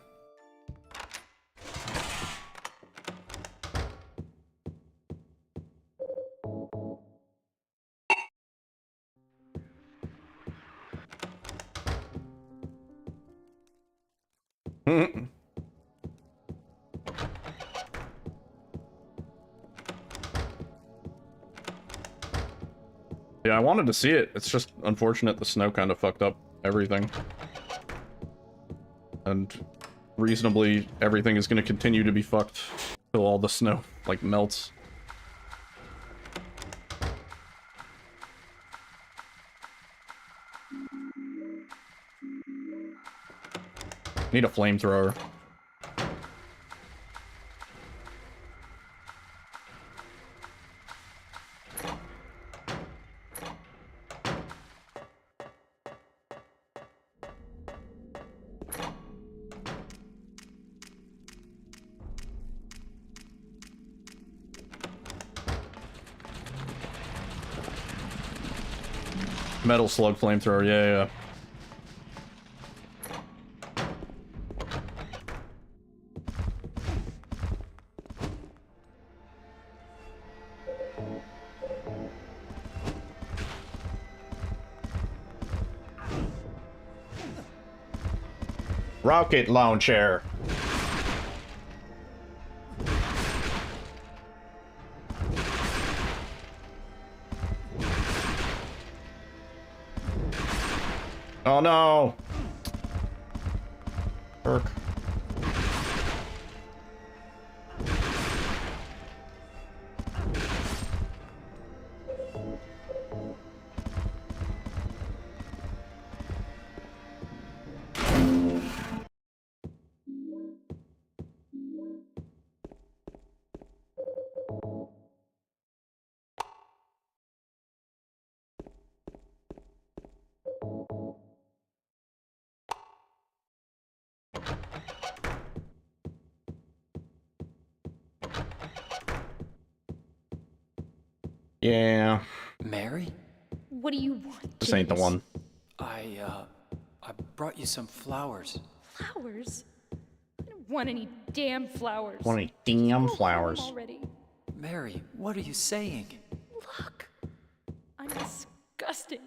S4: Yeah, I wanted to see it. It's just unfortunate the snow kind of fucked up everything. And reasonably, everything is going to continue to be fucked till all the snow, like, melts. Need a flamethrower. Metal slug flamethrower, yeah. Rocket launcher. Oh no! Perk. Yeah.
S6: Mary?
S8: What do you want?
S4: This ain't the one.
S6: I brought you some flowers.
S8: Flowers? I don't want any damn flowers.
S4: Want any damn flowers?
S8: Already.
S6: Mary, what are you saying?
S8: Look, I'm disgusting.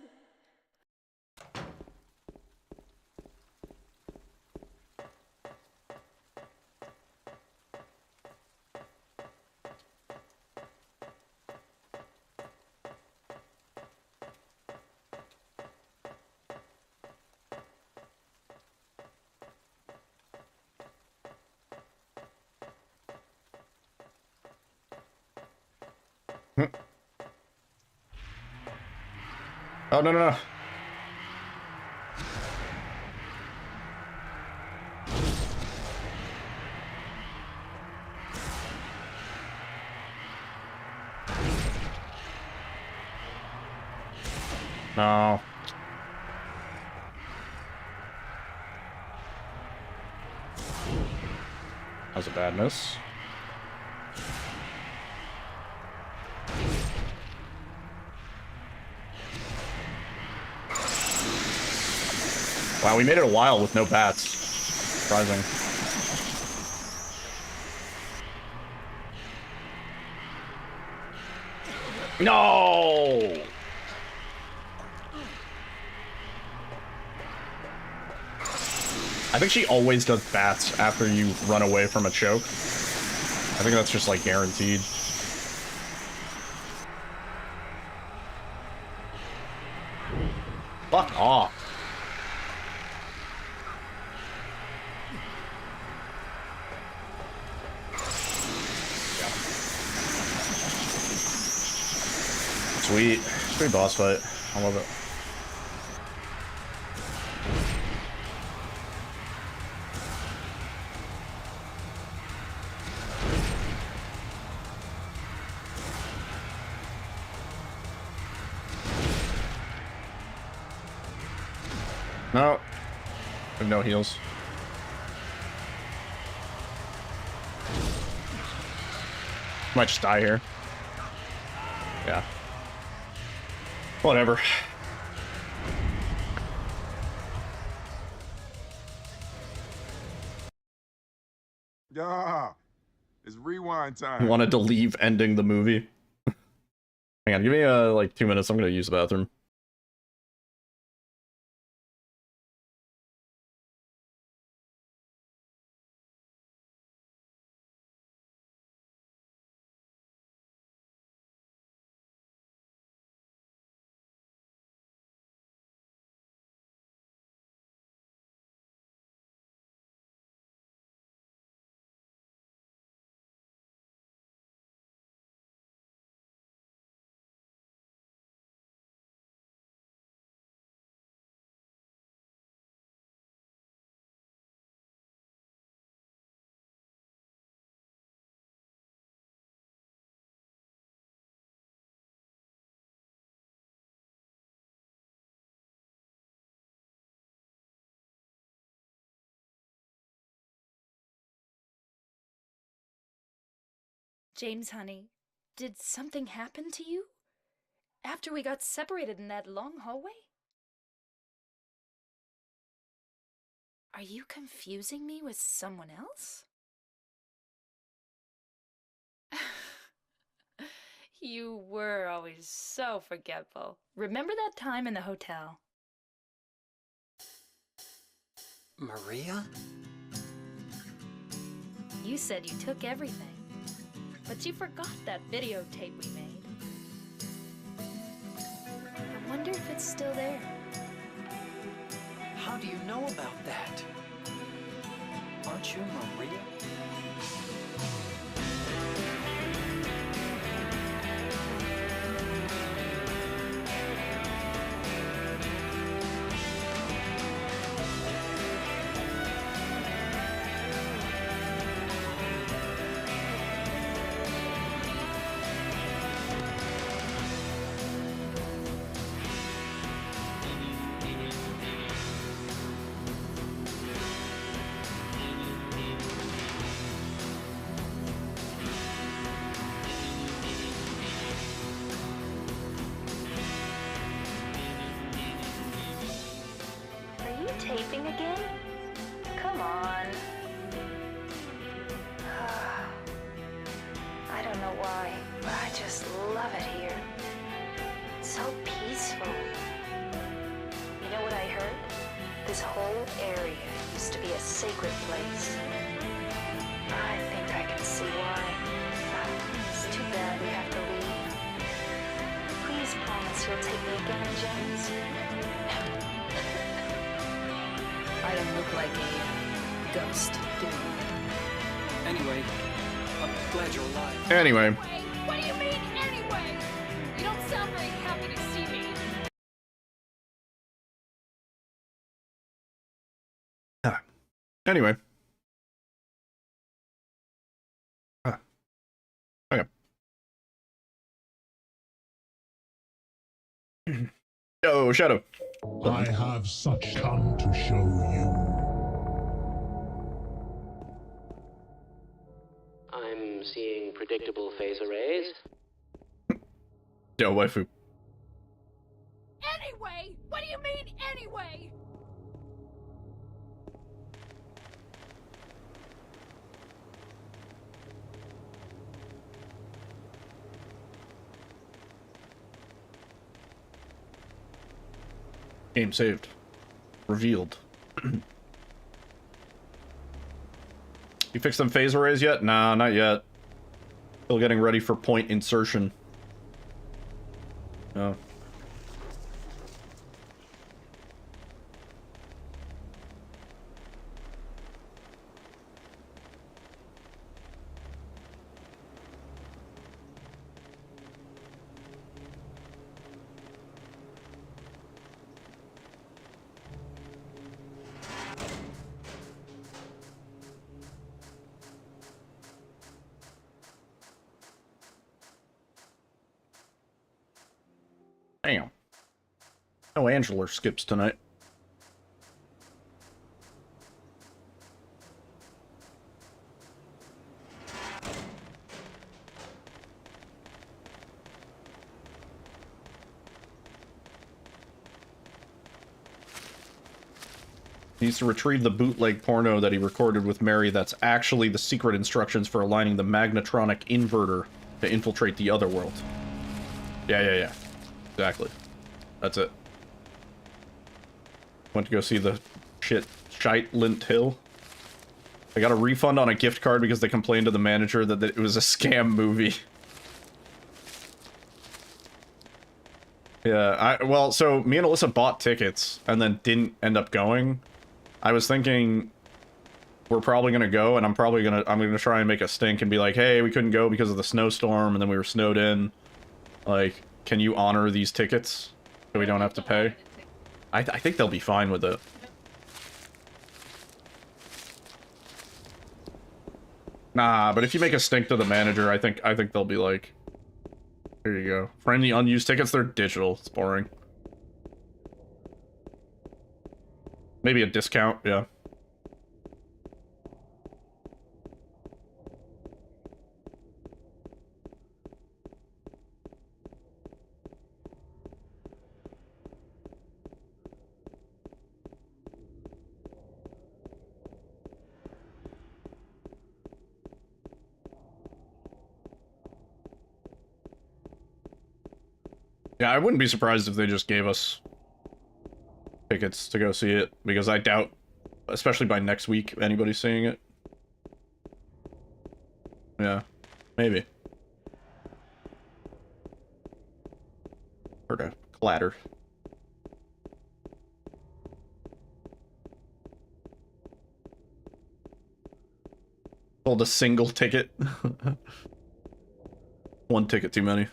S4: Oh, no. No. That was a bad miss. Wow, we made it a while with no bats. Surprising. No! I think she always does bats after you run away from a choke. I think that's just like guaranteed. Fuck off. Sweet. Sweet boss fight. I love it. No. I have no heals. Might just die here. Yeah. Whatever.
S12: Yeah. It's rewind time.
S4: I wanted to leave ending the movie. Hang on, give me like 2 minutes. I'm gonna use the bathroom.
S8: James, honey, did something happen to you? After we got separated in that long hallway? Are you confusing me with someone else? You were always so forgetful. Remember that time in the hotel?
S6: Maria?
S8: You said you took everything, but you forgot that videotape we made. I wonder if it's still there.
S6: How do you know about that? Aren't you Maria?
S8: Taping again? Come on. I don't know why, but I just love it here. It's so peaceful. You know what I heard? This whole area used to be a sacred place. I think I can see why. It's too bad we have to leave. Please promise you'll take me again, James. I don't look like a ghost, do I?
S6: Anyway, I'm glad you're alive.
S4: Anyway.
S8: What do you mean, anyway? You don't sound very happy to see me.
S4: Anyway. Okay. Yo, Shadow.
S10: I have such come to show you.
S1: predictable phase arrays.
S4: Yo, waifu.
S8: Anyway? What do you mean, anyway?
S4: Game saved. Revealed. You fixed them phase arrays yet? Nah, not yet. Still getting ready for point insertion. Oh. Damn. No Angela skips tonight. He needs to retrieve the bootleg porno that he recorded with Mary that's actually the secret instructions for aligning the magnetronic inverter to infiltrate the other world. Yeah. Exactly. That's it. Went to go see the shite Lint Hill. I got a refund on a gift card because they complained to the manager that it was a scam movie. Yeah, well, so me and Alyssa bought tickets and then didn't end up going. I was thinking we're probably gonna go, and I'm gonna try and make a stink and be like, hey, we couldn't go because of the snowstorm, and then we were snowed in. Like, can you honor these tickets so we don't have to pay? I think they'll be fine with it. Nah, but if you make a stink to the manager, I think they'll be like, here you go. For any unused tickets, they're digital. It's boring. Maybe a discount, yeah. Yeah, I wouldn't be surprised if they just gave us tickets to go see it, because I doubt, especially by next week, anybody's seeing it. Yeah, maybe. Heard a clatter. Sold a single ticket. One ticket too many.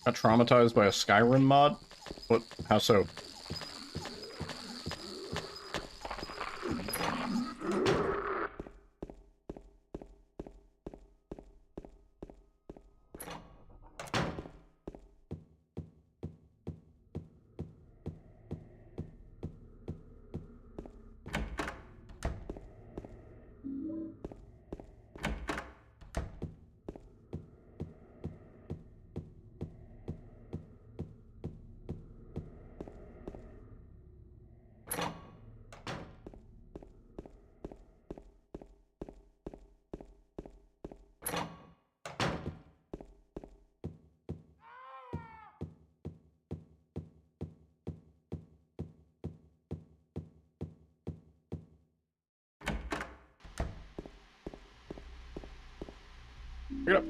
S4: Got traumatized by a Skyrim mod? What? How so? Pick it up.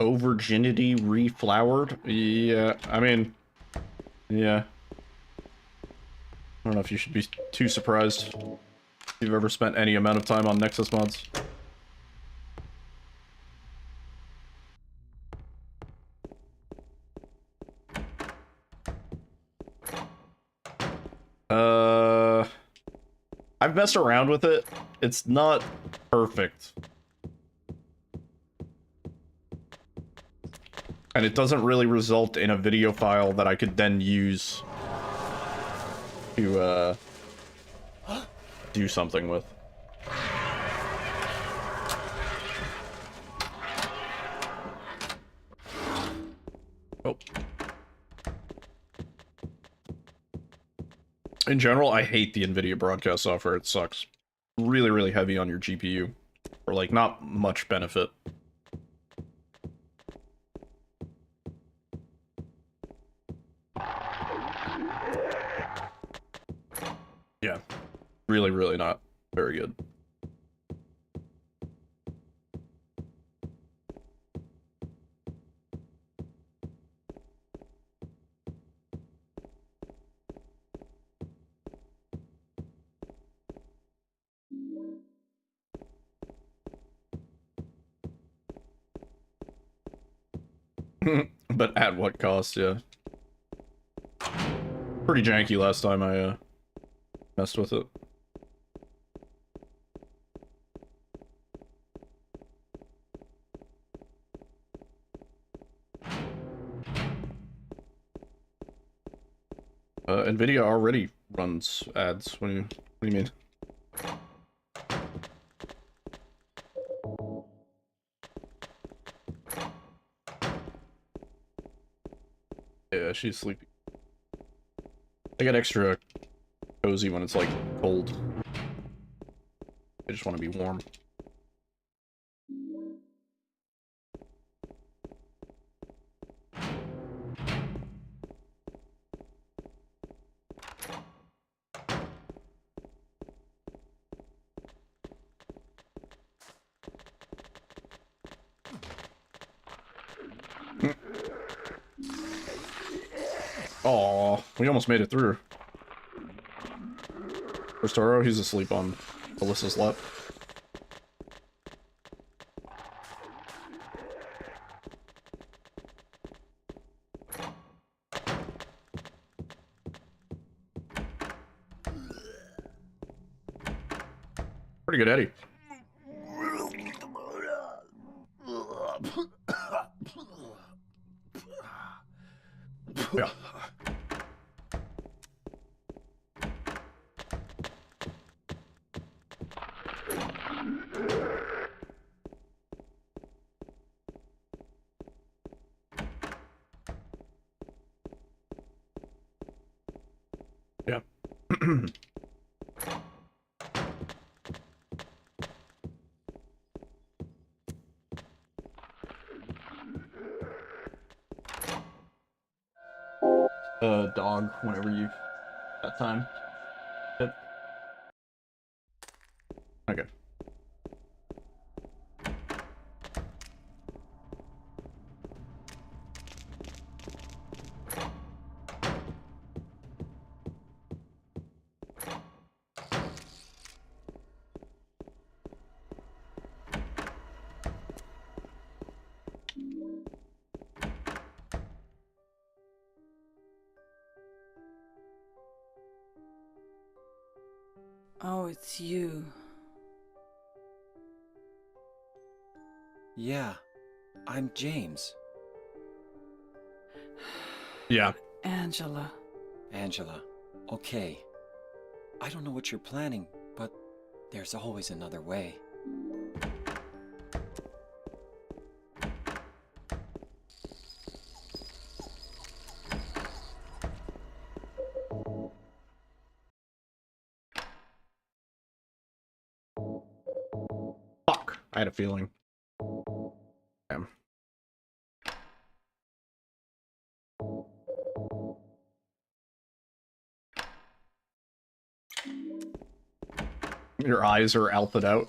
S4: Oh, virginity reflowered? Yeah, I mean, yeah. I don't know if you should be too surprised if you've ever spent any amount of time on Nexus mods. I've messed around with it. It's not perfect. And it doesn't really result in a video file that I could then use to, do something with. Oh. In general, I hate the NVIDIA broadcast software. It sucks. Really, really heavy on your GPU. For, like, not much benefit. Yeah. Really, really not very good. But at what cost, yeah. Pretty janky last time I, messed with it. NVIDIA already runs ads. What do you mean? Yeah, she's sleepy. I get extra cozy when it's like cold. I just want to be warm. Aw, we almost made it through. Where's Toro? He's asleep on Alyssa's lap. Pretty good Eddie. Yeah. Yeah. dog whenever you got time. Yep. Okay.
S14: Oh, it's you.
S6: Yeah, I'm James.
S4: Yeah.
S14: Angela.
S6: Angela, okay. I don't know what you're planning, but there's always another way.
S4: Fuck. I had a feeling. Damn. Your eyes are alphaed out.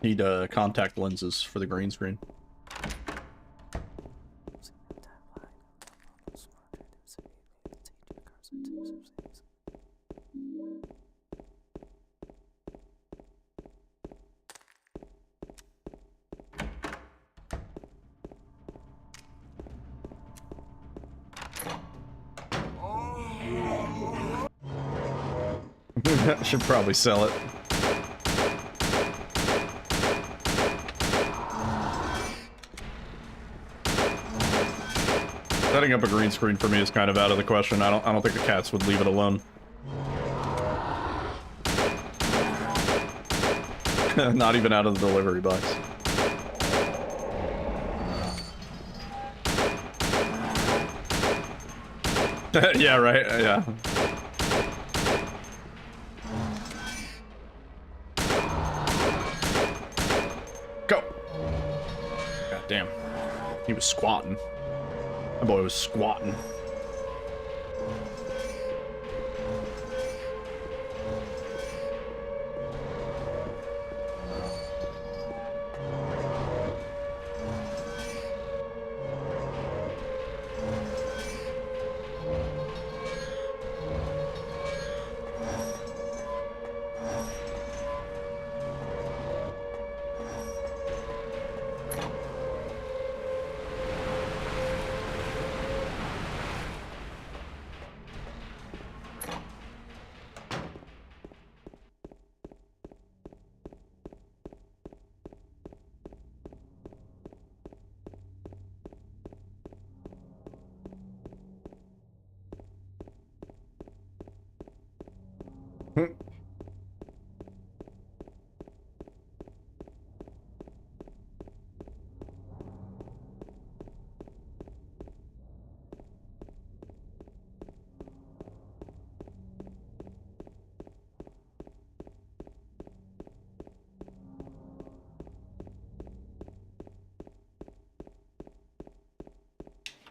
S4: Need contact lenses for the green screen. Should probably sell it. Setting up a green screen for me is kind of out of the question. I don't think the cats would leave it alone. Not even out of the delivery box. Yeah, right. Yeah. Go. God damn. He was squatting. That boy was squatting.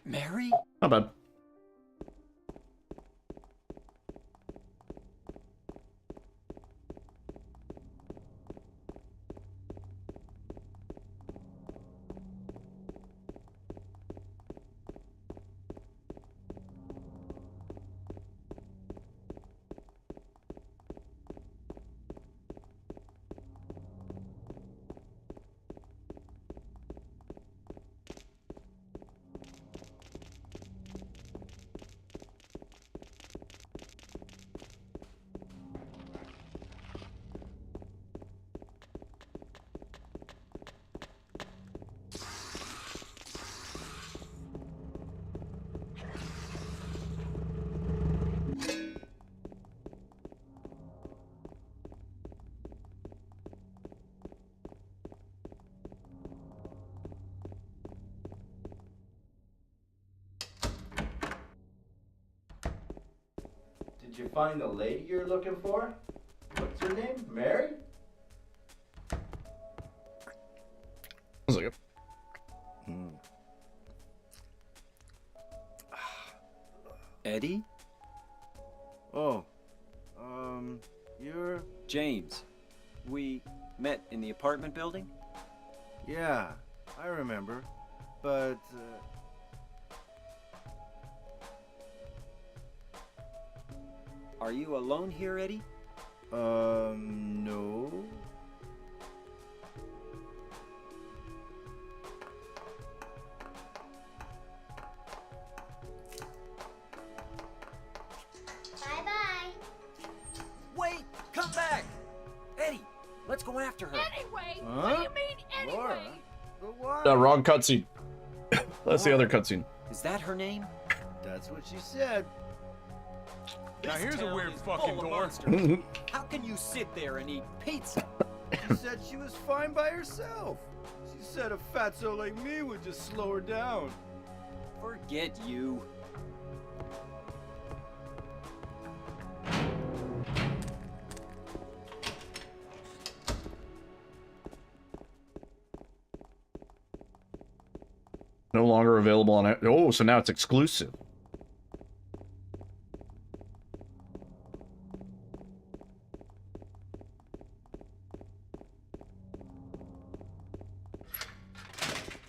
S6: Mary?
S4: Not bad.
S15: Did you find the lady you're looking for? What's her name? Mary?
S4: One second.
S6: Eddie?
S15: Oh, you're...
S6: James. We met in the apartment building?
S15: Yeah, I remember. But,
S6: Are you alone here, Eddie?
S15: no.
S13: Bye-bye.
S6: Wait! Come back! Eddie, let's go after her.
S8: Anyway?
S15: Huh?
S8: What do you mean, anyway?
S15: Laura? But why?
S4: No, wrong cutscene. That's the other cutscene.
S6: Is that her name?
S15: That's what she said.
S3: Now
S6: This
S3: here's a
S6: town
S3: weird
S6: is
S3: fucking
S6: full of
S3: door.
S6: monsters. How can you sit there and eat pizza?
S15: She said she was fine by herself. She said a fatso like me would just slow her down.
S6: Forget you.
S4: No longer available on it. Oh, so now it's exclusive.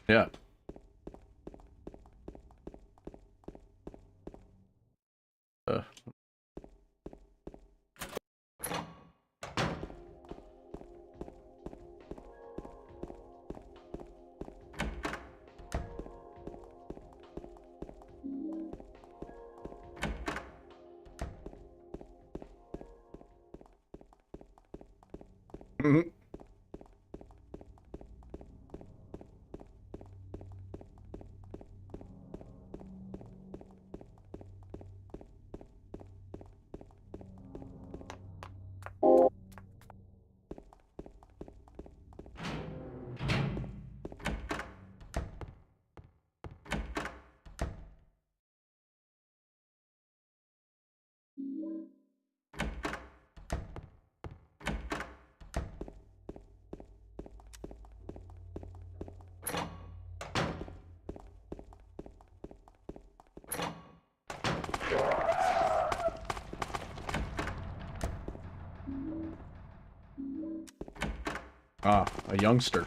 S4: Yeah. Mhm. Ah, a youngster.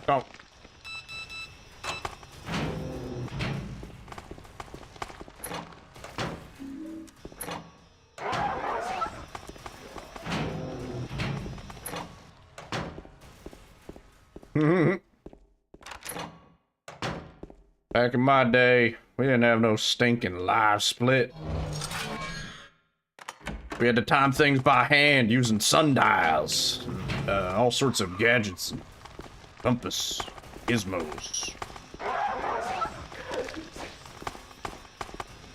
S4: Oh. Back in my day, we didn't have no stinking live split. We had to time things by hand using sundials, all sorts of gadgets, and compass, gizmos.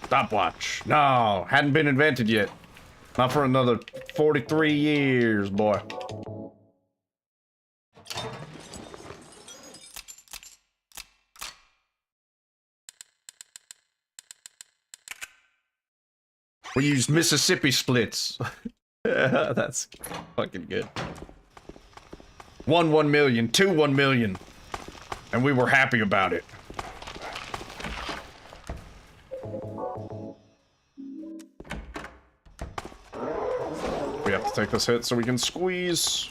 S4: Stopwatch. No, hadn't been invented yet. Not for another 43 years, boy. We used Mississippi splits. Yeah, that's fucking good. 1 million, 2 1 million. And we were happy about it. We have to take this hit so we can squeeze.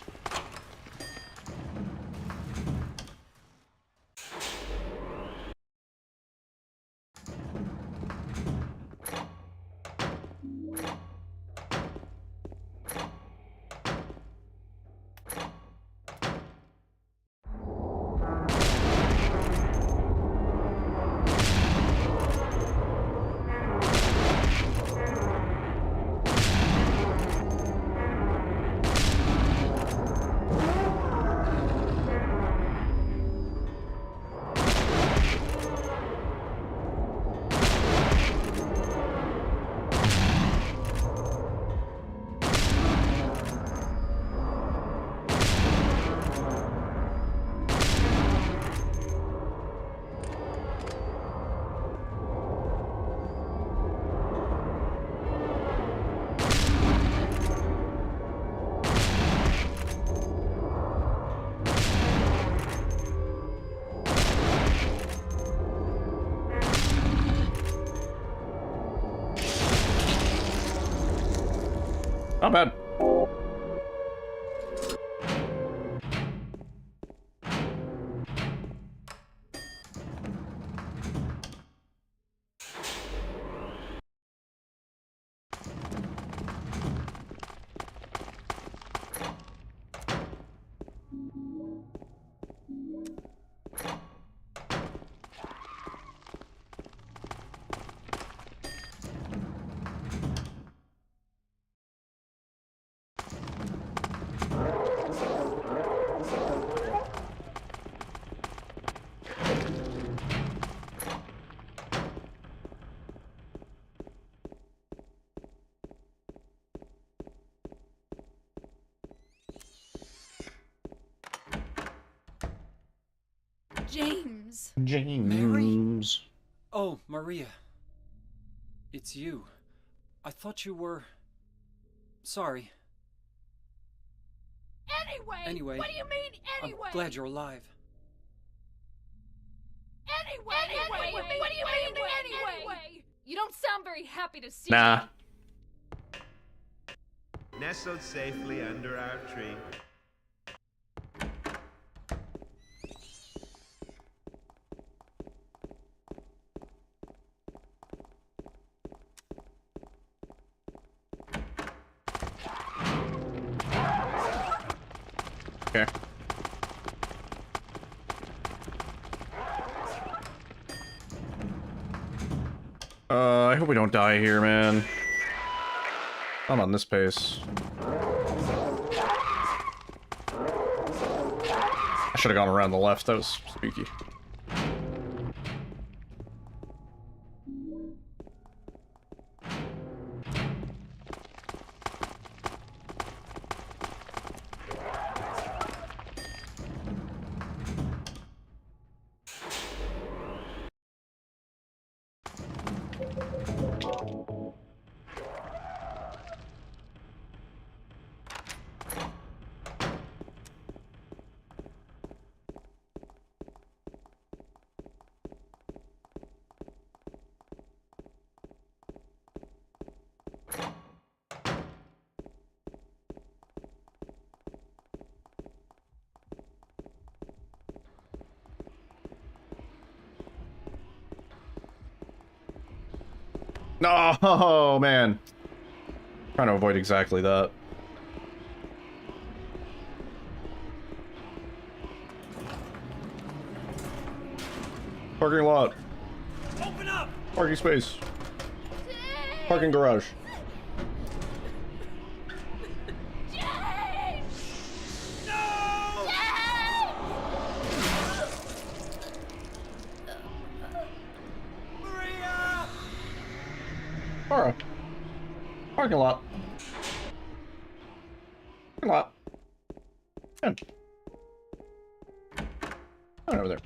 S4: Not bad.
S8: James.
S6: James. Oh, Maria. It's you. I thought you were... Sorry.
S8: Anyway. What do you mean, anyway?
S6: I'm glad you're alive.
S8: Anyway. What do you mean, anyway? You don't sound very happy to see
S4: Nah.
S8: me.
S16: Nestled safely under our tree.
S4: Okay. I hope we don't die here, man. Not on this pace. I should have gone around the left. That was spooky. No, man. Trying to avoid exactly that. Parking lot.
S3: Open up!
S4: Parking space. Parking garage. Alright. Parking lot. Parking lot. Come on over there.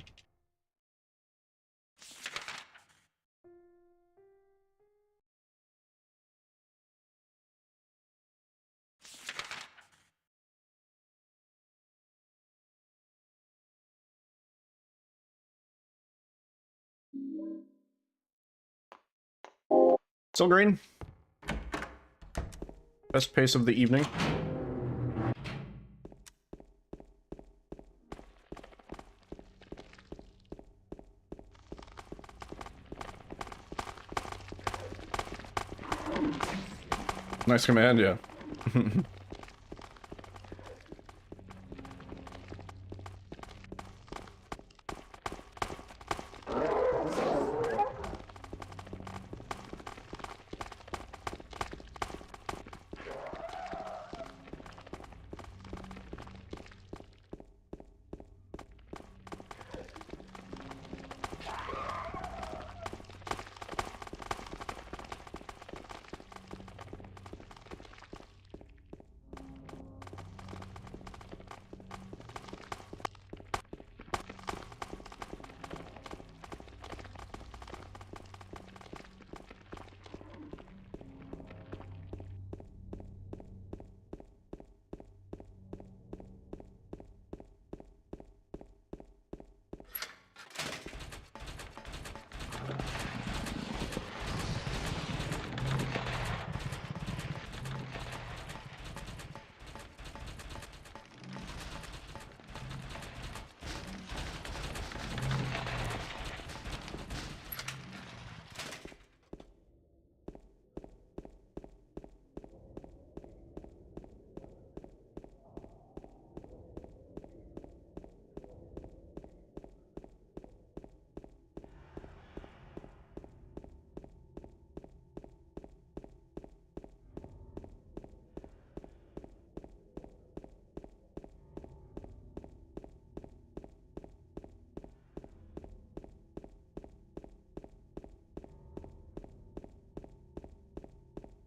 S4: Still green. Best pace of the evening. Nice command, yeah.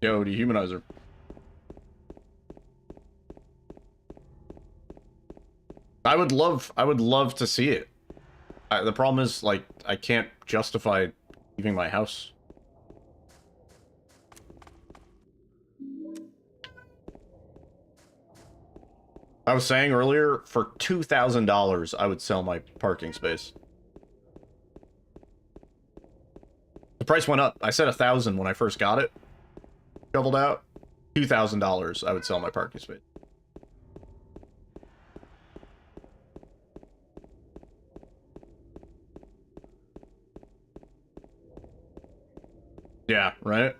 S4: Yo, dehumanizer. I would love to see it. The problem is, like, I can't justify leaving my house. I was saying earlier, for $2,000, I would sell my parking space. The price went up. I said $1,000 when I first got it. Doubled out. $2,000, I would sell my parking space. Yeah, right?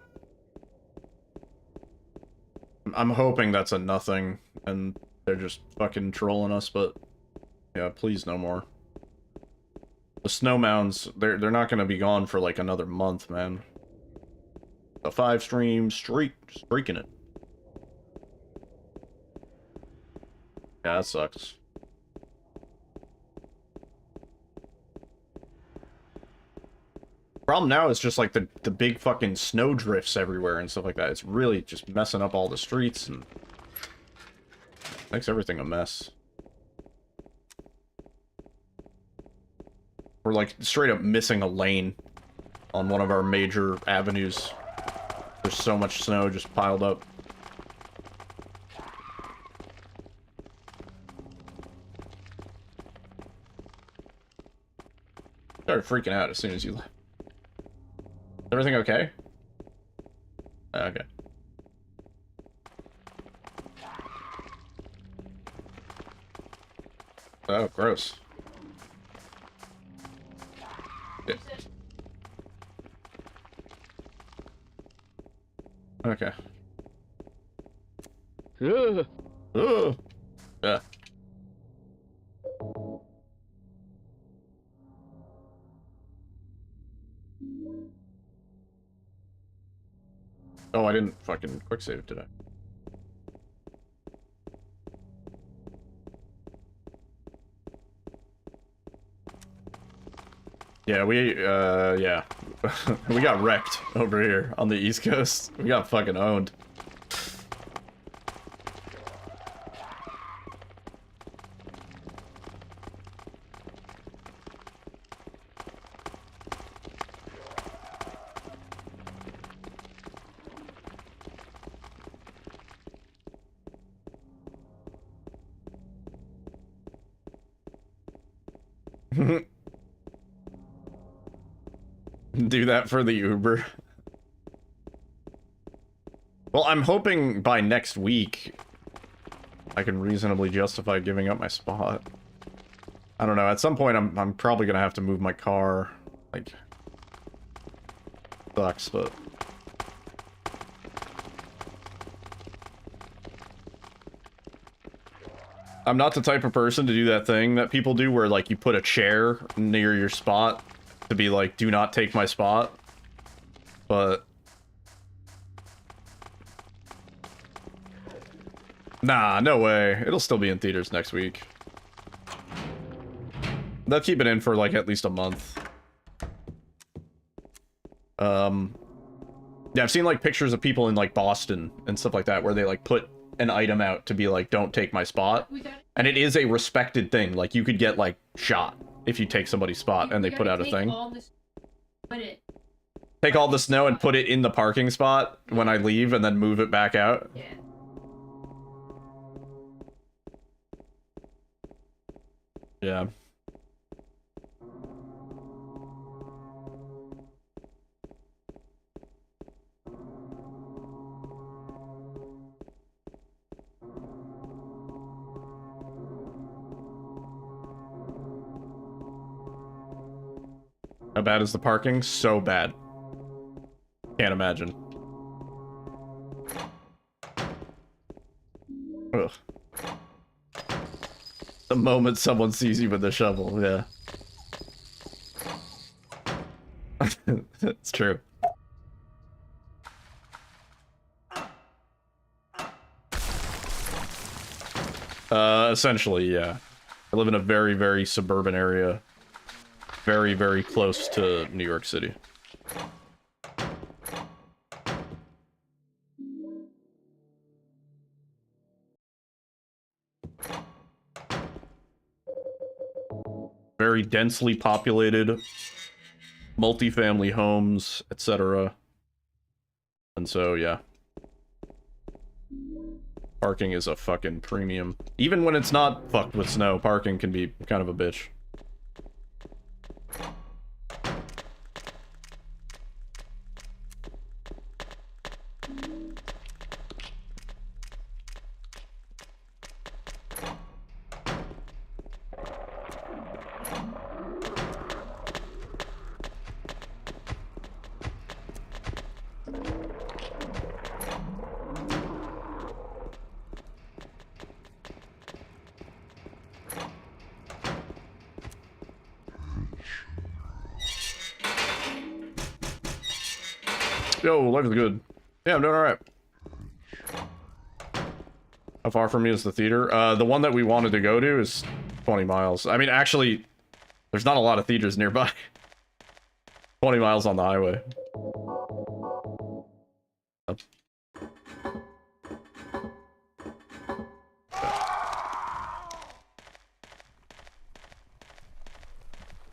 S4: I'm hoping that's a nothing, and they're just fucking trolling us, but... yeah, please no more. The snow mounds, they're not gonna be gone for like another month, man. A 5-stream streaking it. Yeah, that sucks. Problem now is just like the big fucking snow drifts everywhere and stuff like that. It's really just messing up all the streets and makes everything a mess. We're like straight up missing a lane on one of our major avenues. There's so much snow just piled up. Started freaking out as soon as you left. Is everything okay? Okay. Oh, gross. Yeah. Okay. Yeah. Oh, I didn't fucking quick save today. Yeah, yeah. We got wrecked over here on the East Coast. We got fucking owned. Do that for the Uber. Well, I'm hoping by next week I can reasonably justify giving up my spot. I don't know, at some point I'm probably gonna have to move my car. Like, sucks, but I'm not the type of person to do that thing that people do where, like, you put a chair near your spot to be like, do not take my spot. But nah, no way. It'll still be in theaters next week. They'll keep it in for like at least a month. Yeah, I've seen like pictures of people in like Boston and stuff like that where they like put an item out to be like, don't take my spot. And it is a respected thing. Like, you could get like shot if you take somebody's spot, and they put out a thing. Take all the snow and put it in the parking spot when I leave, and then move it back out.
S8: Yeah.
S4: Yeah. How bad is the parking? So bad. Can't imagine. Ugh. The moment someone sees you with a shovel, yeah. It's true. Essentially, yeah. I live in a very, very suburban area. Very, very close to New York City. very densely populated, multifamily homes, etc. And so, yeah. Parking is a fucking premium. Even when it's not fucked with snow, parking can be kind of a bitch. Yo, life is good. Yeah, I'm doing alright. How far from me is the theater? The one that we wanted to go to is 20 miles. I mean, actually, there's not a lot of theaters nearby. 20 miles on the highway.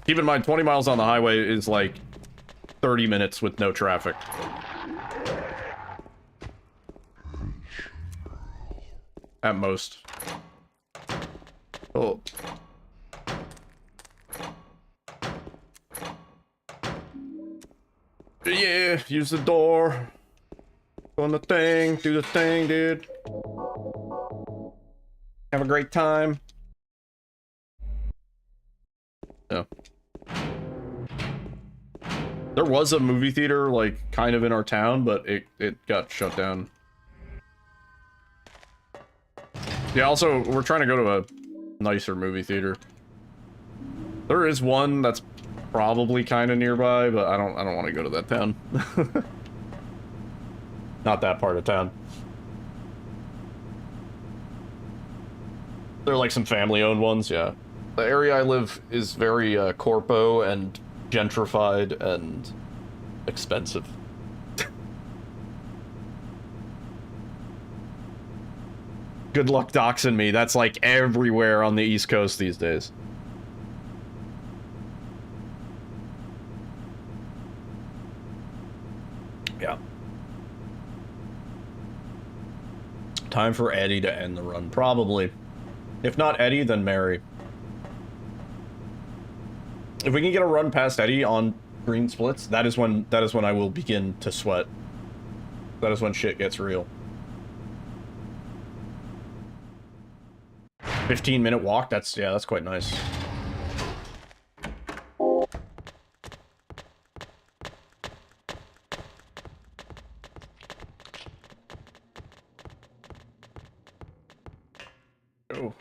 S4: Keep in mind, 20 miles on the highway is like 30 minutes with no traffic. At most. Oh. Yeah, use the door. Doing the thing, do the thing, dude. Have a great time. Yeah. There was a movie theater, like, kind of in our town, but it got shut down. Yeah, also, we're trying to go to a nicer movie theater. There is one that's probably kind of nearby, but I don't want to go to that town. Not that part of town. They're like some family-owned ones, yeah. The area I live is very corpo and gentrified and expensive. Good luck doxing me. That's like everywhere on the East Coast these days. Yeah. Time for Eddie to end the run, probably. If not Eddie, then Mary. If we can get a run past Eddie on green splits, that is when I will begin to sweat. That is when shit gets real. 15-minute walk, that's quite nice. Oh.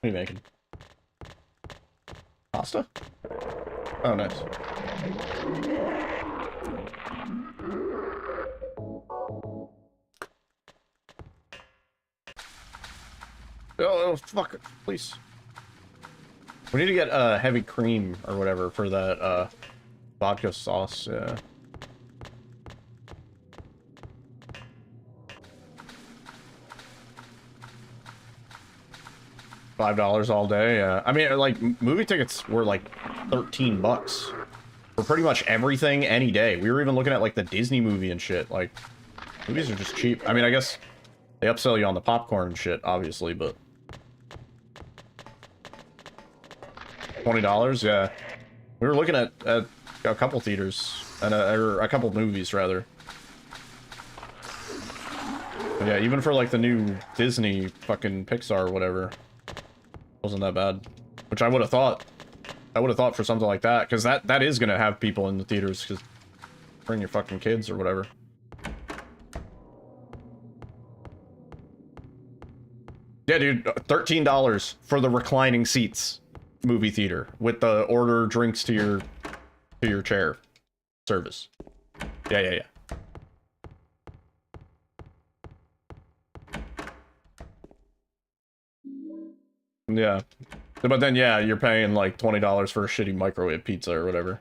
S4: What are you making? Pasta? Oh, nice. Oh, fuck it, please. We need to get heavy cream or whatever for that vodka sauce. Yeah. $5 all day, yeah. I mean, like, movie tickets were like $13 for pretty much everything any day. We were even looking at like the Disney movie and shit. Like, movies are just cheap. I mean, I guess they upsell you on the popcorn and shit, obviously, but $20, yeah. We were looking at a couple theaters and or a couple movies rather. Yeah, even for like the new Disney fucking Pixar or whatever, wasn't that bad. Which I would have thought. I would have thought for something like that, because that is gonna have people in the theaters, because bring your fucking kids or whatever. Yeah, dude, $13 for the reclining seats movie theater with the order drinks to your chair service. Yeah. Yeah. But then, yeah, you're paying like $20 for a shitty microwave pizza or whatever.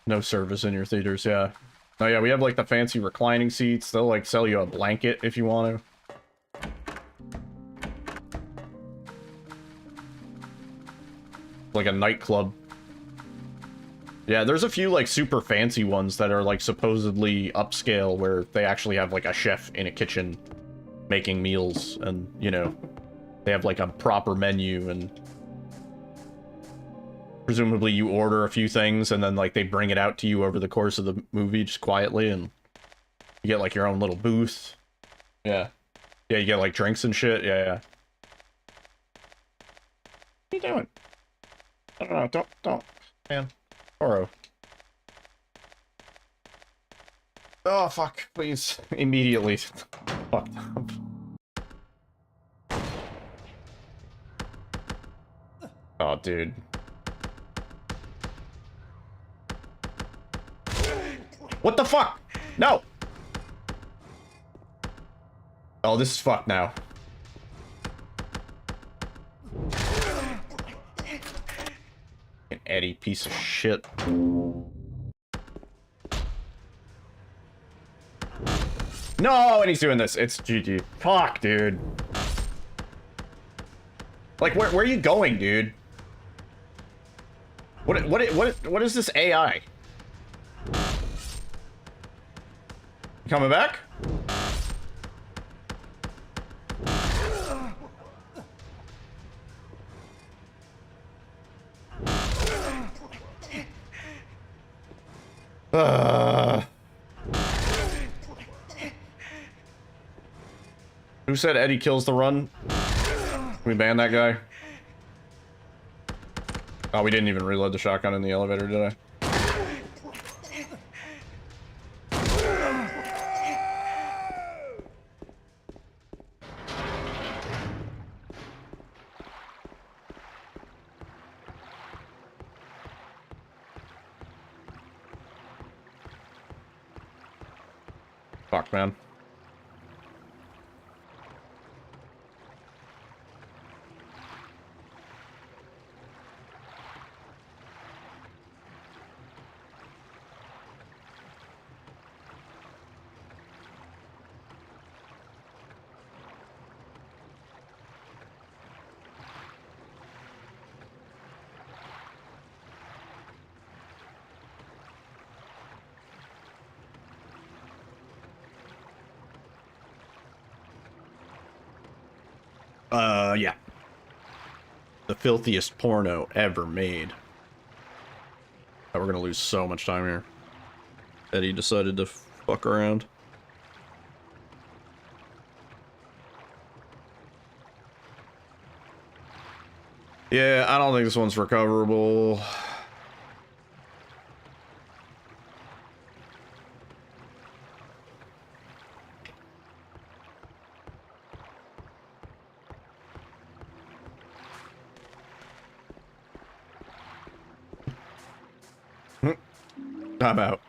S4: No service in your theaters, yeah. Oh yeah, we have like the fancy reclining seats. They'll like sell you a blanket if you want to. Like a nightclub. Yeah, there's a few like super fancy ones that are like supposedly upscale where they actually have like a chef in a kitchen making meals and, you know, they have like a proper menu and presumably you order a few things and then like they bring it out to you over the course of the movie just quietly and you get like your own little booth. Yeah. Yeah, you get like drinks and shit. Yeah. What are you doing? I don't know, don't, man. Oro. Oh, fuck, please. Immediately. Fuck. Oh, dude. What the fuck? No! Oh, this is fucked now. An Eddie piece of shit. No, and he's doing this. It's GG. Fuck, dude. Like, where are you going, dude? What is this AI? Coming back? Who said Eddie kills the run? Can we ban that guy? Oh, we didn't even reload the shotgun in the elevator, did I? Fuck, man. Yeah. The filthiest porno ever made. Oh, we're gonna lose so much time here. Eddie decided to fuck around. Yeah, I don't think this one's recoverable. I'm out.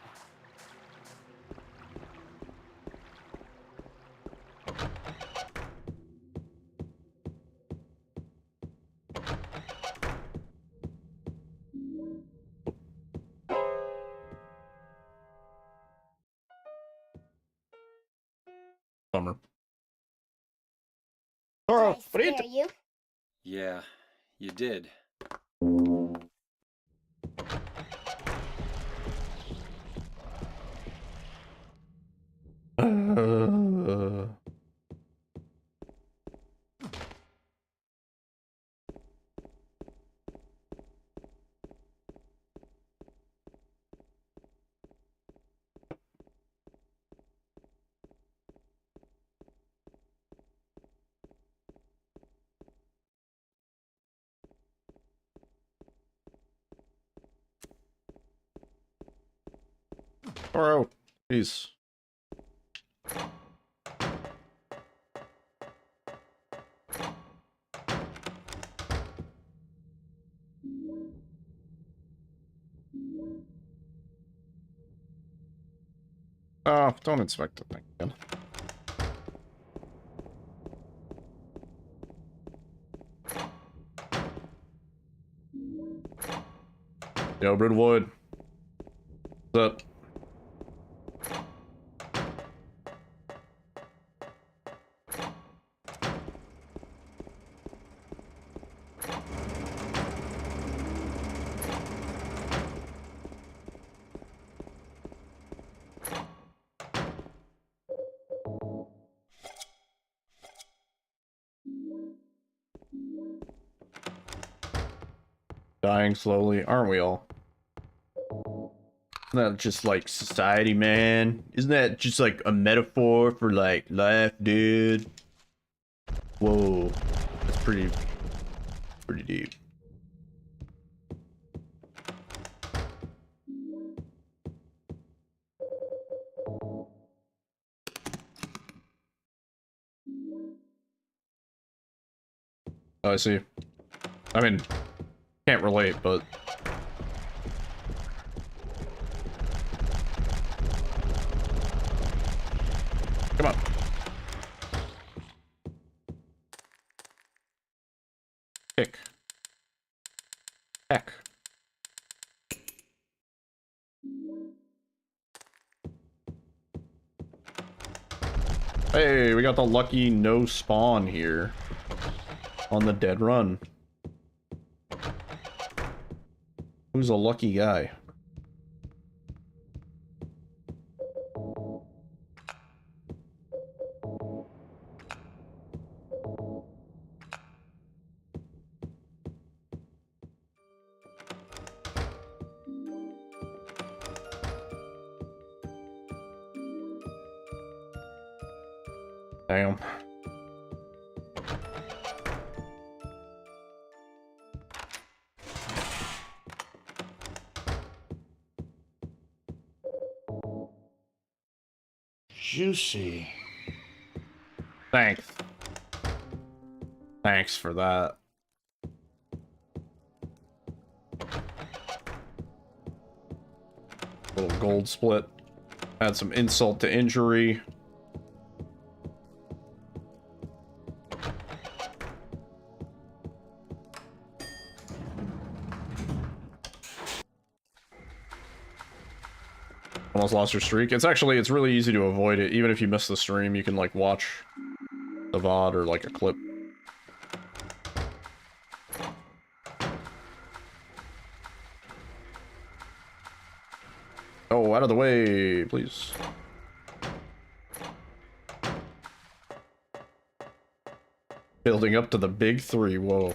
S4: Bummer. Toro, what are you doing?
S6: Yeah, you did.
S4: Toro, please. Oh, don't inspect the thing again. Yo, Bridwood. What's up? Dying slowly, aren't we all? Isn't that just like society, man? Isn't that just like a metaphor for like life, dude? Whoa, that's pretty deep. Oh, I see. I mean, can't relate, but come on. Kick. Heck. Hey, we got the lucky no spawn here on the dead run. Who's a lucky guy? Damn.
S9: Juicy.
S4: Thanks. Thanks for that. Little gold split. Add some insult to injury. Almost lost your streak. It's really easy to avoid it. Even if you miss the stream, you can like watch the VOD or like a clip. Oh, out of the way, please. Building up to the big three, whoa.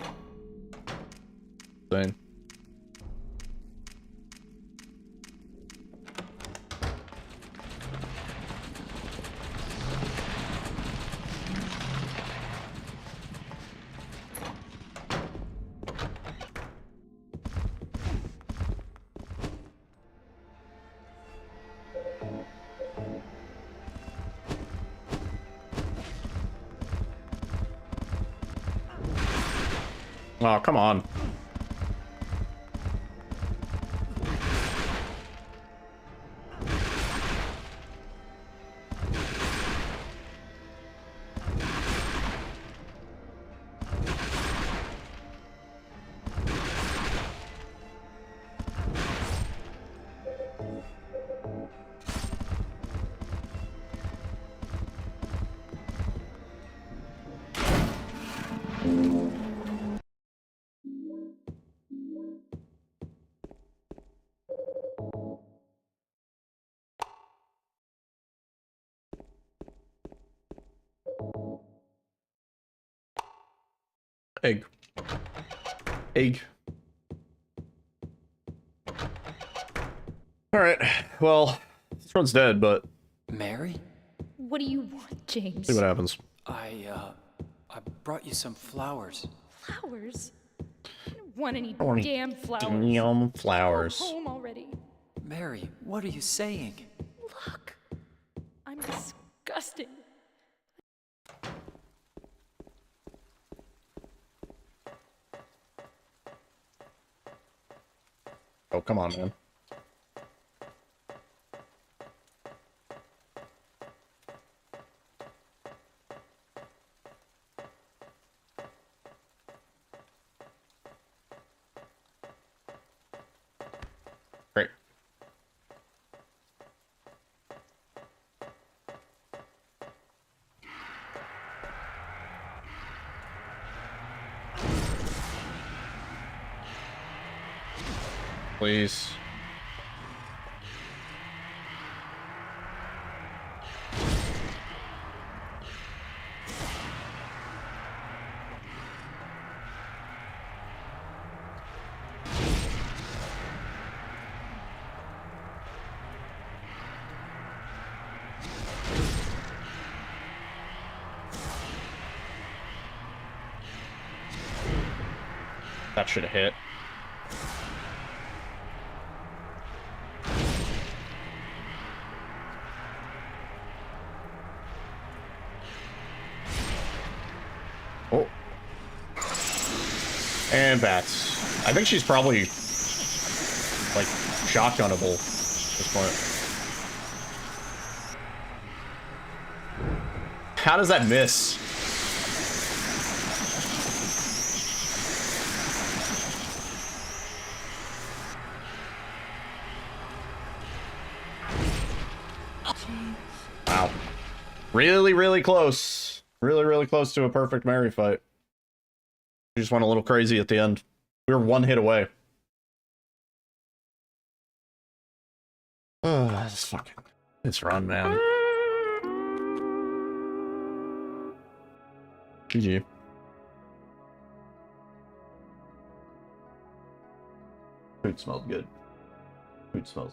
S4: Insane. Oh, come on. Egg. Egg. Alright, well, this one's dead, but...
S17: Mary?
S8: What do you want, James?
S4: See what happens.
S17: I brought you some flowers.
S8: Flowers? I don't want any
S4: I want
S8: damn flowers.
S4: Damn flowers.
S8: Go home already.
S17: Mary, what are you saying?
S8: I'm disgusting.
S4: Oh, come on, man. Great. Please. That should have hit. Oh. And bats. I think she's probably, like, shotgunnable at this point. How does that miss? Wow. Really, really close. Really, really close to a perfect Mary fight. She just went a little crazy at the end. We were one hit away. Oh, this fucking... It's run, man. GG. Food smells good. Food smells...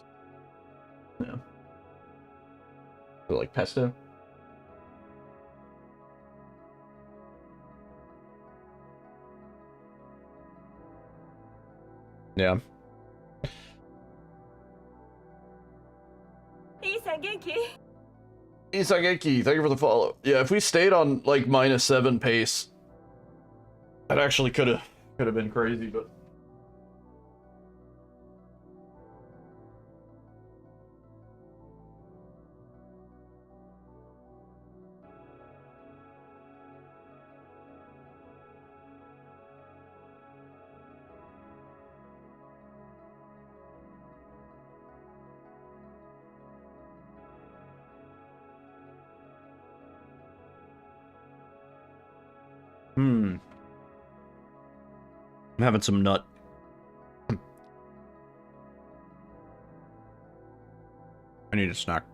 S4: Yeah. Like pesto? Yeah. Isageki, thank you for the follow. Yeah, if we stayed on like -7 pace, that actually could have been crazy, but I'm having some nut. I need a snack.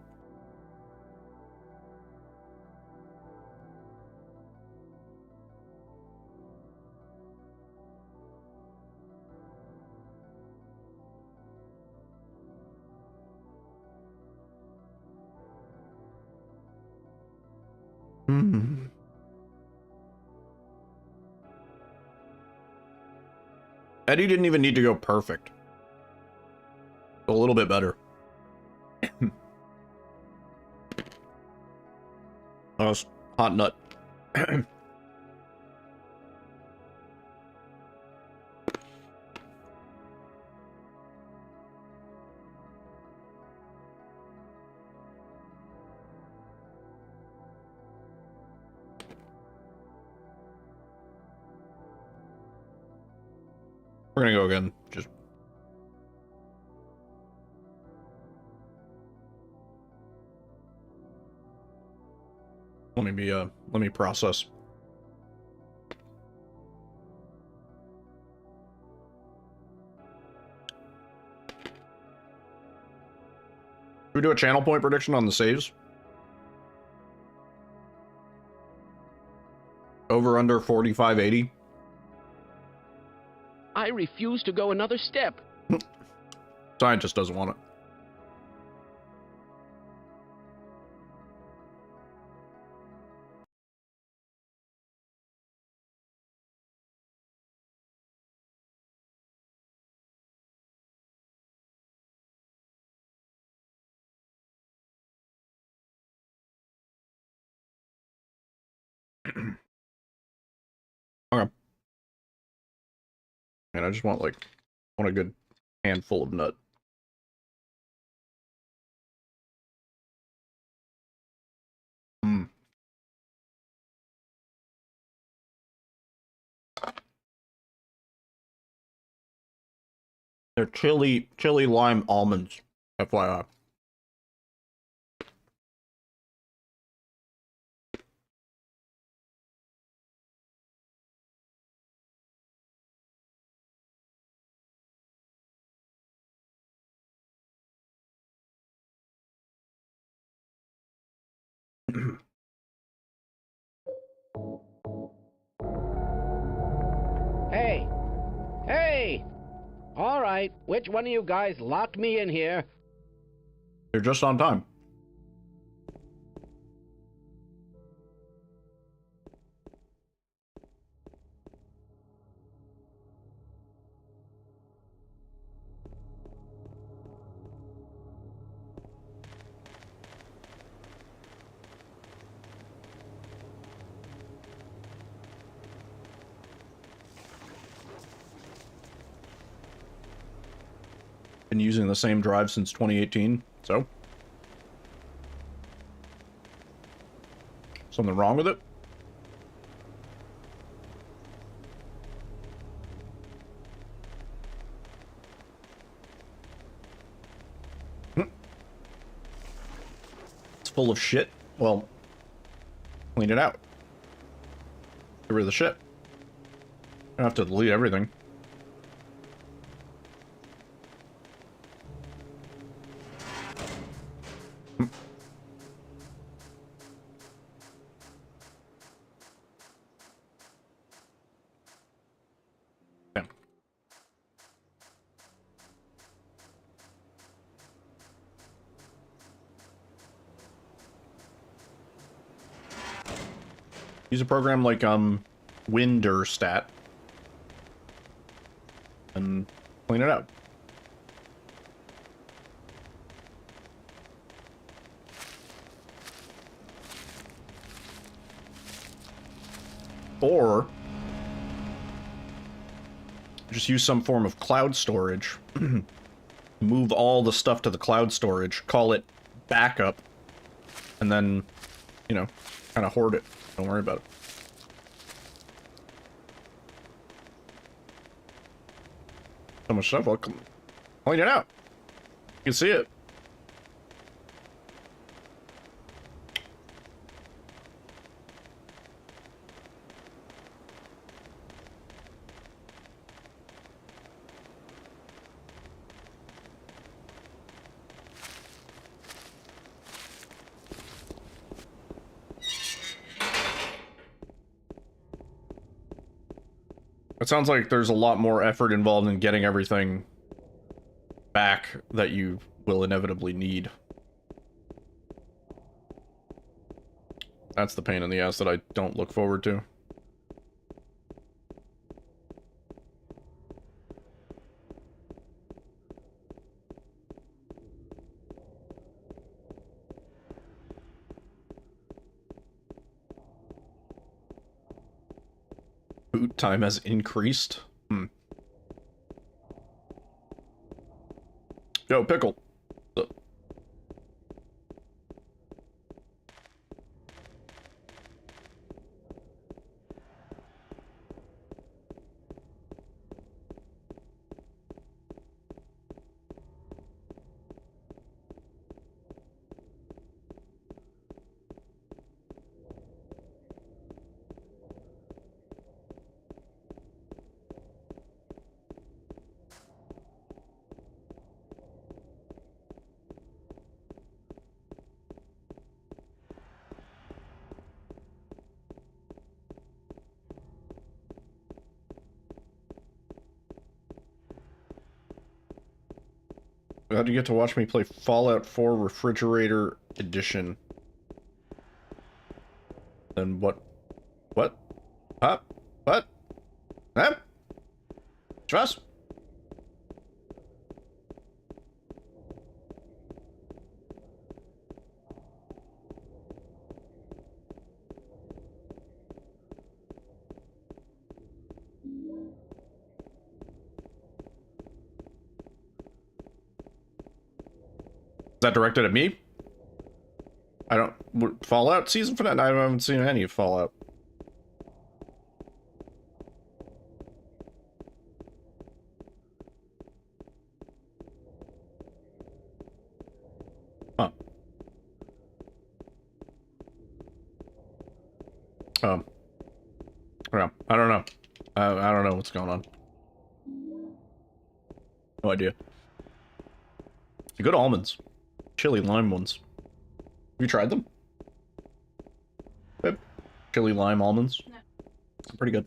S4: Eddie didn't even need to go perfect. A little bit better. That was hot nut. We're gonna go again. Just let me process. Should we do a channel point prediction on the saves? Over under 4580.
S1: I refuse to go another step.
S4: Scientist doesn't want it. Okay. And I just want like a good handful of nut. They're chili lime almonds, FYI.
S1: Hey! Hey! All right, which one of you guys locked me in here?
S4: You're just on time. Been using the same drive since 2018, so? Something wrong with it? It's full of shit. Well, clean it out. Get rid of the shit. You don't have to delete everything. Use a program like Winderstat and clean it out. Or just use some form of cloud storage. Move all the stuff to the cloud storage, call it backup, and then, you know, kind of hoard it. Don't worry about it. So much stuff. Well, clean it out. You can see it. It sounds like there's a lot more effort involved in getting everything back that you will inevitably need. That's the pain in the ass that I don't look forward to. Boot time has increased? Yo, Pickle. How'd you get to watch me play Fallout 4 Refrigerator Edition? Then what? What? Huh? What? Huh? Trust? that directed at me? I don't... Fallout season finale? I haven't seen any Fallout. Huh. Yeah, I don't know. I don't know what's going on. No idea. Good almonds. Chili lime ones. Have you tried them? Yep. Chili lime almonds. No. Pretty good.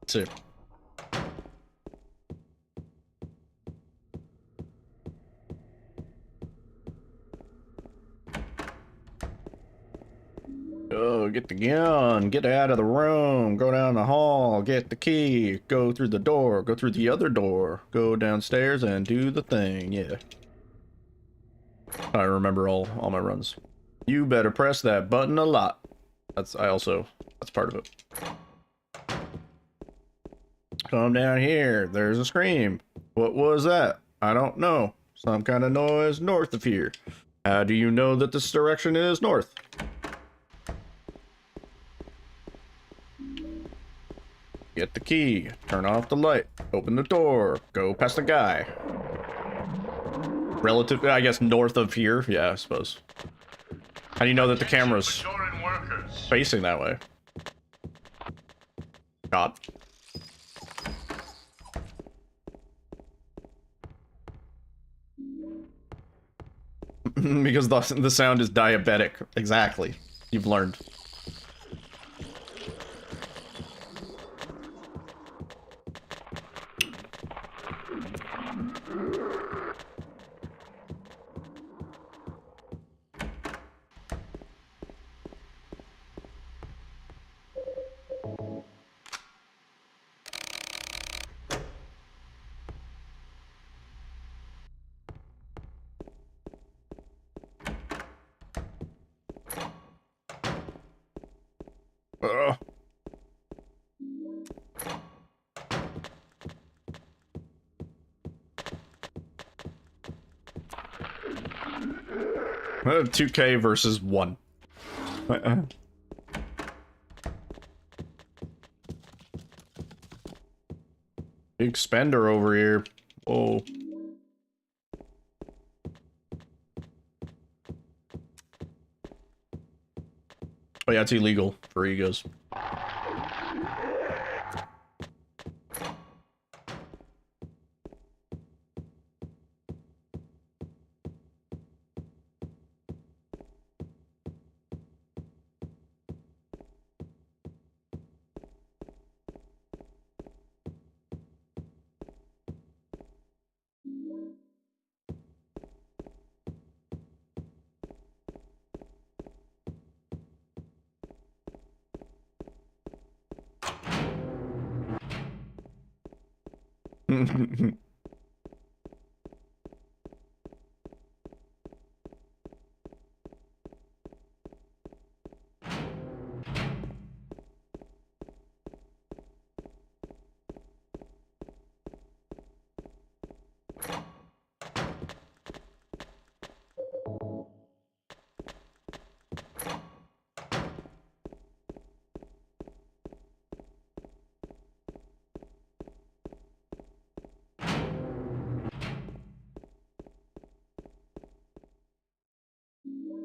S4: See. Oh, get the gun, get out of the room, go down the hall, get the key, go through the door, go through the other door, go downstairs and do the thing, yeah. I remember all my runs. You better press that button a lot. That's part of it. Come down here, there's a scream. What was that? I don't know. Some kind of noise north of here. How do you know that this direction is north? Get the key, turn off the light, open the door, go past the guy. Relative, I guess north of here, yeah, I suppose. How do you know that the camera's facing that way? God. Because the sound is diabetic. Exactly. You've learned. Uh, 2K versus 1. Big spender over here. Oh. Oh yeah, it's illegal for egos.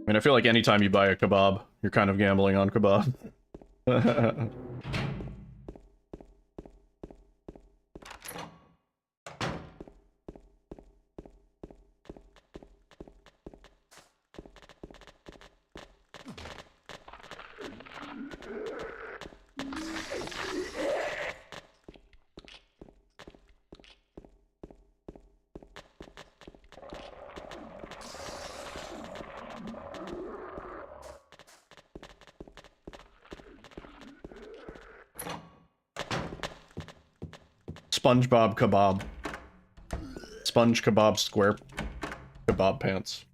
S4: I mean, I feel like anytime you buy a kebab, you're kind of gambling on kebab. SpongeBob kebab. Sponge kebab square kebab pants.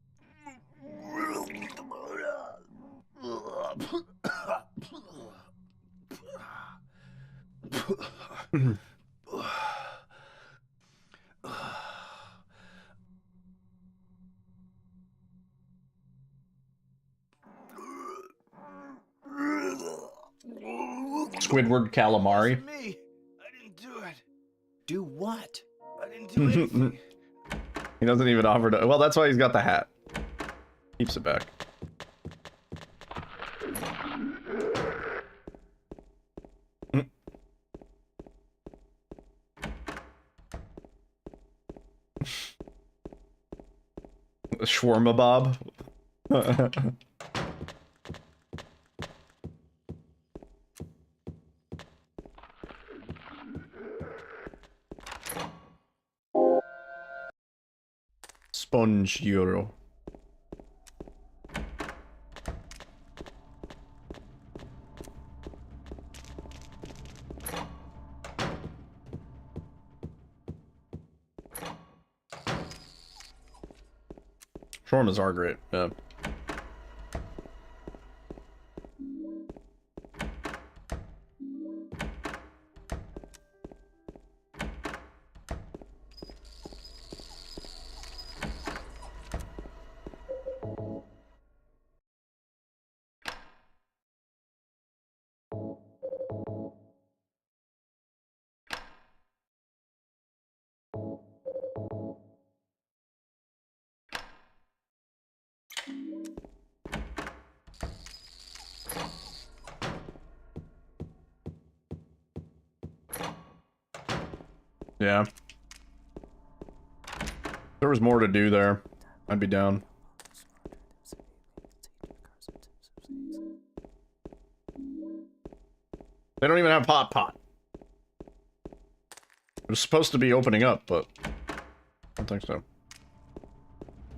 S4: Squidward calamari.
S9: Me. I didn't do it.
S17: Do what?
S9: I didn't do anything.
S4: He doesn't even offer to. Well, that's why he's got the hat. Keeps it back. Shawarma Bob. Sponge Euro. Shawarmas are great, yeah. Yeah. If there was more to do there, I'd be down. They don't even have hot pot. It was supposed to be opening up, but I don't think so.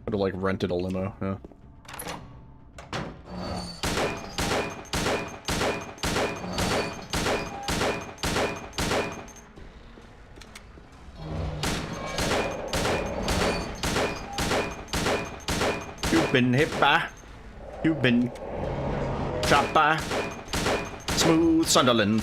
S4: Could have like rented a limo, yeah. You've been hit by, you've been shot by Smooth Sunderland.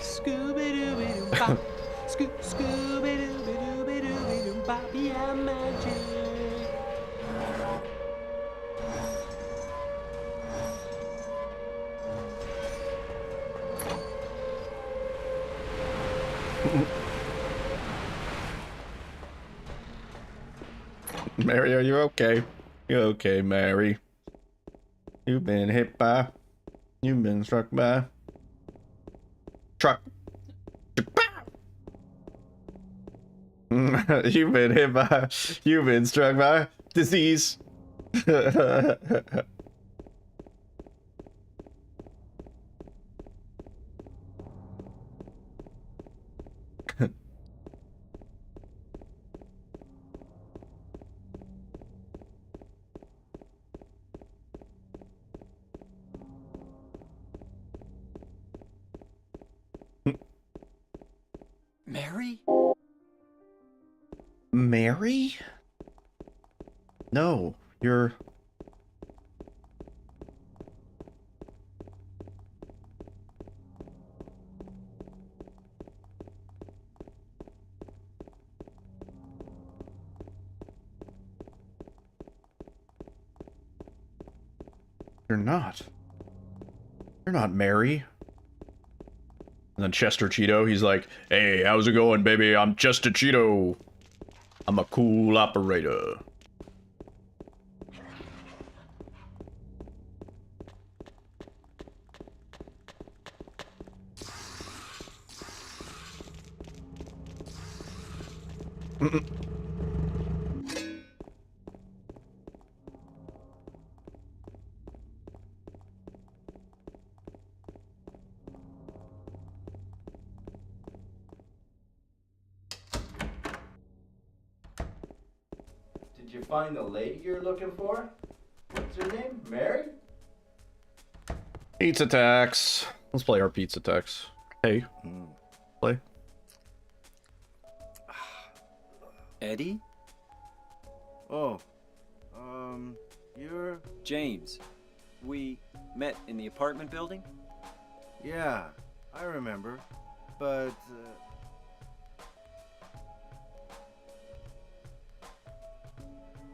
S18: Scooby-Dooby-Doo-Bop. Scooby-Dooby-Dooby-Dooby-Doo-Bop. Yeah, magic.
S4: Mary, are you okay? You okay, Mary? You've been hit by. You've been struck by. Truck. You've been hit by. You've been struck by disease.
S17: Mary?
S4: Mary? No, you're... You're not. You're not Mary. And then Chester Cheeto, he's like, hey, how's it going, baby? I'm Chester Cheeto. I'm a cool operator.
S15: Did you find the lady you're looking for? What's her name? Mary?
S4: Pizza tax. Let's play our pizza tax. Hey. Play.
S17: Eddie?
S15: Oh. You're...
S17: James. We met in the apartment building?
S15: Yeah, I remember. But,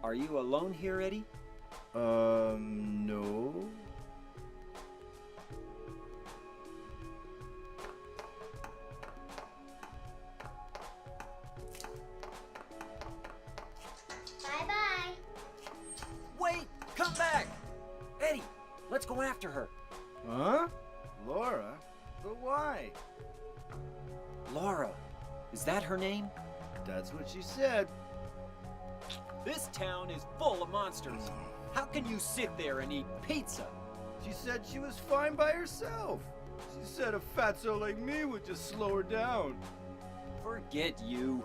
S17: Are you alone here, Eddie?
S15: No.
S13: Bye-bye.
S6: Wait! Come back! Eddie, let's go after her.
S15: Huh? Laura? But why?
S6: Laura. Is that her name?
S15: That's what she said.
S6: This town is full of monsters. How can you sit there and eat pizza?
S15: She said she was fine by herself. She said a fatso like me would just slow her down.
S6: Forget you.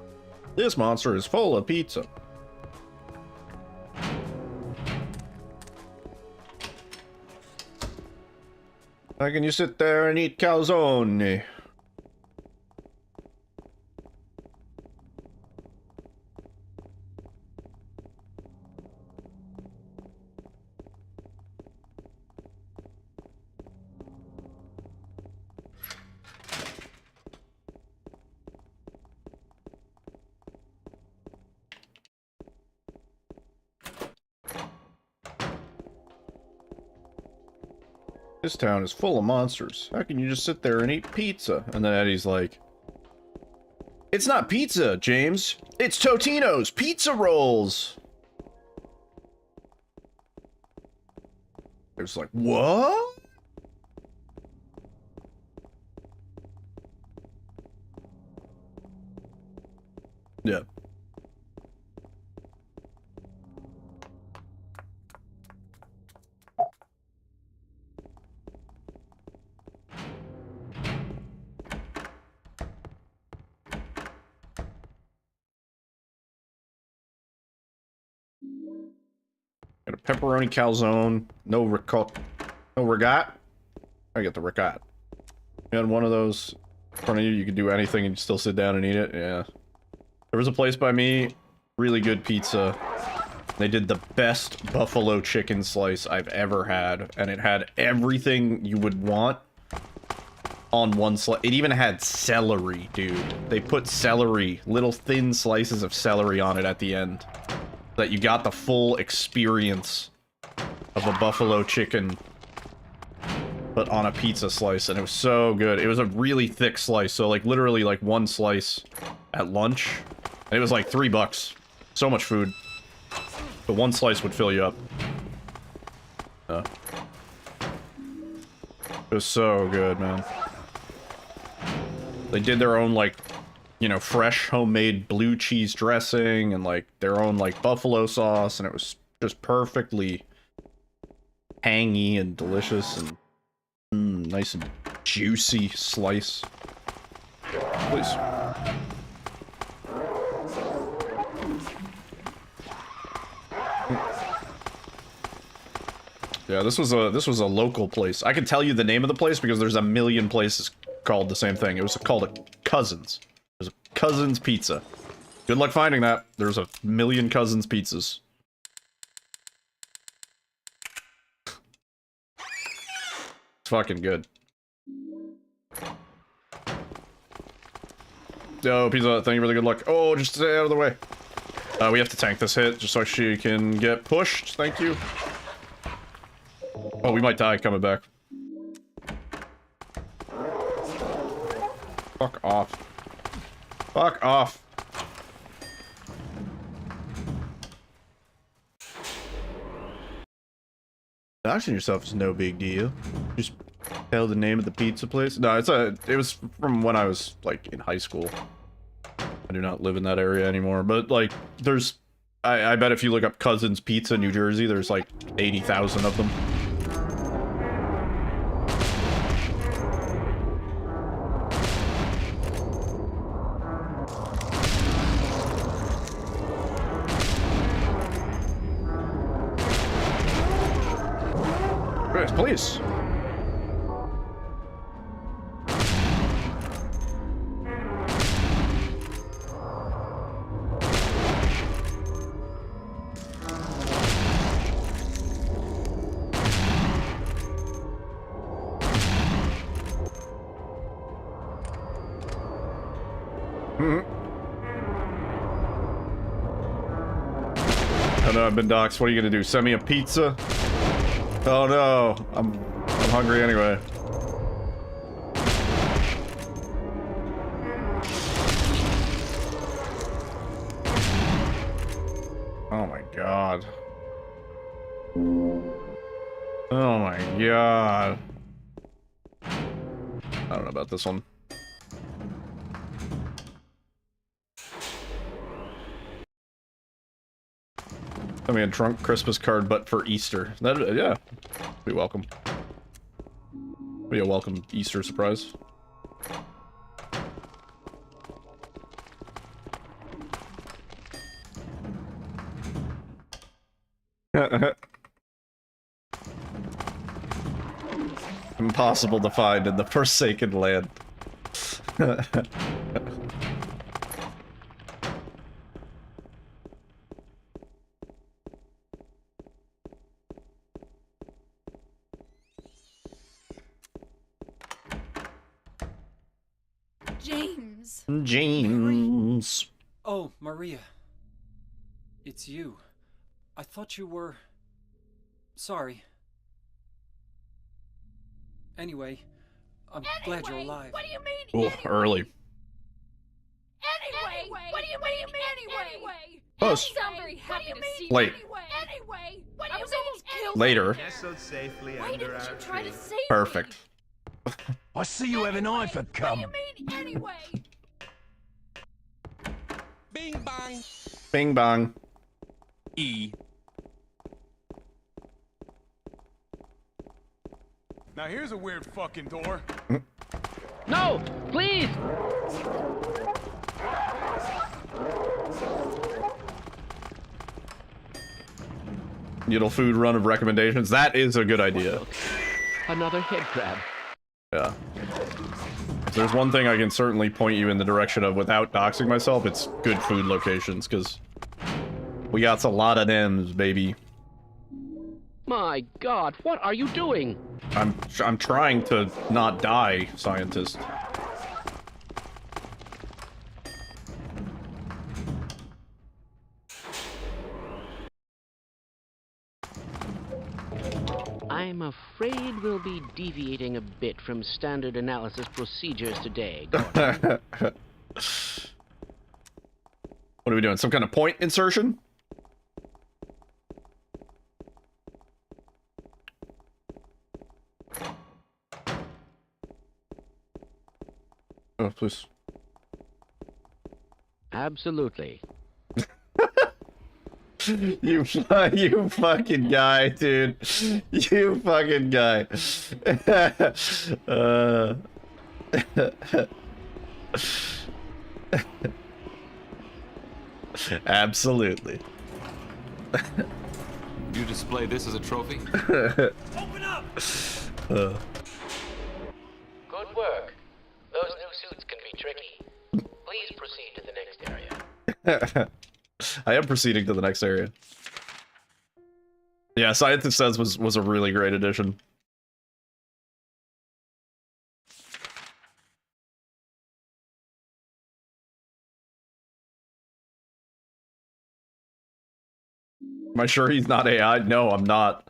S4: This monster is full of pizza. How can you sit there and eat calzone? This town is full of monsters. How can you just sit there and eat pizza? And then Eddie's like, it's not pizza, James. It's Totino's pizza rolls. It was like, what? Yeah. Got a pepperoni calzone, no ricotta, no regat. I get the regat. You had one of those in front of you, you could do anything and you still sit down and eat it. Yeah. There was a place by me, really good pizza. They did the best buffalo chicken slice I've ever had, and it had everything you would want on one slice. It even had celery, dude. They put celery, little thin slices of celery on it at the end. That you got the full experience of a buffalo chicken, but on a pizza slice, and it was so good. It was a really thick slice, so like literally like one slice at lunch, and it was like $3. So much food, but one slice would fill you up. It was so good, man. They did their own like, you know, fresh homemade blue cheese dressing and like their own like buffalo sauce, and it was just perfectly tangy and delicious and nice and juicy slice. Please. Yeah, this was a local place. I can tell you the name of the place because there's a million places called the same thing. It was called a Cousins. There's a Cousins Pizza. Good luck finding that. There's a million Cousins pizzas. It's fucking good. Yo, Pizza, thank you for the good luck. Oh, just stay out of the way. We have to tank this hit just so she can get pushed. Thank you. Oh, we might die coming back. Fuck off. Fuck off. Doxing yourself is no big deal. Just tell the name of the pizza place. No, it was from when I was like in high school. I do not live in that area anymore, but like, there's, I bet if you look up Cousins Pizza, New Jersey, there's like 80,000 of them. Please. Oh no, I've been doxxed. What are you gonna do? Send me a pizza? Oh no, I'm hungry anyway. Oh my god. Oh my god. I don't know about this one. I mean, a trunk Christmas card, but for Easter. That, yeah, be welcome. Be a welcome Easter surprise. Impossible to find in the Forsaken Land. James.
S17: Oh, Maria. It's you. I thought you were... Sorry. Anyway, I'm glad you're alive.
S8: What do you mean?
S4: Oh, early.
S8: Anyway, what do you mean? Anyway.
S4: Close.
S8: I'm very happy to see
S4: Late.
S8: you. Anyway, I was almost killed.
S4: Later.
S16: Nestled safely
S8: Why
S16: under
S8: didn't
S16: our
S8: you try to
S16: tree.
S8: save
S4: Perfect.
S9: I see you have an eye for cum.
S8: What do you mean anyway?
S3: Bing bang.
S4: Bing bong.
S3: E.
S12: Now here's a weird fucking door.
S1: No! Please!
S4: Needle food run of recommendations. That is a good idea.
S1: Another head crab.
S4: Yeah. If there's one thing I can certainly point you in the direction of without doxing myself, it's good food locations, because we got a lot of them, baby.
S1: My god, what are you doing?
S4: I'm trying to not die, scientist.
S1: I'm afraid we'll be deviating a bit from standard analysis procedures today, Gordon.
S4: What are we doing? Some kind of point insertion? Oh, please.
S1: Absolutely.
S4: You fucking guy, dude. You fucking guy. Absolutely.
S11: You display this as a trophy?
S6: Open up!
S1: Good work. Those new suits can be tricky. Please proceed to the next area.
S4: I am proceeding to the next area. Yeah, Scientist Says was a really great addition. Am I sure he's not AI? No, I'm not.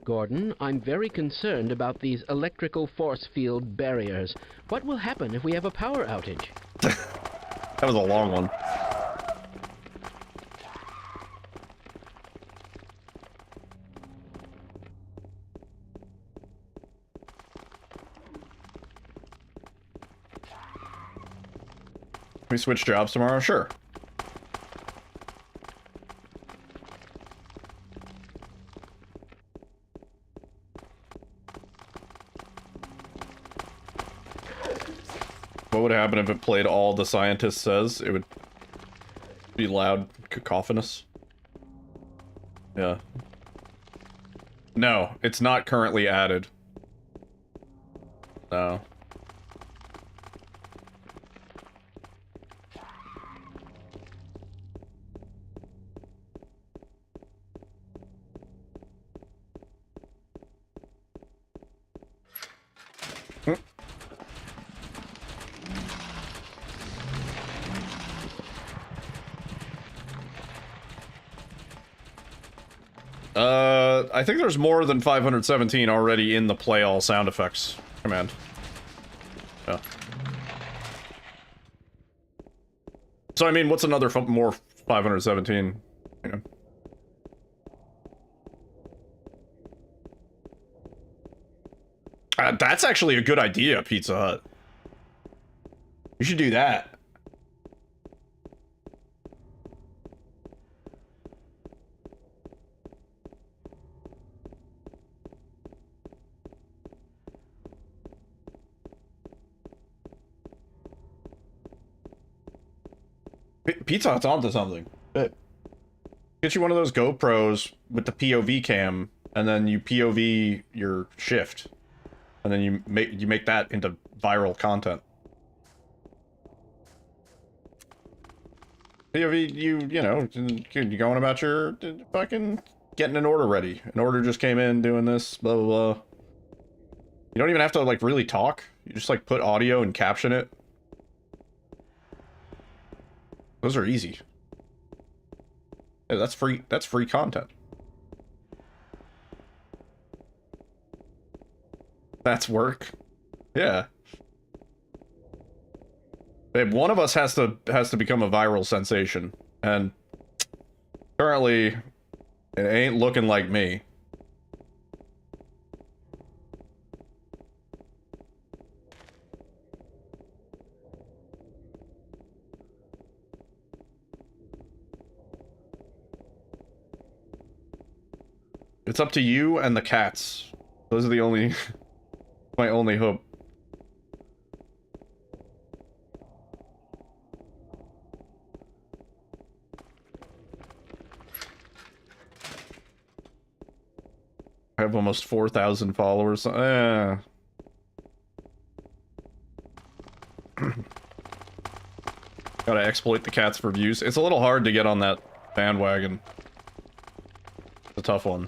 S1: Gordon, I'm very concerned about these electrical force field barriers. What will happen if we have a power outage?
S4: That was a long one. we switch jobs tomorrow? Sure. What would happen if it played all the scientist says? It would be loud, cacophonous. Yeah. No, it's not currently added. No. I think there's more than 517 already in the play all sound effects command. Yeah. So I mean, what's another more 517? You know. That's actually a good idea, Pizza Hut. You should do that. Pizza Hut's onto something. Get you one of those GoPros with the POV cam, and then you POV your shift, and then you make that into viral content. POV, you know, you going about your fucking getting an order ready. An order just came in, doing this, blah blah blah. You don't even have to like really talk. You just like put audio and caption it. Those are easy. Yeah, that's free. That's free content. That's work. Yeah. Babe, one of us has to become a viral sensation, and currently, it ain't looking like me. It's up to you and the cats. Those are the only... my only hope. I have almost 4,000 followers. Gotta exploit the cats for views. It's a little hard to get on that bandwagon. It's a tough one.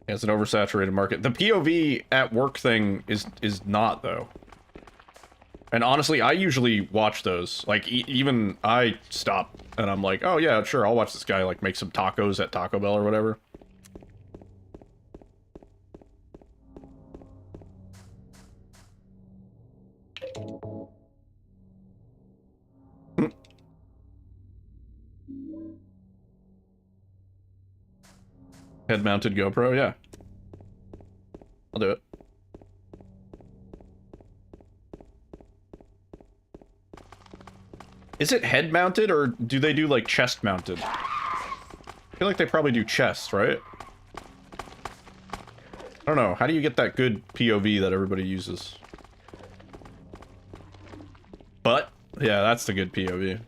S4: It's an oversaturated market. The POV at work thing is not, though. And honestly, I usually watch those. Like, even I stop and I'm like, oh yeah, sure, I'll watch this guy like make some tacos at Taco Bell or whatever. Head-mounted GoPro, yeah. I'll do it. Is it head-mounted, or do they do, like, chest-mounted? I feel like they probably do chest, right? I don't know. How do you get that good POV that everybody uses? But, yeah, that's the good POV.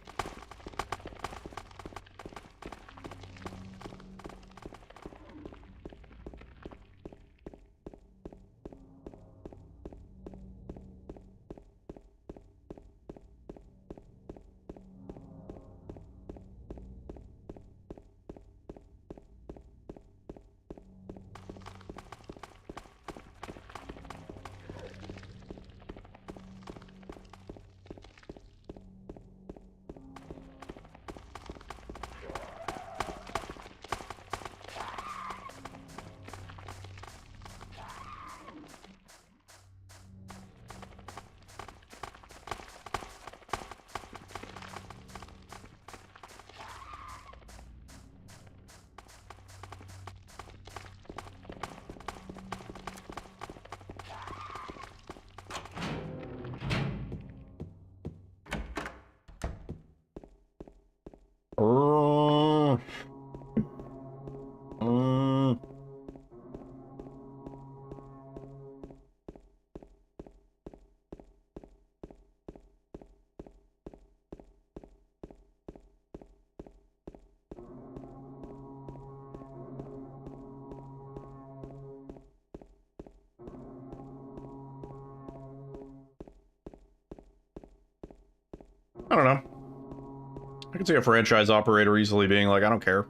S4: I don't know. I could see a franchise operator easily being like, I don't care.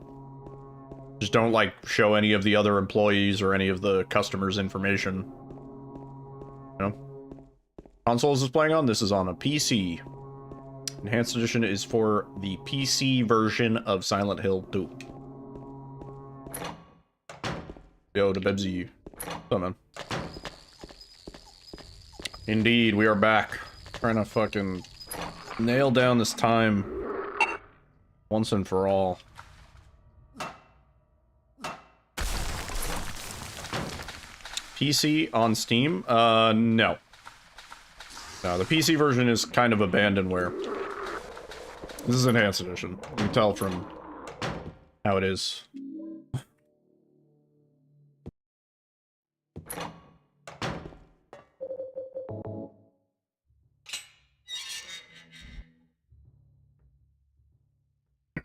S4: Just don't, like, show any of the other employees or any of the customers' information. You know? Consoles is playing on? This is on a PC. Enhanced Edition is for the PC version of Silent Hill 2. Yo, the Bebsy. What's up, man? Indeed, we are back. Trying to fucking nail down this time once and for all. PC on Steam? No. No, the PC version is kind of abandonware. This is Enhanced Edition. You can tell from how it is.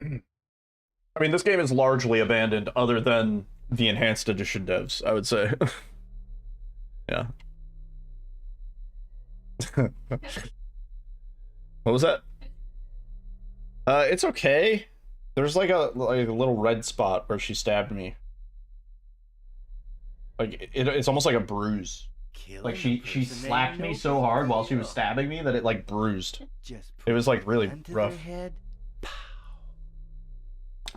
S4: I mean, this game is largely abandoned other than the Enhanced Edition devs, I would say. Yeah. What was that? It's okay. There's like a little red spot where she stabbed me. Like it's almost like a bruise. Like she slapped me so hard while she was stabbing me that it like bruised. It was like really rough.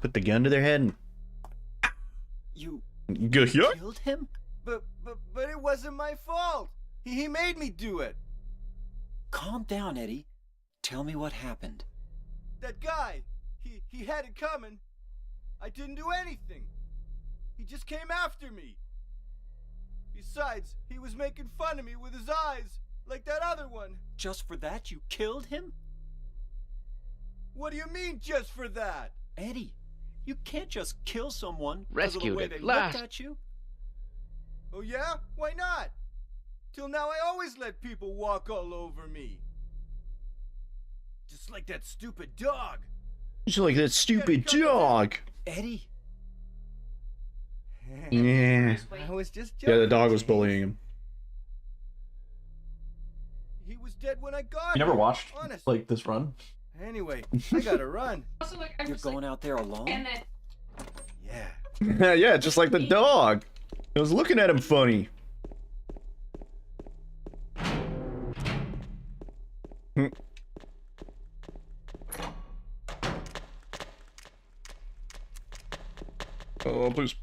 S4: Put the gun to their head and
S15: You
S4: go here.
S15: killed him? But it wasn't my fault. He made me do it.
S17: Calm down, Eddie. Tell me what happened.
S15: That guy, he had it coming. I didn't do anything. He just came after me. Besides, he was making fun of me with his eyes, like that other one.
S17: Just for that, you killed him?
S15: What do you mean, just for that?
S17: Eddie, you can't just kill someone because of the
S1: Rescued
S17: way
S1: at
S17: they
S1: last.
S17: looked at you.
S15: Oh yeah? Why not? Till now I always let people walk all over me. Just like that stupid dog.
S4: Just like that stupid dog.
S17: Eddie.
S4: Yeah.
S15: I was just joking.
S4: Yeah, the dog was bullying him.
S15: He was dead when I got
S4: You never
S15: here,
S4: watched
S15: honest.
S4: like this run?
S15: Anyway, I gotta run.
S17: You're going out there alone?
S15: Yeah.
S4: Yeah, just like the dog. I was looking at him funny. Oh, please.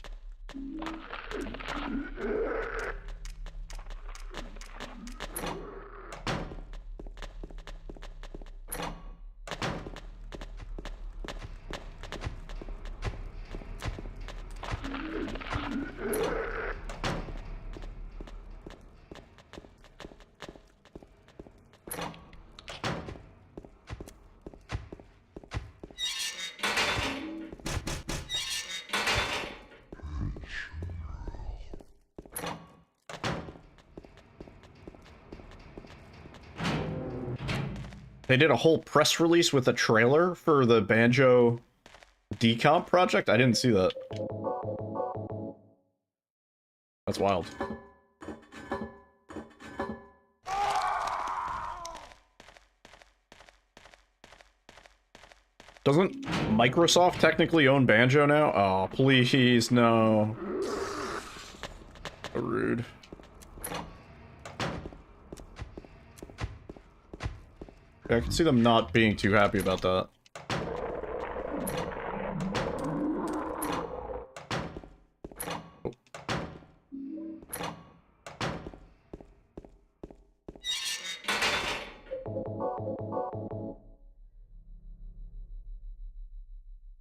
S4: They did a whole press release with a trailer for the Banjo decomp project? I didn't see that. That's wild. Doesn't Microsoft technically own Banjo now? Oh, please, no. So rude. Yeah, I can see them not being too happy about that.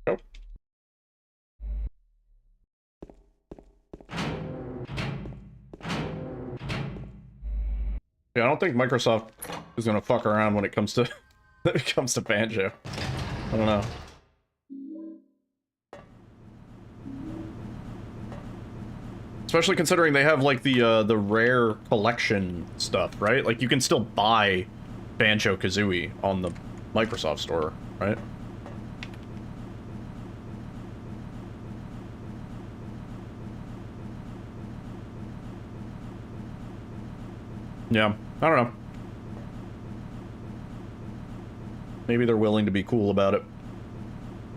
S4: Nope. Yeah, I don't think Microsoft is gonna fuck around when it comes to Banjo. I don't know. Especially considering they have like the rare collection stuff, right? Like you can still buy Banjo-Kazooie on the Microsoft store, right? Yeah, I don't know. Maybe they're willing to be cool about it.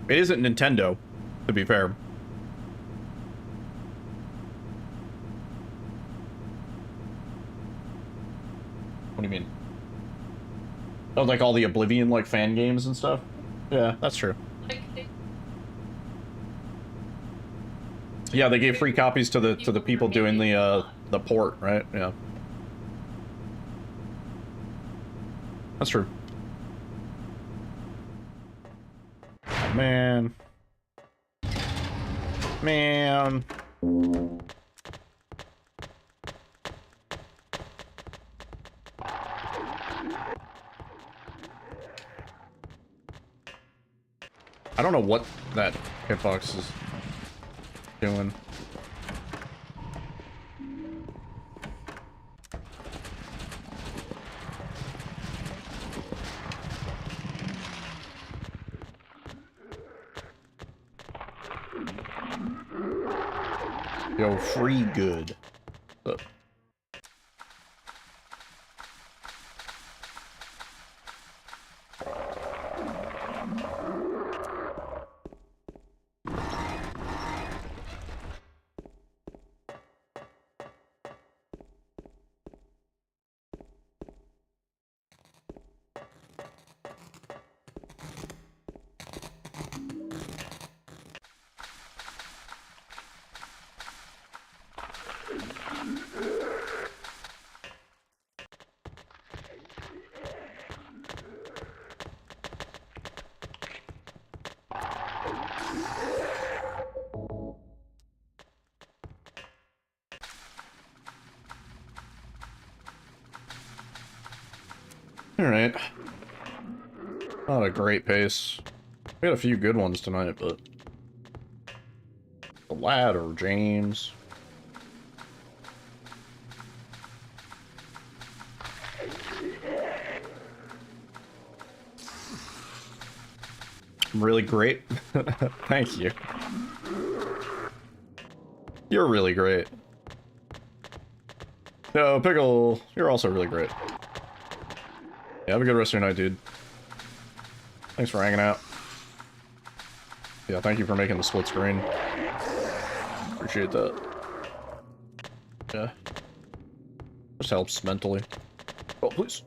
S4: It isn't Nintendo, to be fair. What do you mean? Oh, like all the Oblivion, like, fan games and stuff? Yeah, that's true. Yeah, they gave free copies to the people doing the port, right? Yeah. That's true. Man. Man. I don't know what that hitbox is doing. Yo, free good. Look. Alright. Not a great pace. We had a few good ones tonight, but... The lad or James... Really great. Thank you. You're really great. No, Pickle, you're also really great. Yeah, have a good rest of your night, dude. Thanks for hanging out. Yeah, thank you for making the split screen. Appreciate that. Yeah. Just helps mentally. Oh, please.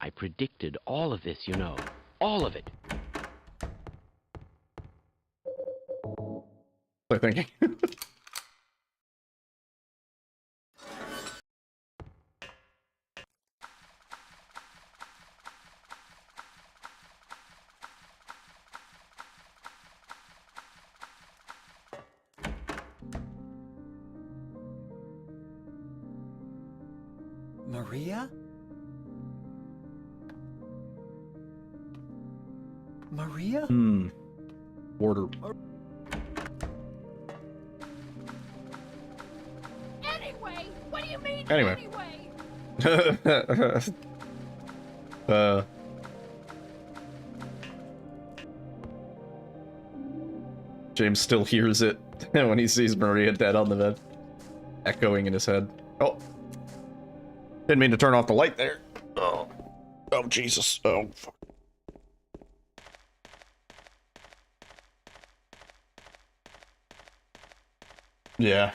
S1: I predicted all of this, you know. All of it.
S4: I'm thinking.
S17: Maria? Maria?
S4: Order.
S8: Anyway, what do you mean
S4: Anyway. James still hears it when he sees Maria dead on the bed. Echoing in his head. Oh. Didn't mean to turn off the light there. Oh. Oh, Jesus. Oh, fuck. Yeah.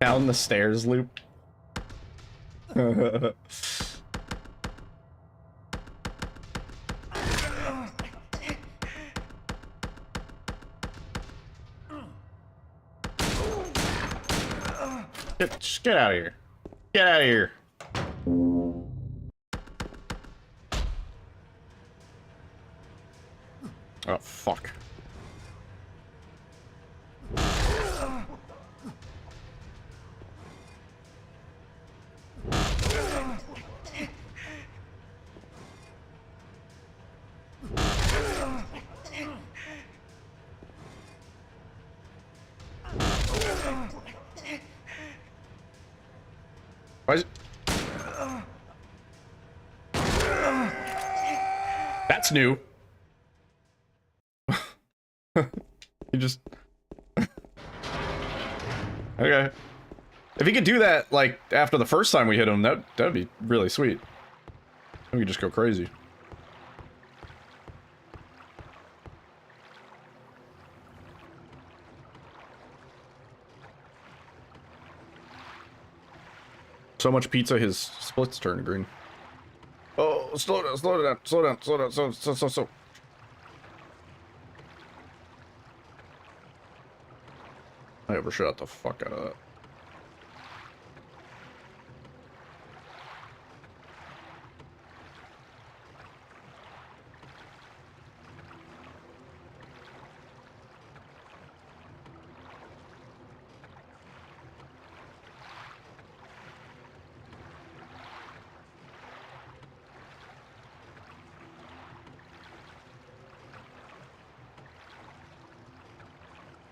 S4: Down the stairs loop. Just get out of here. Get out of here. Oh, fuck. Why is it? That's new. You just... Okay. If he could do that, like, after the first time we hit him, that'd be really sweet. We could just go crazy. So much pizza, his splits turn green. Oh, slow down, slow down, slow down, slow down, so. I overshot the fuck out of that.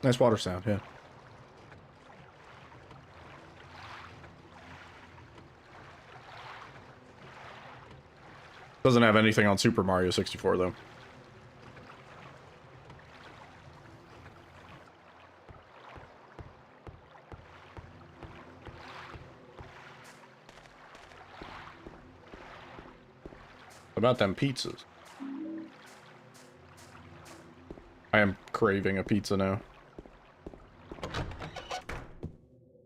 S4: Nice water sound, yeah. Doesn't have anything on Super Mario 64 though. What about them pizzas? I am craving a pizza now.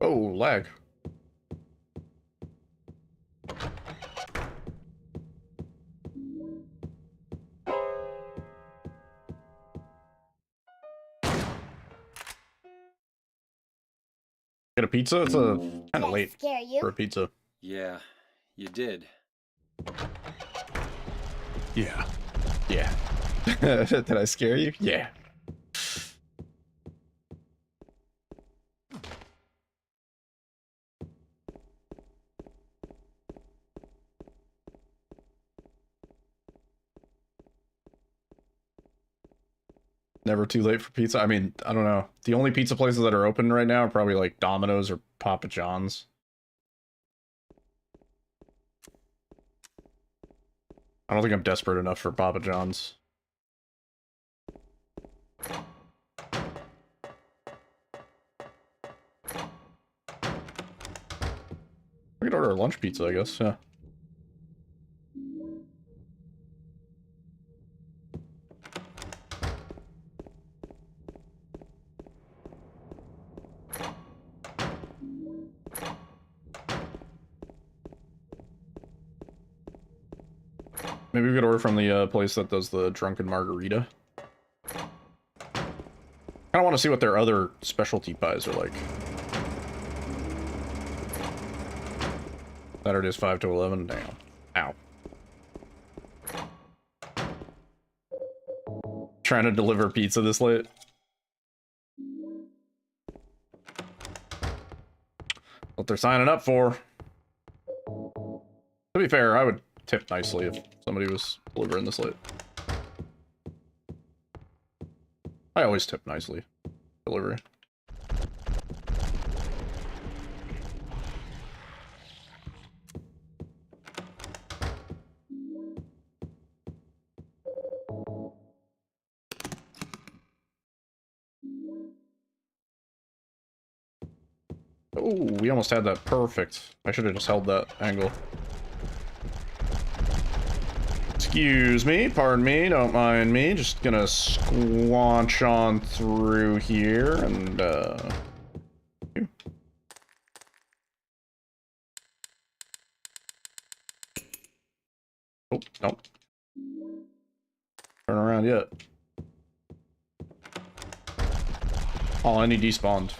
S4: Oh, lag. Get a pizza? It's a kind of late for a pizza.
S17: Yeah, you did.
S4: Yeah. Yeah. Did I scare you? Yeah. Never too late for pizza. I mean, I don't know. The only pizza places that are open right now are probably like Domino's or Papa John's. I don't think I'm desperate enough for Papa John's. We could order a lunch pizza, I guess, yeah. Maybe we could order from the place that does the drunken margarita. I kind of want to see what their other specialty pies are like. Saturdays 5 to 11. Damn. Ow. Trying to deliver pizza this late. What they're signing up for. To be fair, I would tip nicely if somebody was delivering this late. I always tip nicely. Delivery. Oh, we almost had that perfect. I should have just held that angle. Excuse me, pardon me, don't mind me. Just gonna squanch on through here and, Oh, nope. Turn around yet. Oh, and he despawned.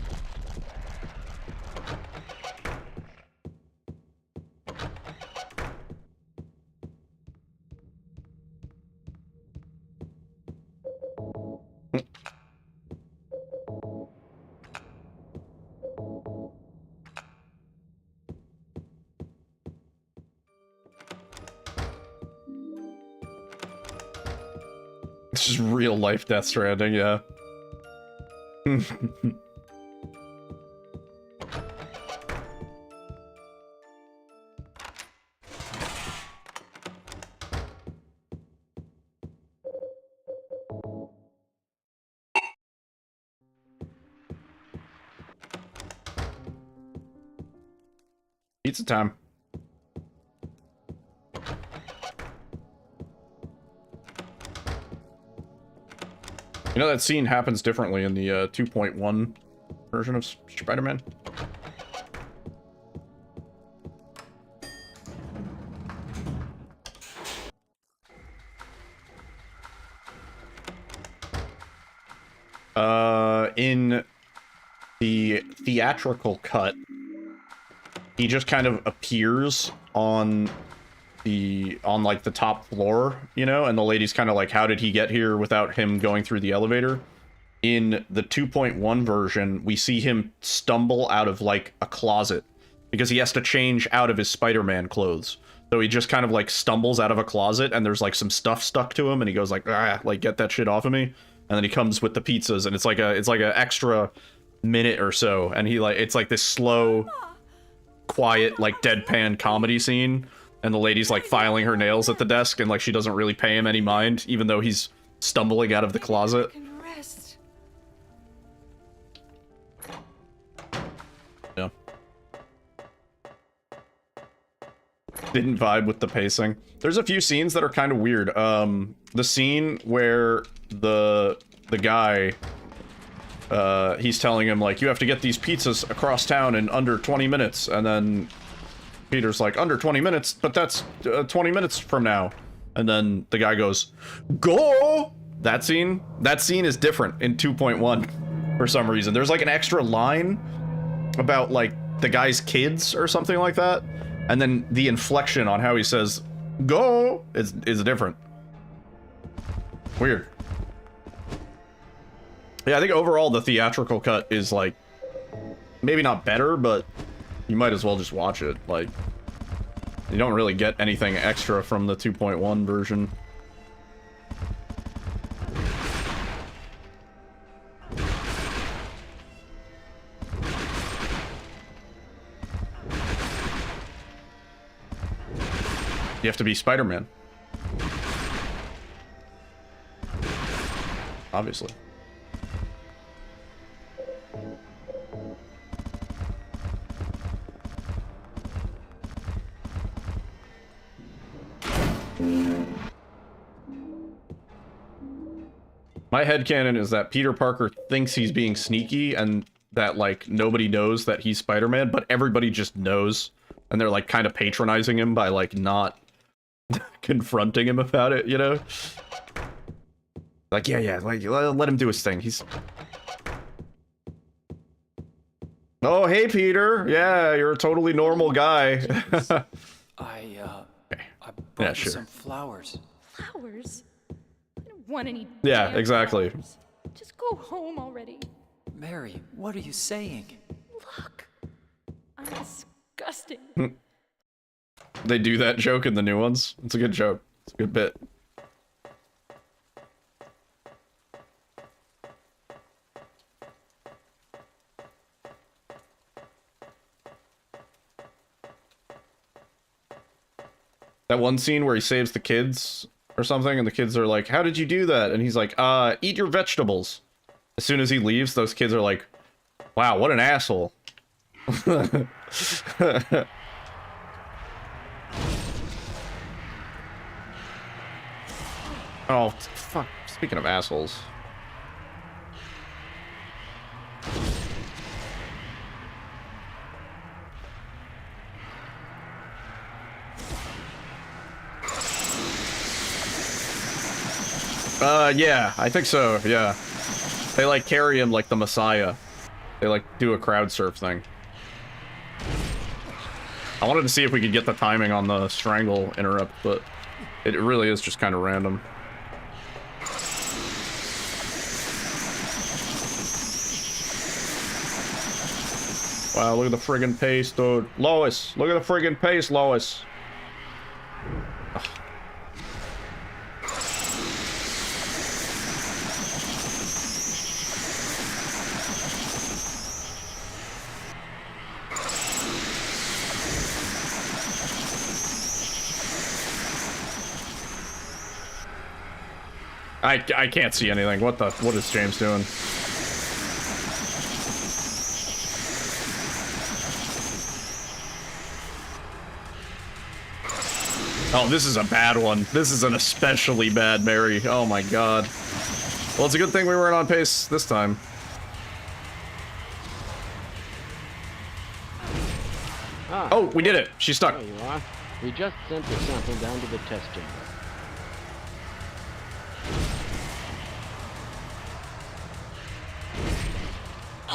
S4: It's just real life Death Stranding, yeah. Pizza time. You know that scene happens differently in the 2.1 version of Spider-Man? In the theatrical cut, he just kind of appears on like the top floor, you know, and the lady's kind of like, how did he get here without him going through the elevator? In the 2.1 version, we see him stumble out of like a closet because he has to change out of his Spider-Man clothes. So he just kind of like stumbles out of a closet and there's like some stuff stuck to him and he goes like, ah, like get that shit off of me. And then he comes with the pizzas and it's like a extra minute or so. And he like, it's like this slow, quiet, like deadpan comedy scene. And the lady's like filing her nails at the desk and like she doesn't really pay him any mind, even though he's stumbling out of the closet. Yeah. Didn't vibe with the pacing. There's a few scenes that are kind of weird. The scene where the guy, he's telling him like, you have to get these pizzas across town in under 20 minutes. And then Peter's like, under 20 minutes, but that's 20 minutes from now. And then the guy goes, go! That scene is different in 2.1 for some reason. There's like an extra line about like the guy's kids or something like that. And then the inflection on how he says, go, is different. Weird. Yeah, I think overall the theatrical cut is like, maybe not better, but you might as well just watch it. Like, you don't really get anything extra from the 2.1 version. You have to be Spider-Man. Obviously. My headcanon is that Peter Parker thinks he's being sneaky and that, like, nobody knows that he's Spider-Man, but everybody just knows. And they're, like, kind of patronizing him by, like, not confronting him about it, you know? Like, yeah, like, let him do his thing. He's... Oh, hey, Peter. Yeah, you're a totally normal guy.
S17: I brought you some flowers.
S8: Flowers? I don't want any
S4: Yeah,
S8: damn
S4: exactly.
S8: flowers. Just go home already.
S17: Mary, what are you saying?
S8: Look, I'm disgusting.
S4: They do that joke in the new ones. It's a good joke. It's a good bit. That one scene where he saves the kids or something, and the kids are like, how did you do that? And he's like, eat your vegetables. As soon as he leaves, those kids are like, wow, what an asshole. Oh, fuck. Speaking of assholes. Yeah, I think so, yeah. They, like, carry him like the Messiah. They, like, do a crowd surf thing. I wanted to see if we could get the timing on the strangle interrupt, but it really is just kind of random. Wow, look at the friggin' pace, dude. Lois, look at the friggin' pace, Lois. Ugh. I can't see anything. What is James doing? Oh, this is a bad one. This is an especially bad Mary. Oh my god. Well, it's a good thing we weren't on pace this time.
S1: Ah,
S4: oh, we did it. She's stuck.
S1: There you are. We just sent the sample down to the test chamber.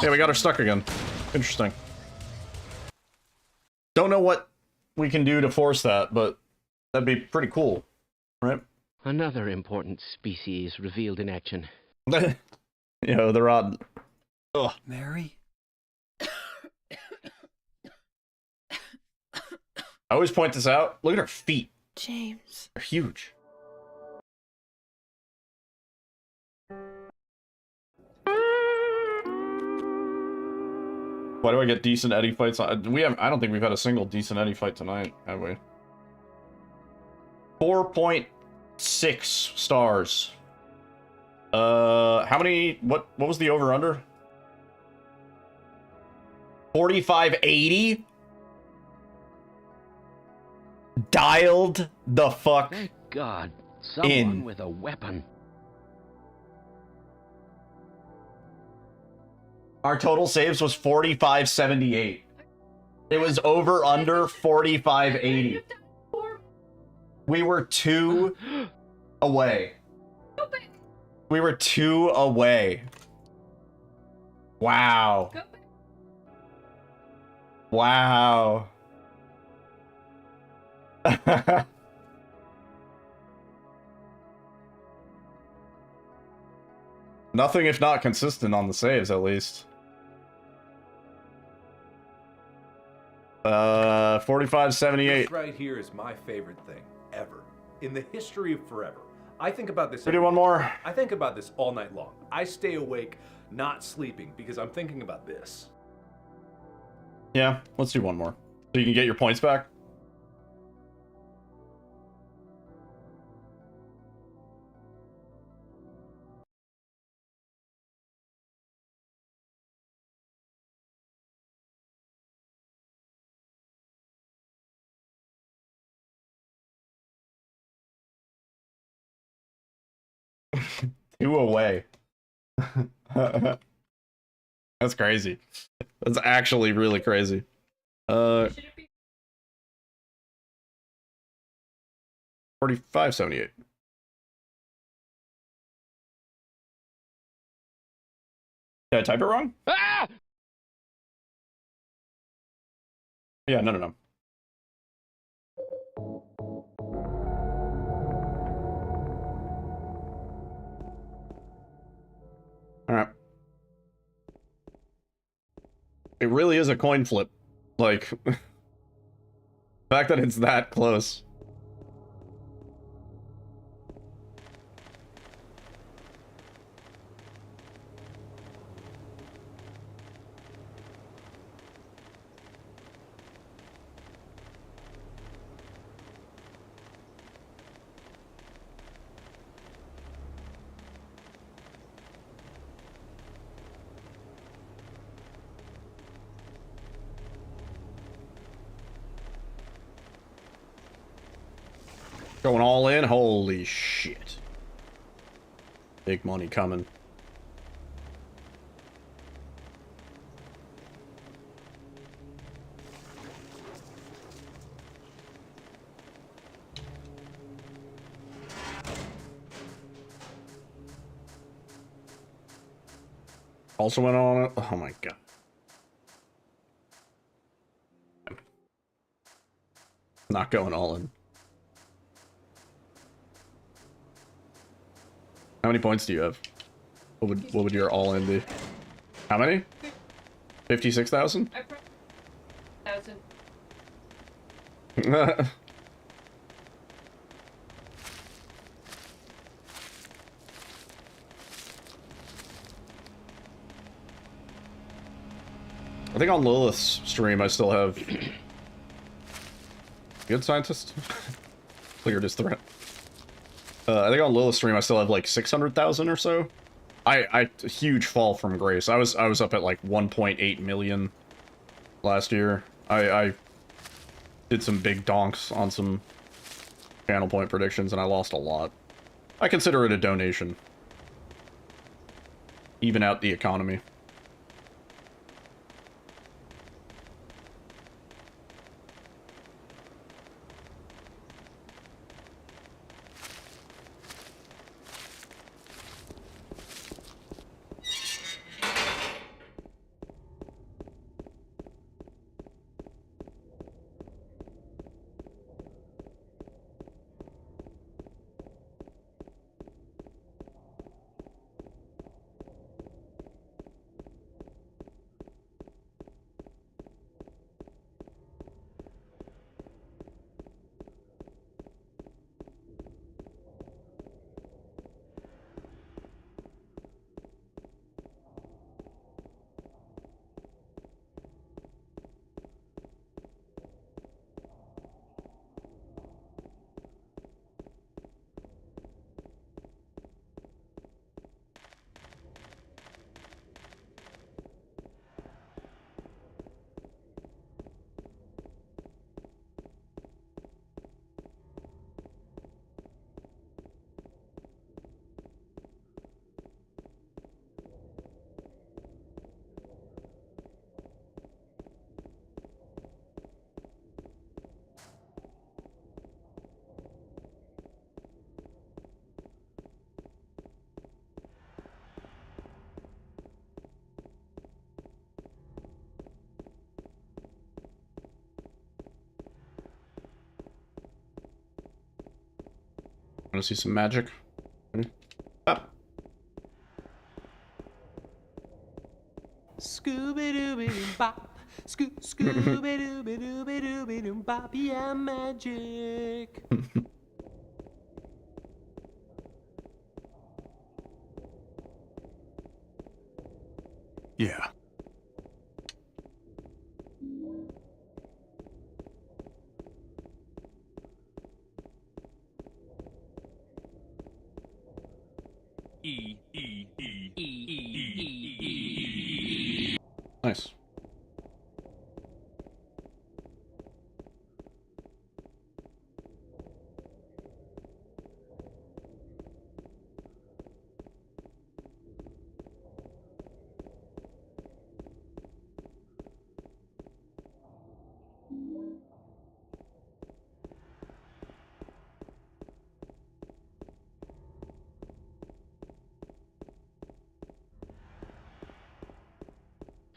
S4: Yeah, we got her stuck again. Interesting. Don't know what we can do to force that, but that'd be pretty cool, right?
S1: Another important species revealed in action.
S4: You know, they're odd. Ugh.
S17: Mary?
S4: I always point this out. Look at her feet.
S14: James.
S4: They're huge. Why do I get decent Eddie fights? I don't think we've had a single decent Eddie fight tonight, have we? 4.6 stars. How many? What was the over under? 4580. Dialed the fuck.
S1: Thank God, someone with a weapon.
S4: Our total saves was 4578. It was over under 4580. We were 2 away. We were 2 away. Wow. Wow. Nothing if not consistent on the saves, at least. 4578.
S19: This right here is my favorite thing ever in the history of forever. I think about this.
S4: We do one more.
S19: I think about this all night long. I stay awake, not sleeping, because I'm thinking about this.
S4: Yeah, let's do one more. So you can get your points back. Two away. That's crazy. That's actually really crazy. 4578. Did I type it wrong?
S1: Ah!
S4: Yeah, no. Alright. It really is a coin flip. Like, the fact that it's that close. Going all in? Holy shit. Big money coming. Also went on it. Oh my god. Not going all in. How many points do you have? What would your all-in be? How many? 56,000? I think on Lilith's stream I still have... Good scientist? Cleared his threat. I think on Lilith's stream I still have like 600,000 or so. A huge fall from grace. I was up at like 1.8 million last year. I did some big donks on some channel point predictions and I lost a lot. I consider it a donation. Even out the economy. Want to see some magic? Up.
S18: Scooby-Dooby-Doo-Bop. Scooby-Dooby-Dooby-Dooby-Dooby-Doo-Bop. Yeah, magic.
S12: Yeah.
S4: Nice.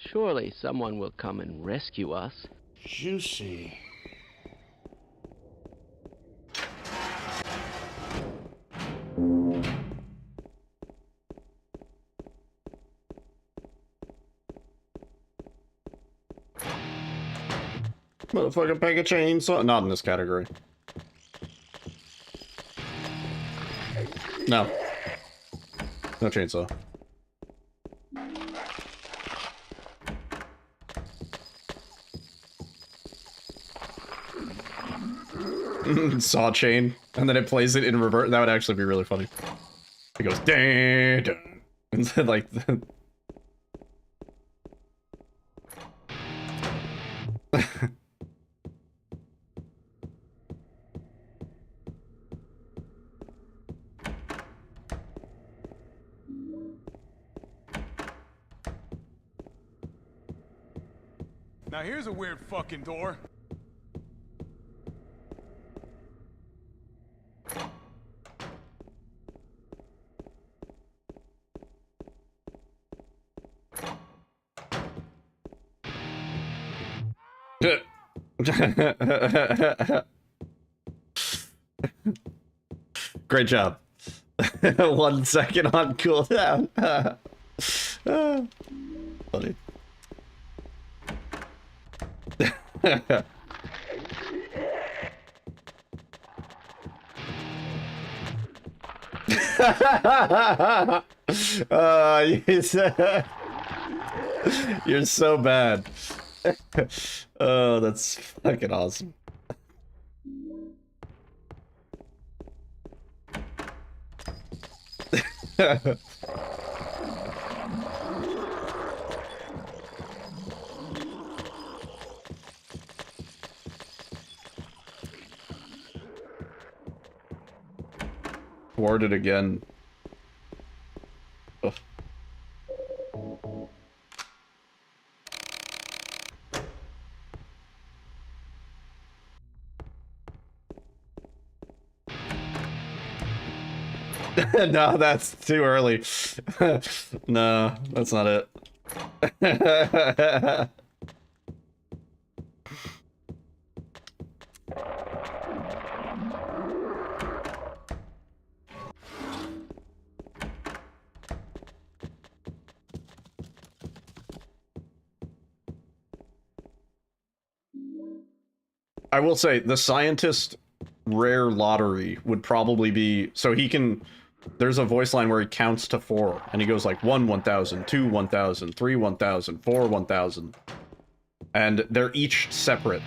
S1: Surely someone will come and rescue us.
S9: Juicy.
S4: Motherfucker, pack a chainsaw. Not in this category. No. No chainsaw. Saw chain, and then it plays it in reverse. That would actually be really funny. It goes dang, dang, and then like
S12: Now here's a weird fucking door.
S4: Great job. 1 second on cooldown. Funny. You're so bad. Oh, that's fucking awesome. Warded again. Ugh. No, that's too early. No, that's not it. I will say, the scientist rare lottery would probably be... So he can... There's a voice line where he counts to 4, and he goes like 1, 1,000, 2, 1,000, 3, 1,000, 4, 1,000. And they're each separate.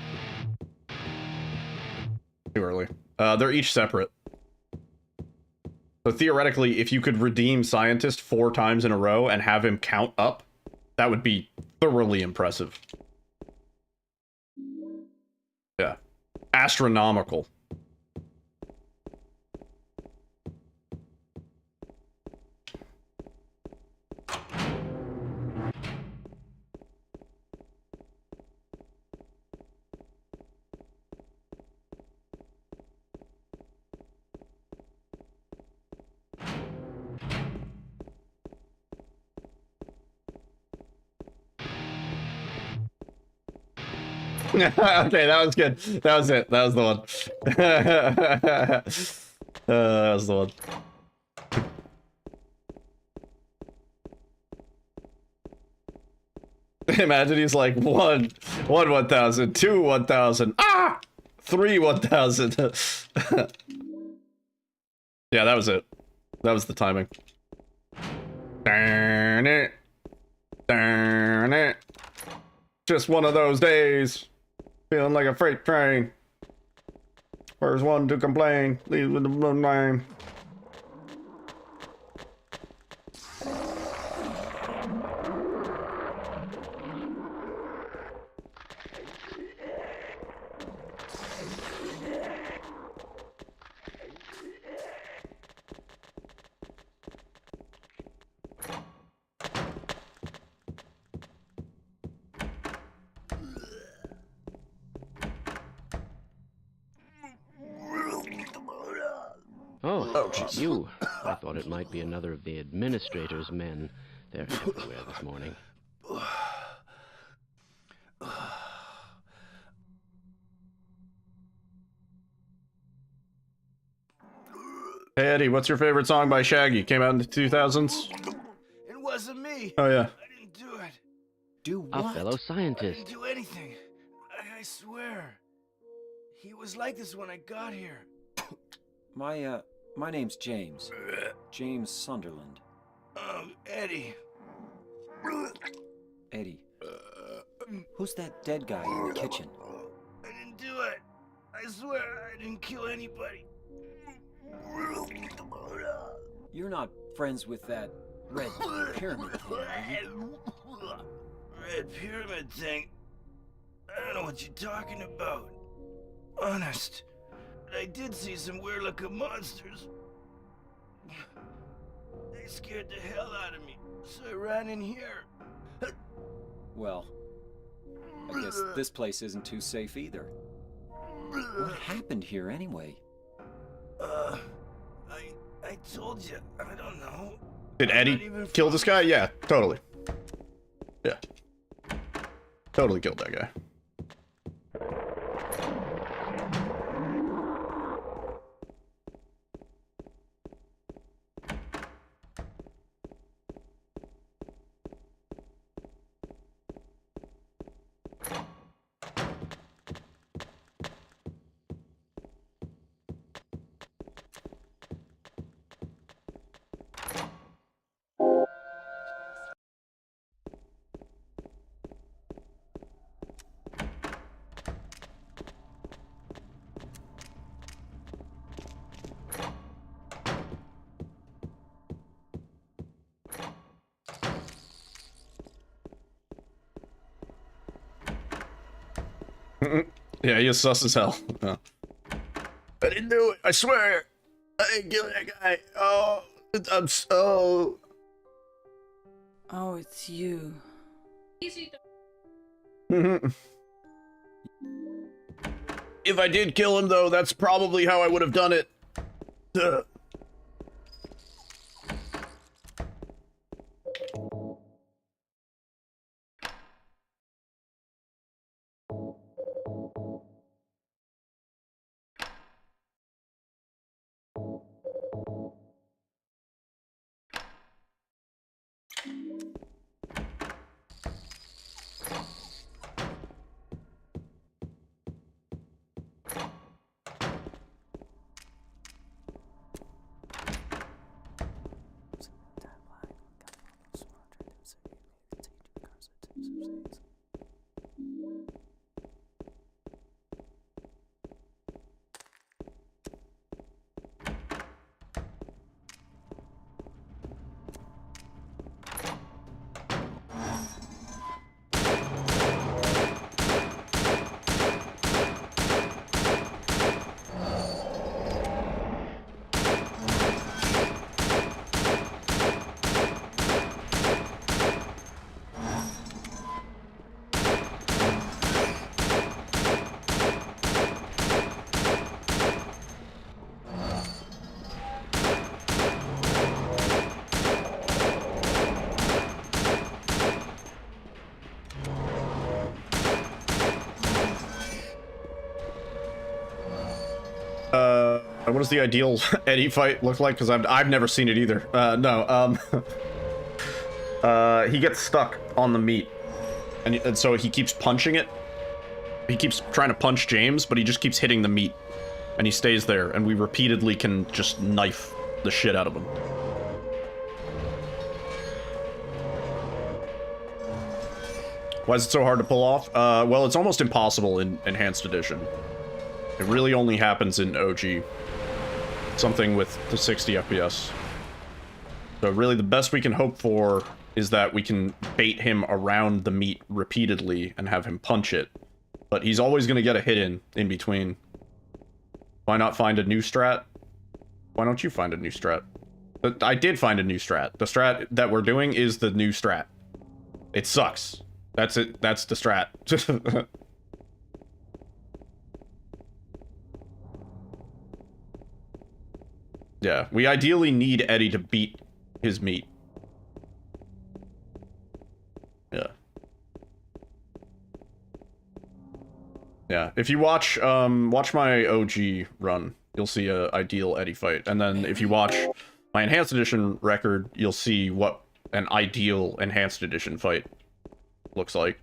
S4: Too early. They're each separate. So theoretically, if you could redeem Scientist 4 times in a row and have him count up, that would be thoroughly impressive. Yeah. Astronomical. Okay, that was good. That was it. That was the one. That was the one. Imagine he's like 1, 1,000, 2, 1,000, 3, 1,000. Yeah, that was it. That was the timing. Darn it. Darn it. Just one of those days. Feeling like a freight train. Where's one to complain? Leave with the moonline.
S1: Oh, you. I thought it might be another of the administrator's men. They're everywhere this morning.
S4: Hey Eddie, what's your favorite song by Shaggy? Came out in the 2000s?
S15: It wasn't me.
S4: Oh yeah.
S15: I didn't do it.
S17: Do what?
S1: A fellow
S15: I
S1: scientist.
S15: didn't do anything. I swear. He was like this when I got here.
S17: My name's James. James Sunderland.
S15: Eddie.
S17: Eddie. Who's that dead guy in the kitchen?
S15: I didn't do it. I swear I didn't kill anybody.
S17: You're not friends with that red pyramid thing, are you?
S9: Red pyramid thing? I don't know what you're talking about. Honest. But I did see some weird looking monsters. They scared the hell out of me, so I ran in here.
S17: Well, I guess this place isn't too safe either. What happened here anyway?
S9: I told you, I don't know.
S4: Did Eddie kill this guy? Yeah, totally. Yeah. Totally killed that guy. Yeah, he is sus as hell. Yeah. I didn't do it. I swear. I didn't kill that guy. Oh, I'm so.
S14: Oh, it's you.
S4: If I did kill him, though, that's probably how I would have done it. Ugh. What does the ideal Eddie fight look like? Because I've never seen it either. He gets stuck on the meat, and so he keeps punching it. He keeps trying to punch James, but he just keeps hitting the meat, and he stays there, and we repeatedly can just knife the shit out of him. Why is it so hard to pull off? Well, it's almost impossible in Enhanced Edition. It really only happens in OG. Something with the 60 FPS. So really the best we can hope for is that we can bait him around the meat repeatedly and have him punch it. But he's always going to get a hit in between. Why not find a new strat? Why don't you find a new strat? I did find a new strat. The strat that we're doing is the new strat. It sucks. That's it. That's the strat. Yeah, we ideally need Eddie to beat his meat. Yeah. Yeah, if you watch my OG run, you'll see a ideal Eddie fight. And then if you watch my Enhanced Edition record, you'll see what an ideal Enhanced Edition fight looks like.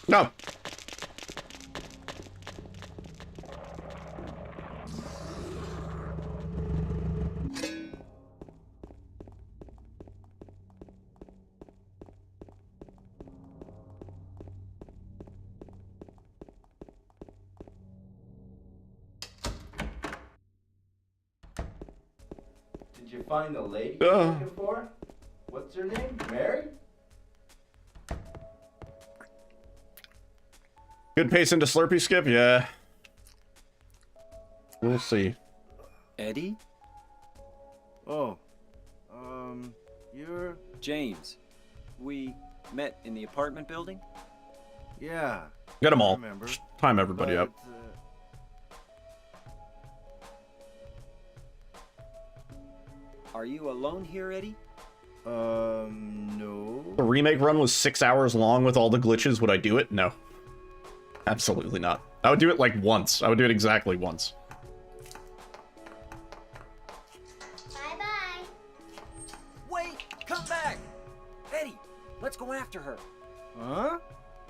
S4: No.
S9: Did you find the lady you're looking for? What's her name? Mary?
S4: Good pace into Slurpee skip? Yeah. We'll see.
S17: Eddie?
S15: Oh. You're...
S17: James. We met in the apartment building?
S15: Yeah.
S4: Get them all.
S15: Remember.
S4: Just time everybody up.
S17: Are you alone here, Eddie?
S15: No.
S4: The remake run was 6 hours long with all the glitches. Would I do it? No. Absolutely not. I would do it like once. I would do it exactly once.
S13: Bye-bye.
S6: Wait! Come back! Eddie,
S17: Let's go after her.
S15: Huh?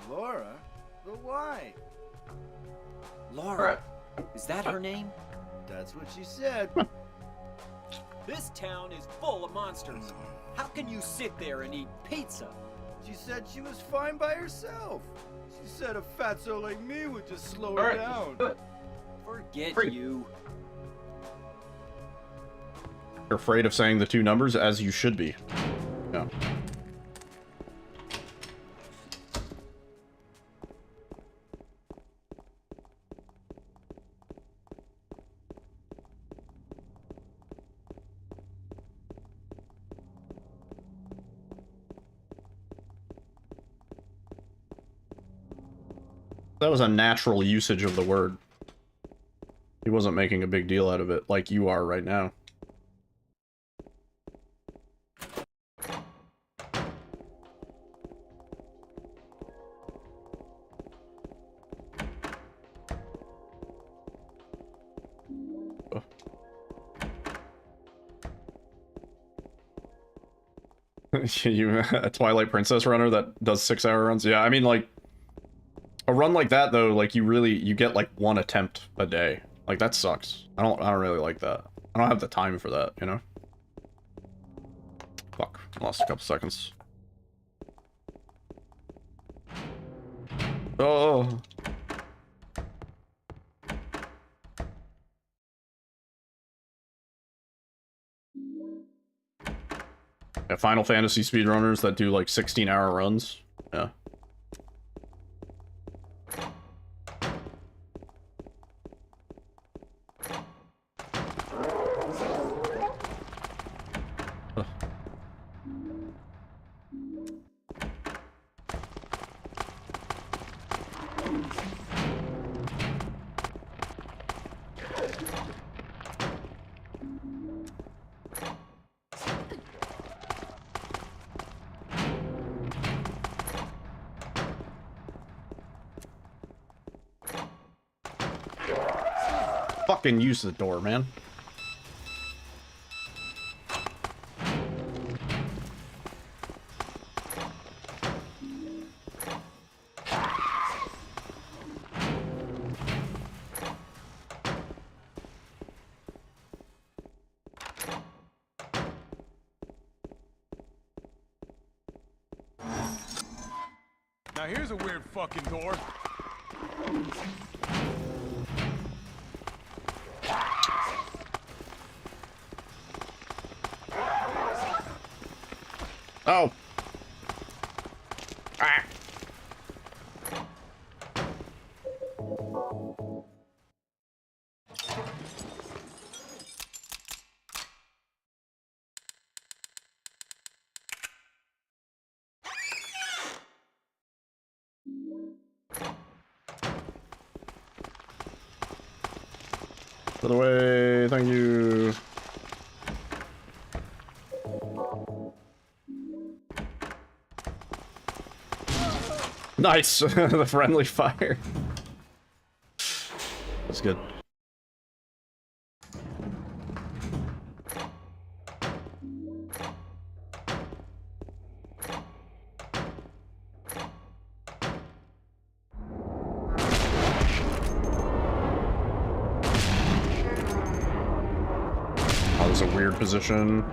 S15: Laura? But why?
S17: Laura. Is that her name?
S15: That's what she said.
S6: This town is full of monsters. How can you sit there and eat pizza?
S15: She said she was fine by herself. She said a fatso like me would just slow her down.
S6: Forget you.
S4: You're afraid of saying the two numbers, as you should be. Yeah. That was a natural usage of the word. He wasn't making a big deal out of it, like you are right now. You a Twilight Princess runner that does 6-hour runs? Yeah, I mean, like, a run like that though, like you get like 1 attempt a day. Like that sucks. I don't really like that. I don't have the time for that, you know? Fuck, lost a couple seconds. Oh. Yeah, Final Fantasy speedrunners that do like 16-hour runs. Yeah. Fucking use the door, man.
S12: Now here's a weird fucking door.
S4: Oh. Ah. By the way, thank you. Nice, the friendly fire. That's good. Oh, that was a weird position.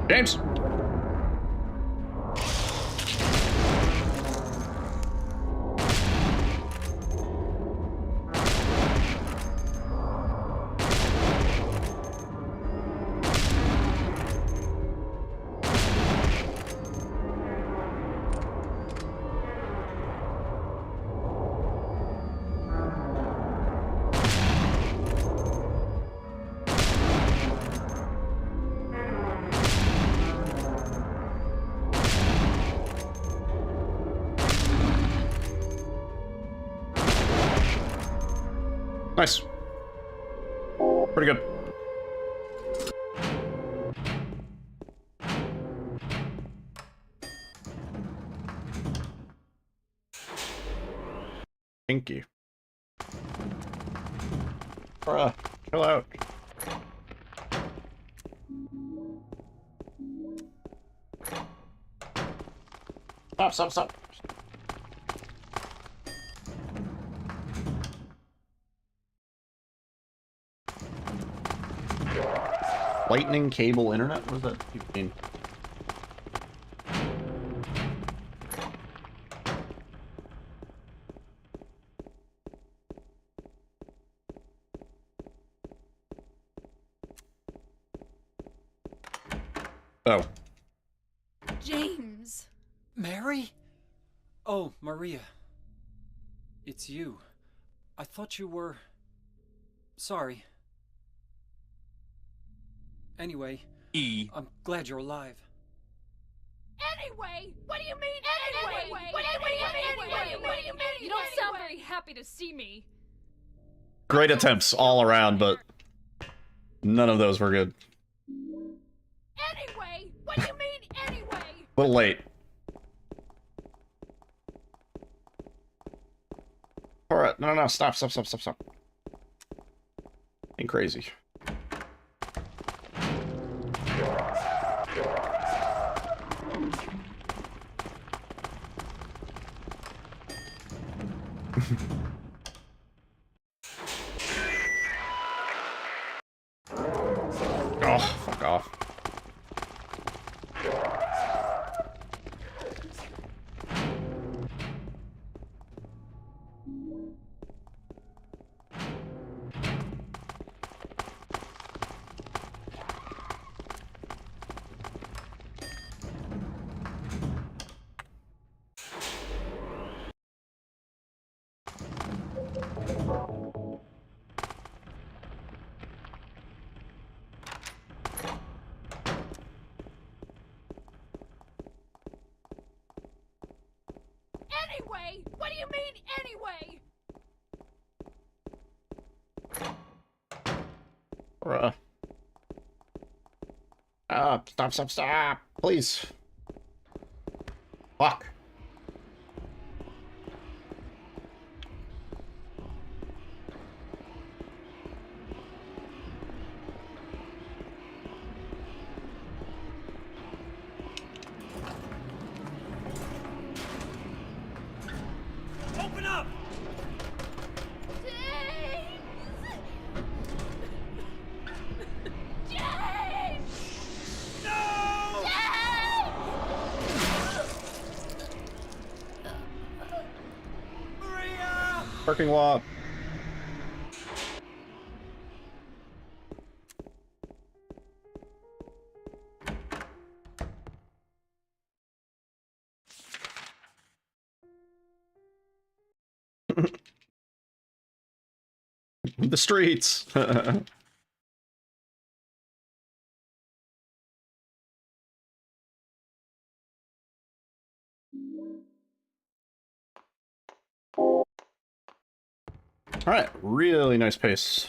S4: James! Nice. Pretty good. Thank you. Bruh, chill out. Stop. Lightning cable internet? What does that even mean? Oh.
S8: James.
S17: Mary? Oh, Maria. It's you. I thought you were... Sorry. Anyway, I'm glad you're alive.
S8: Anyway? What do you mean anyway? What do you mean? You don't sound very happy to see me.
S4: Great attempts all around, but none of those were good.
S8: Anyway? What do you mean anyway?
S4: A little late. Alright, no, stop. Ain't crazy. Oh, fuck off.
S8: Anyway? What do you mean anyway?
S4: Bruh. Stop. Please. Fuck.
S3: Open up!
S4: Parking lot. The streets. All right, really nice pace.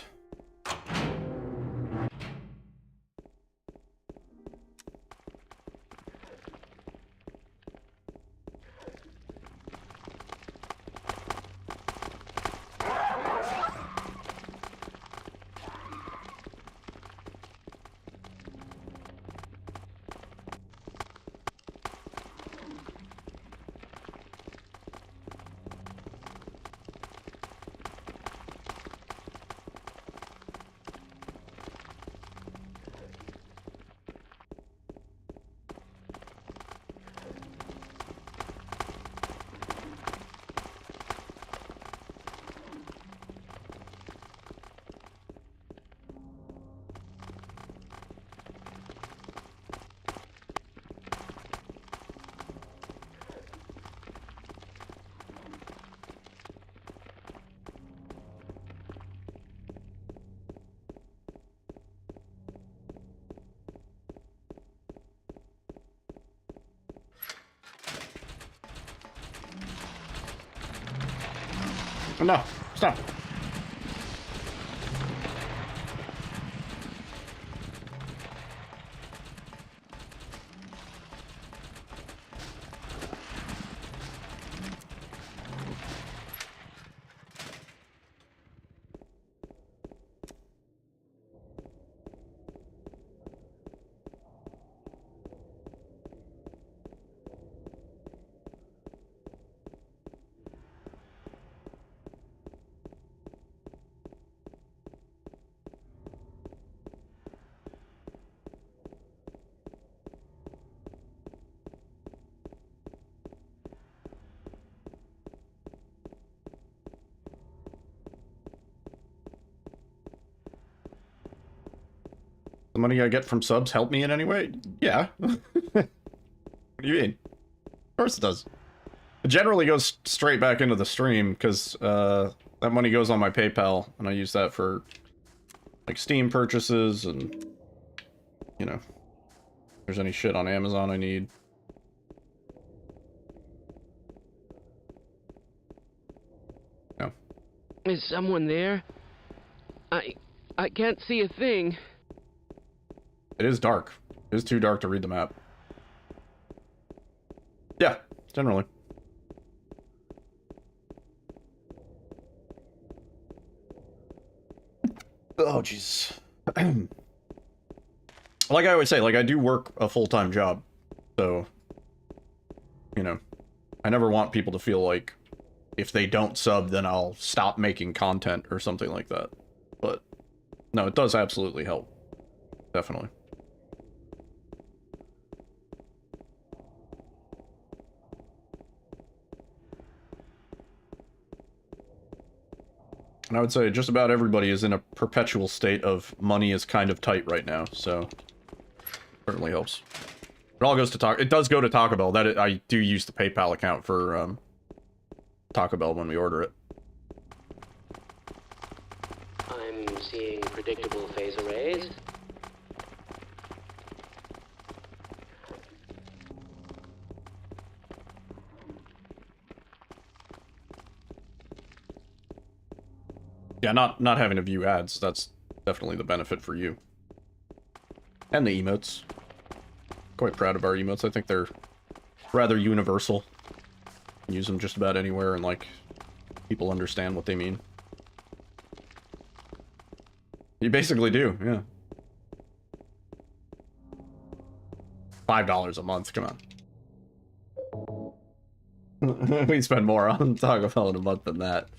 S4: Oh, no, stop. The money I get from subs help me in any way? Yeah. What do you mean? Of course it does. It generally goes straight back into the stream, because that money goes on my PayPal, and I use that for, like, Steam purchases, and, you know, if there's any shit on Amazon I need. No.
S1: Is someone there? I can't see a thing.
S4: It is dark. It is too dark to read the map. Yeah, generally. Oh, jeez. Like I always say, like, I do work a full-time job. So, you know, I never want people to feel like if they don't sub, then I'll stop making content or something like that. But, no, it does absolutely help. Definitely. And I would say just about everybody is in a perpetual state of money is kind of tight right now, so certainly helps. It all goes to Taco. It does go to Taco Bell. I do use the PayPal account for Taco Bell when we order it.
S1: I'm seeing predictable phase arrays.
S4: Yeah, not having to view ads, that's definitely the benefit for you. And the emotes. Quite proud of our emotes. I think they're rather universal. You can use them just about anywhere, and, like, people understand what they mean. You basically do, yeah. $5 a month, come on. We spend more on Taco Bell in a month than that.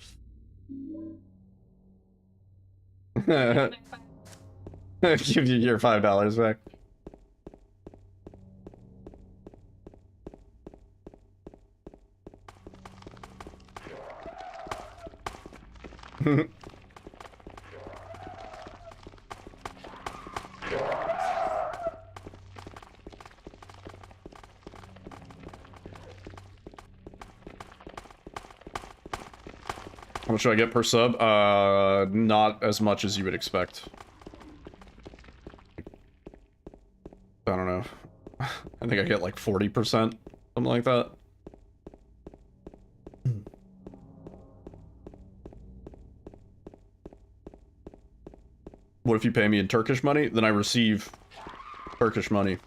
S4: Give you your $5 back. How much do I get per sub? Not as much as you would expect. I don't know. I think I get like 40%, something like that. What if you pay me in Turkish money? Then I receive Turkish money.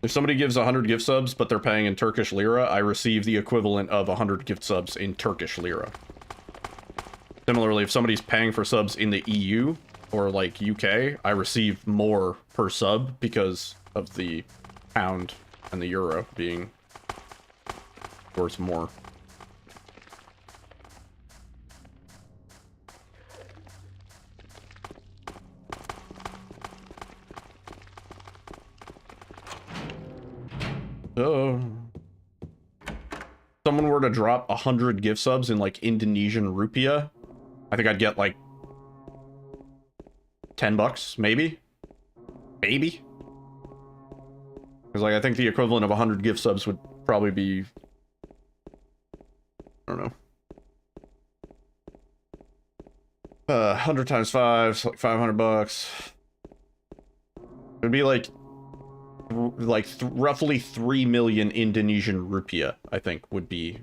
S4: If somebody gives 100 gift subs, but they're paying in Turkish lira, I receive the equivalent of 100 gift subs in Turkish lira. Similarly, if somebody's paying for subs in the EU, or like UK, I receive more per sub because of the pound and the euro being worth more. Someone were to drop 100 gift subs in like Indonesian rupiah, I think I'd get like $10, maybe? Maybe? Because like I think the equivalent of 100 gift subs would probably be, I don't know. 100 times 5, so like $500. It'd be like roughly 3 million Indonesian rupiah, I think, would be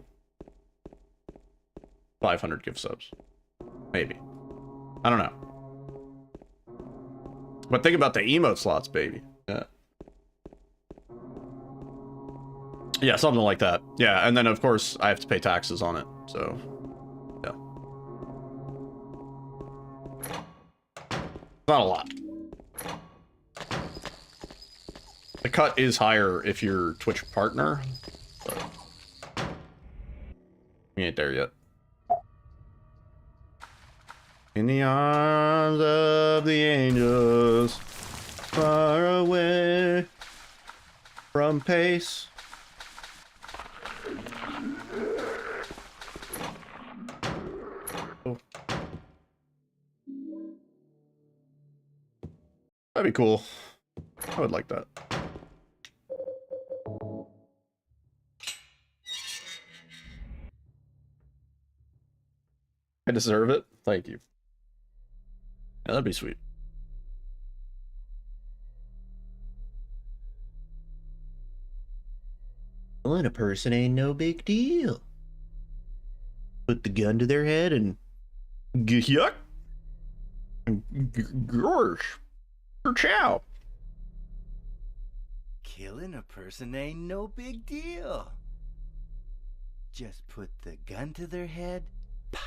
S4: 500 gift subs. Maybe. I don't know. But think about the emote slots, baby. Yeah. Yeah, something like that. Yeah, and then of course I have to pay taxes on it, so yeah. Not a lot. The cut is higher if you're Twitch partner, but we ain't there yet. In the arms of the angels, far away from pace. Oh. That'd be cool. I would like that. I deserve it. Thank you. Yeah, that'd be sweet.
S9: Killing a person ain't no big deal. Put the gun to their head and yuck. Gosh. Chow. Killing a person ain't no big deal. Just put the gun to their head. Pow.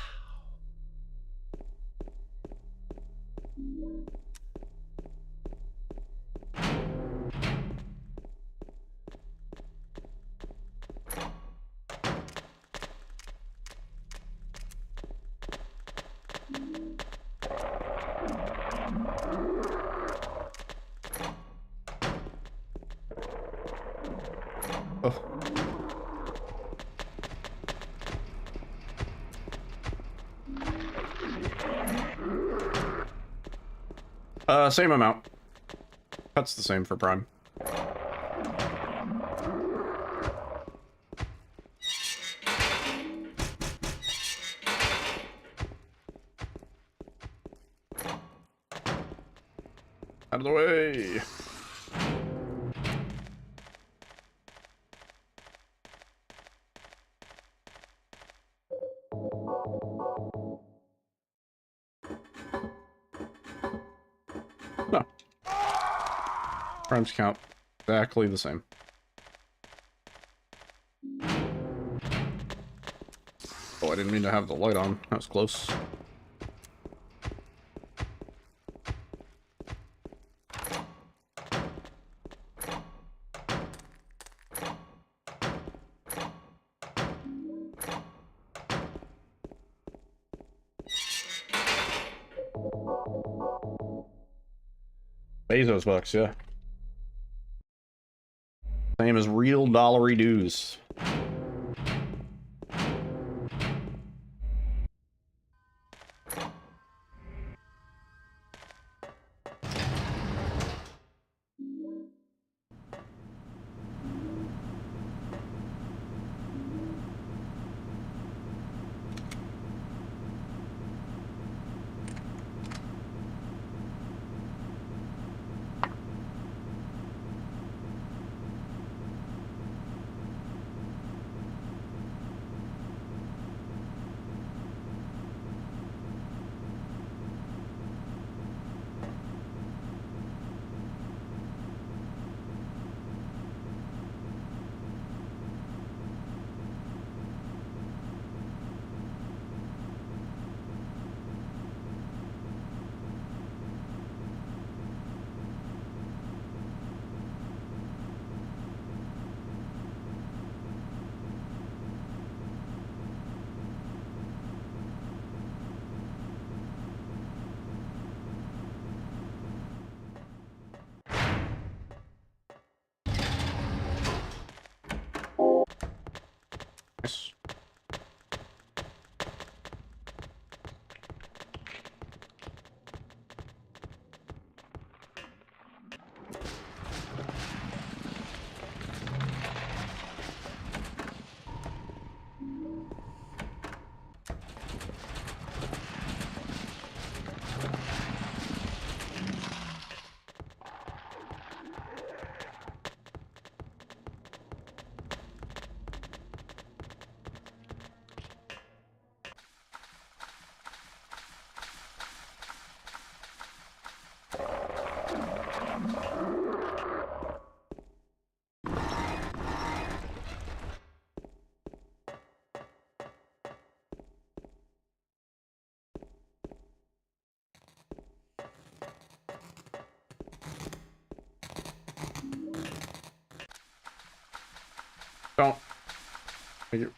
S4: Same amount. That's the same for Prime. Out of the way. No. Primes count exactly the same. Oh, I didn't mean to have the light on. That was close. Bezos bucks, yeah. Same as real dollary dues. Nice. Don't. Thank you.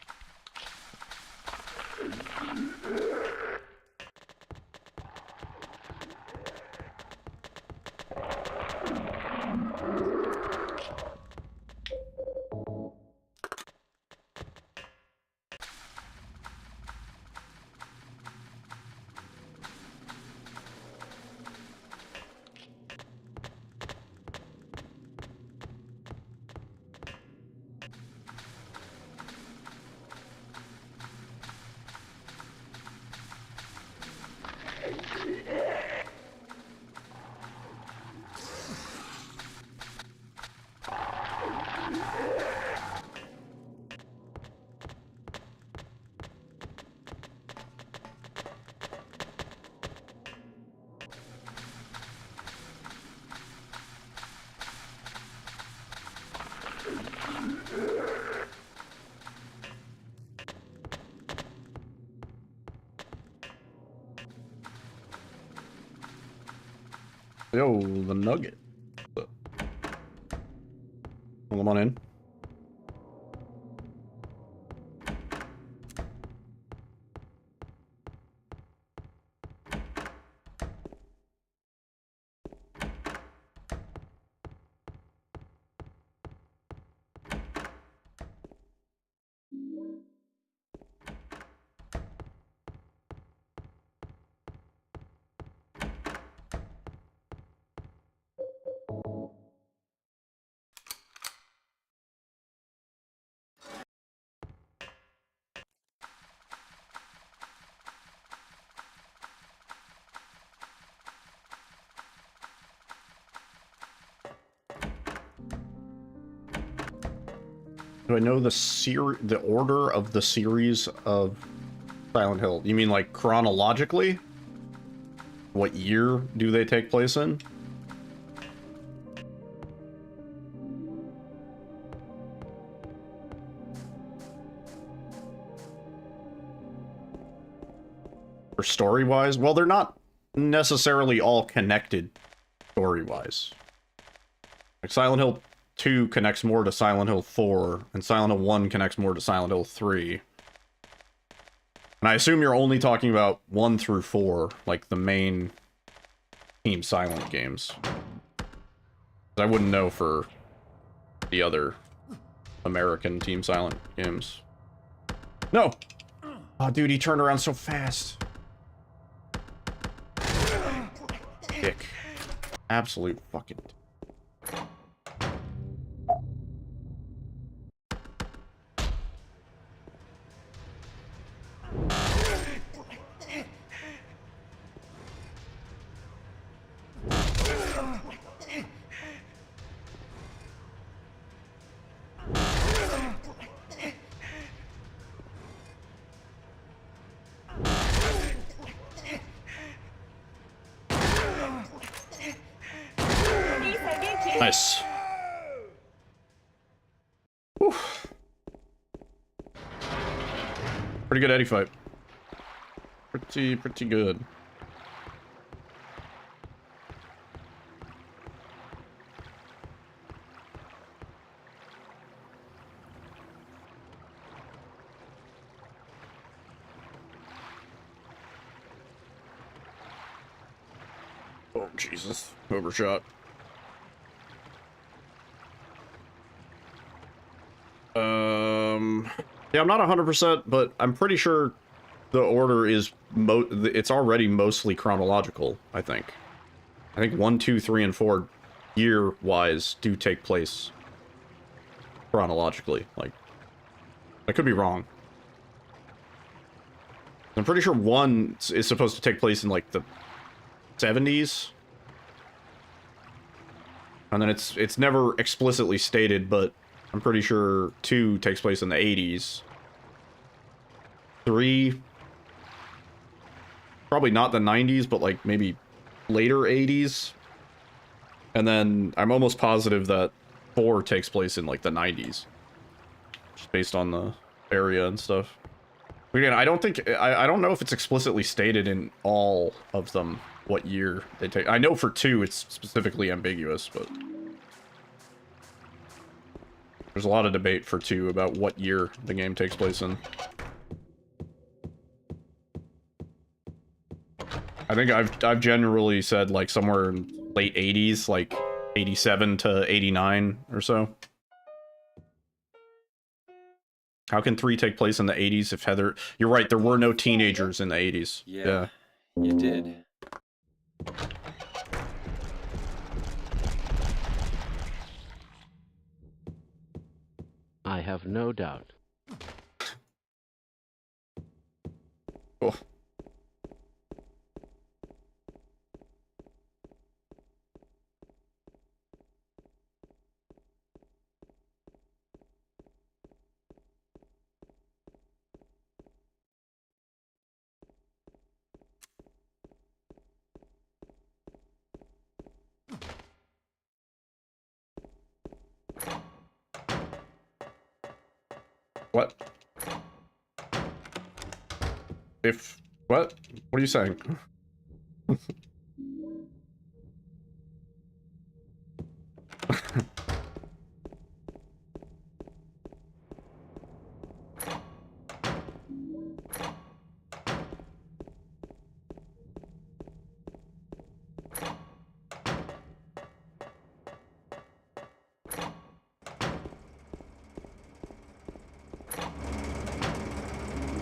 S4: Yo, the nugget. Come on in. Do I know the order of the series of Silent Hill? You mean like chronologically? What year do they take place in? Or story-wise? Well, they're not necessarily all connected story-wise. Like Silent Hill 2 connects more to Silent Hill 4, and Silent Hill 1 connects more to Silent Hill 3. And I assume you're only talking about 1 through 4, like the main Team Silent games. I wouldn't know for the other American Team Silent games. No! Oh, dude, he turned around so fast. Dick. Absolute fucking... Nice. Whew. Pretty good Eddie fight. Pretty good. Oh, Jesus. Overshot. Yeah, I'm not 100%, but I'm pretty sure the order is it's already mostly chronological, I think. I think 1, 2, 3, and 4 year-wise do take place chronologically. Like, I could be wrong. I'm pretty sure 1 is supposed to take place in, like, the 70s. And then it's never explicitly stated, but I'm pretty sure 2 takes place in the 80s. 3, probably not the 90s, but like maybe later 80s. And then I'm almost positive that 4 takes place in like the 90s. Just based on the area and stuff. Again, I don't know if it's explicitly stated in all of them what year they take. I know for 2 it's specifically ambiguous, but there's a lot of debate for 2 about what year the game takes place in. I think I've generally said like somewhere in late 80s, like 87 to 89 or so. How can 3 take place in the 80s if Heather... You're right, there were no teenagers in the 80s.
S17: Yeah. You did.
S1: I have no doubt.
S4: Oh. What? If... What? What are you saying?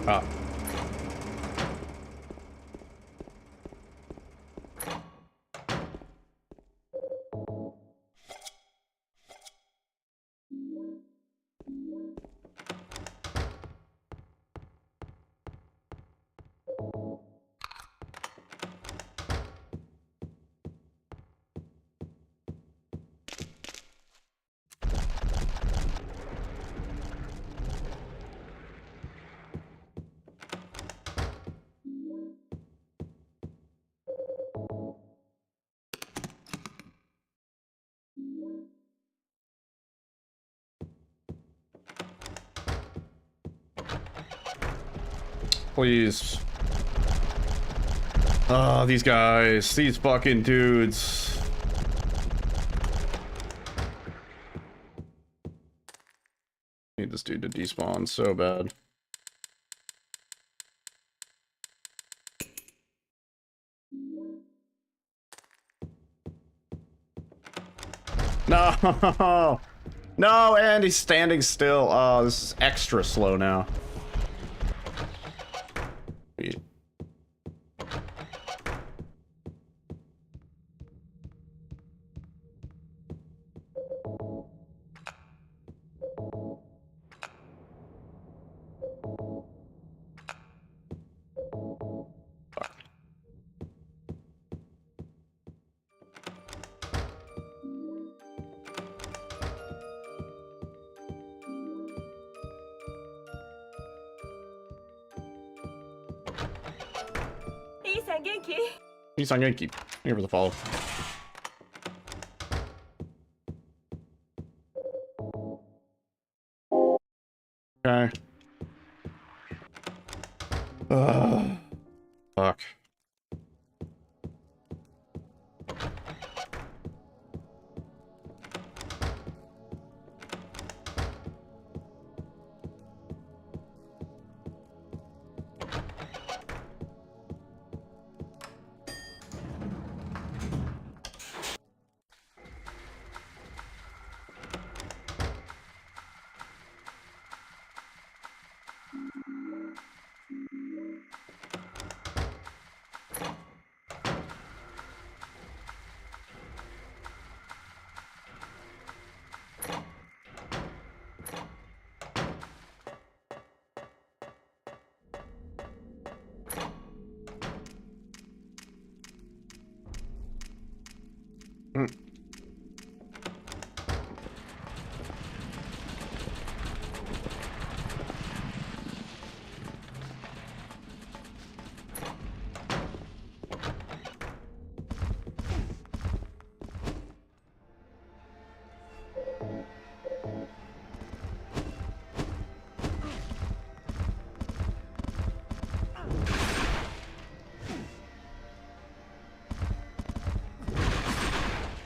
S4: Ah. Please. Ah, these guys. These fucking dudes. Need this dude to despawn so bad. No! No, and he's standing still. Oh, this is extra slow now. Wait. He's on Yankee. Here for the follow. Okay. Fuck.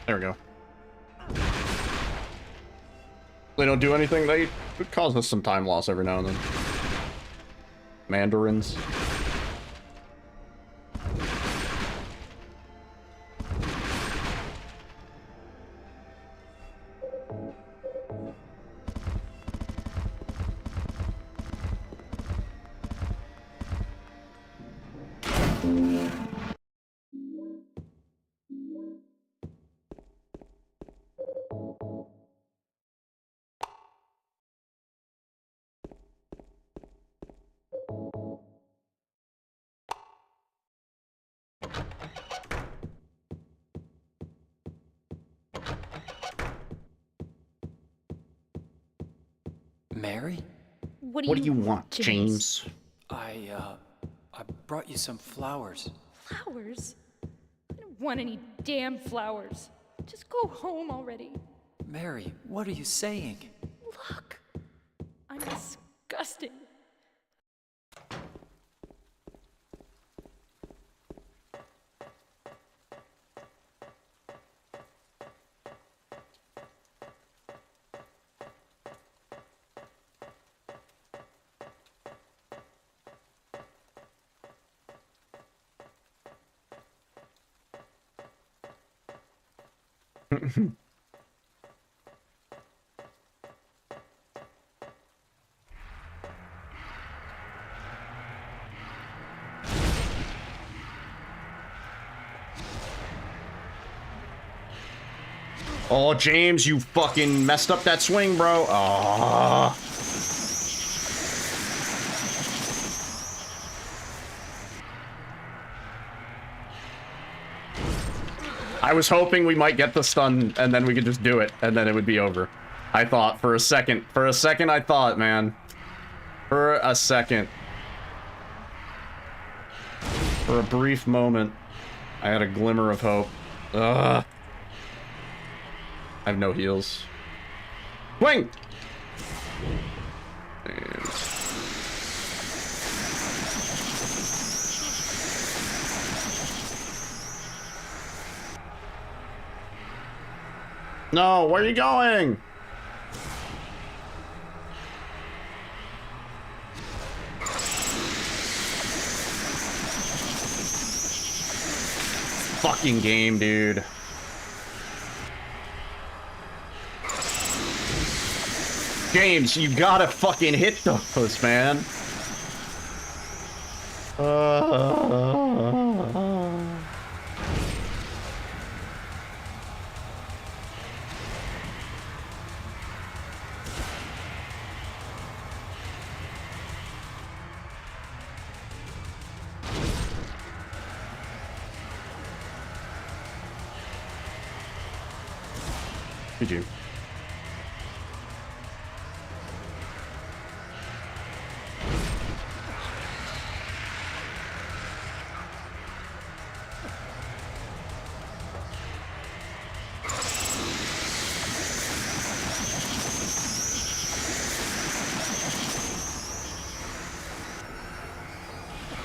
S4: There we go. They don't do anything. They cause us some time loss every now and then. Mandarins.
S17: Mary?
S13: What do you want, James?
S17: I brought you some flowers.
S8: Flowers? I don't want any damn flowers. Just go home already.
S17: Mary, what are you saying?
S8: Look, I'm disgusting.
S4: Oh, James, you fucking messed up that swing, bro. Oh. I was hoping we might get the stun and then we could just do it and then it would be over. I thought for a second I thought, man. For a second. For a brief moment, I had a glimmer of hope. Ugh. I have no heals. Swing! And... No, where are you going? Fucking game, dude. James, you gotta fucking hit those, man. Did you?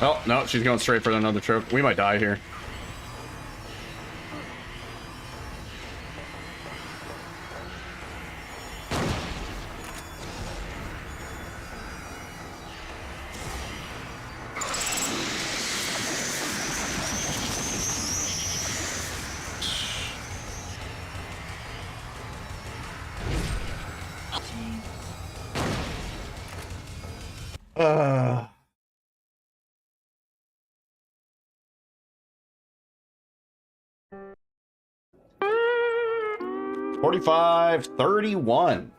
S4: Oh, no, she's going straight for another choke. We might die here. Uh... 45-31.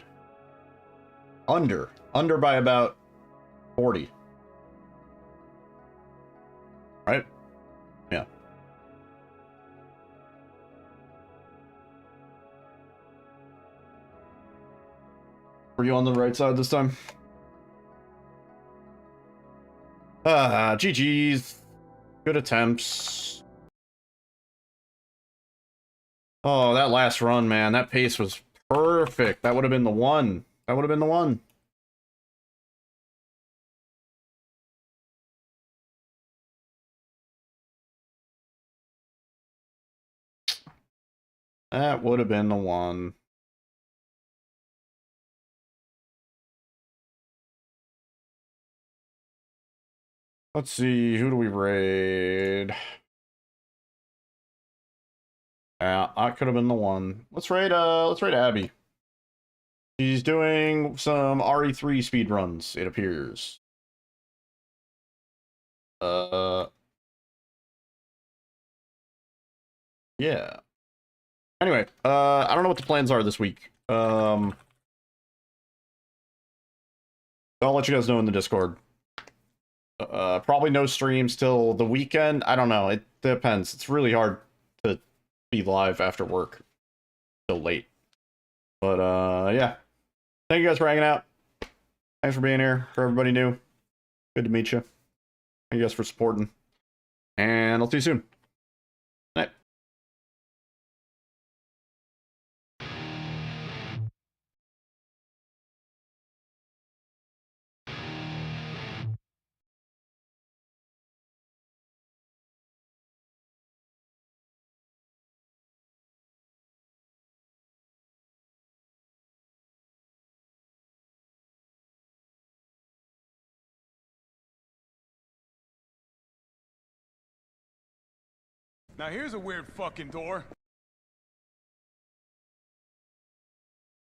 S4: Under by about 40. Right? Yeah. Were you on the right side this time? GG's. Good attempts. Oh, that last run, man. That pace was perfect. That would have been the one. That would have been the one. That would have been the one. Let's see, who do we raid? Yeah, that could have been the one. Let's raid Abby. She's doing some RE3 speedruns, it appears. Yeah. Anyway, I don't know what the plans are this week. I'll let you guys know in the Discord. Probably no streams till the weekend. I don't know. It depends. It's really hard to be live after work till late. But yeah. Thank you guys for hanging out. Thanks for being here. For everybody new, good to meet you. Thank you guys for supporting. And I'll see you soon. Night.
S12: Now here's a weird fucking door.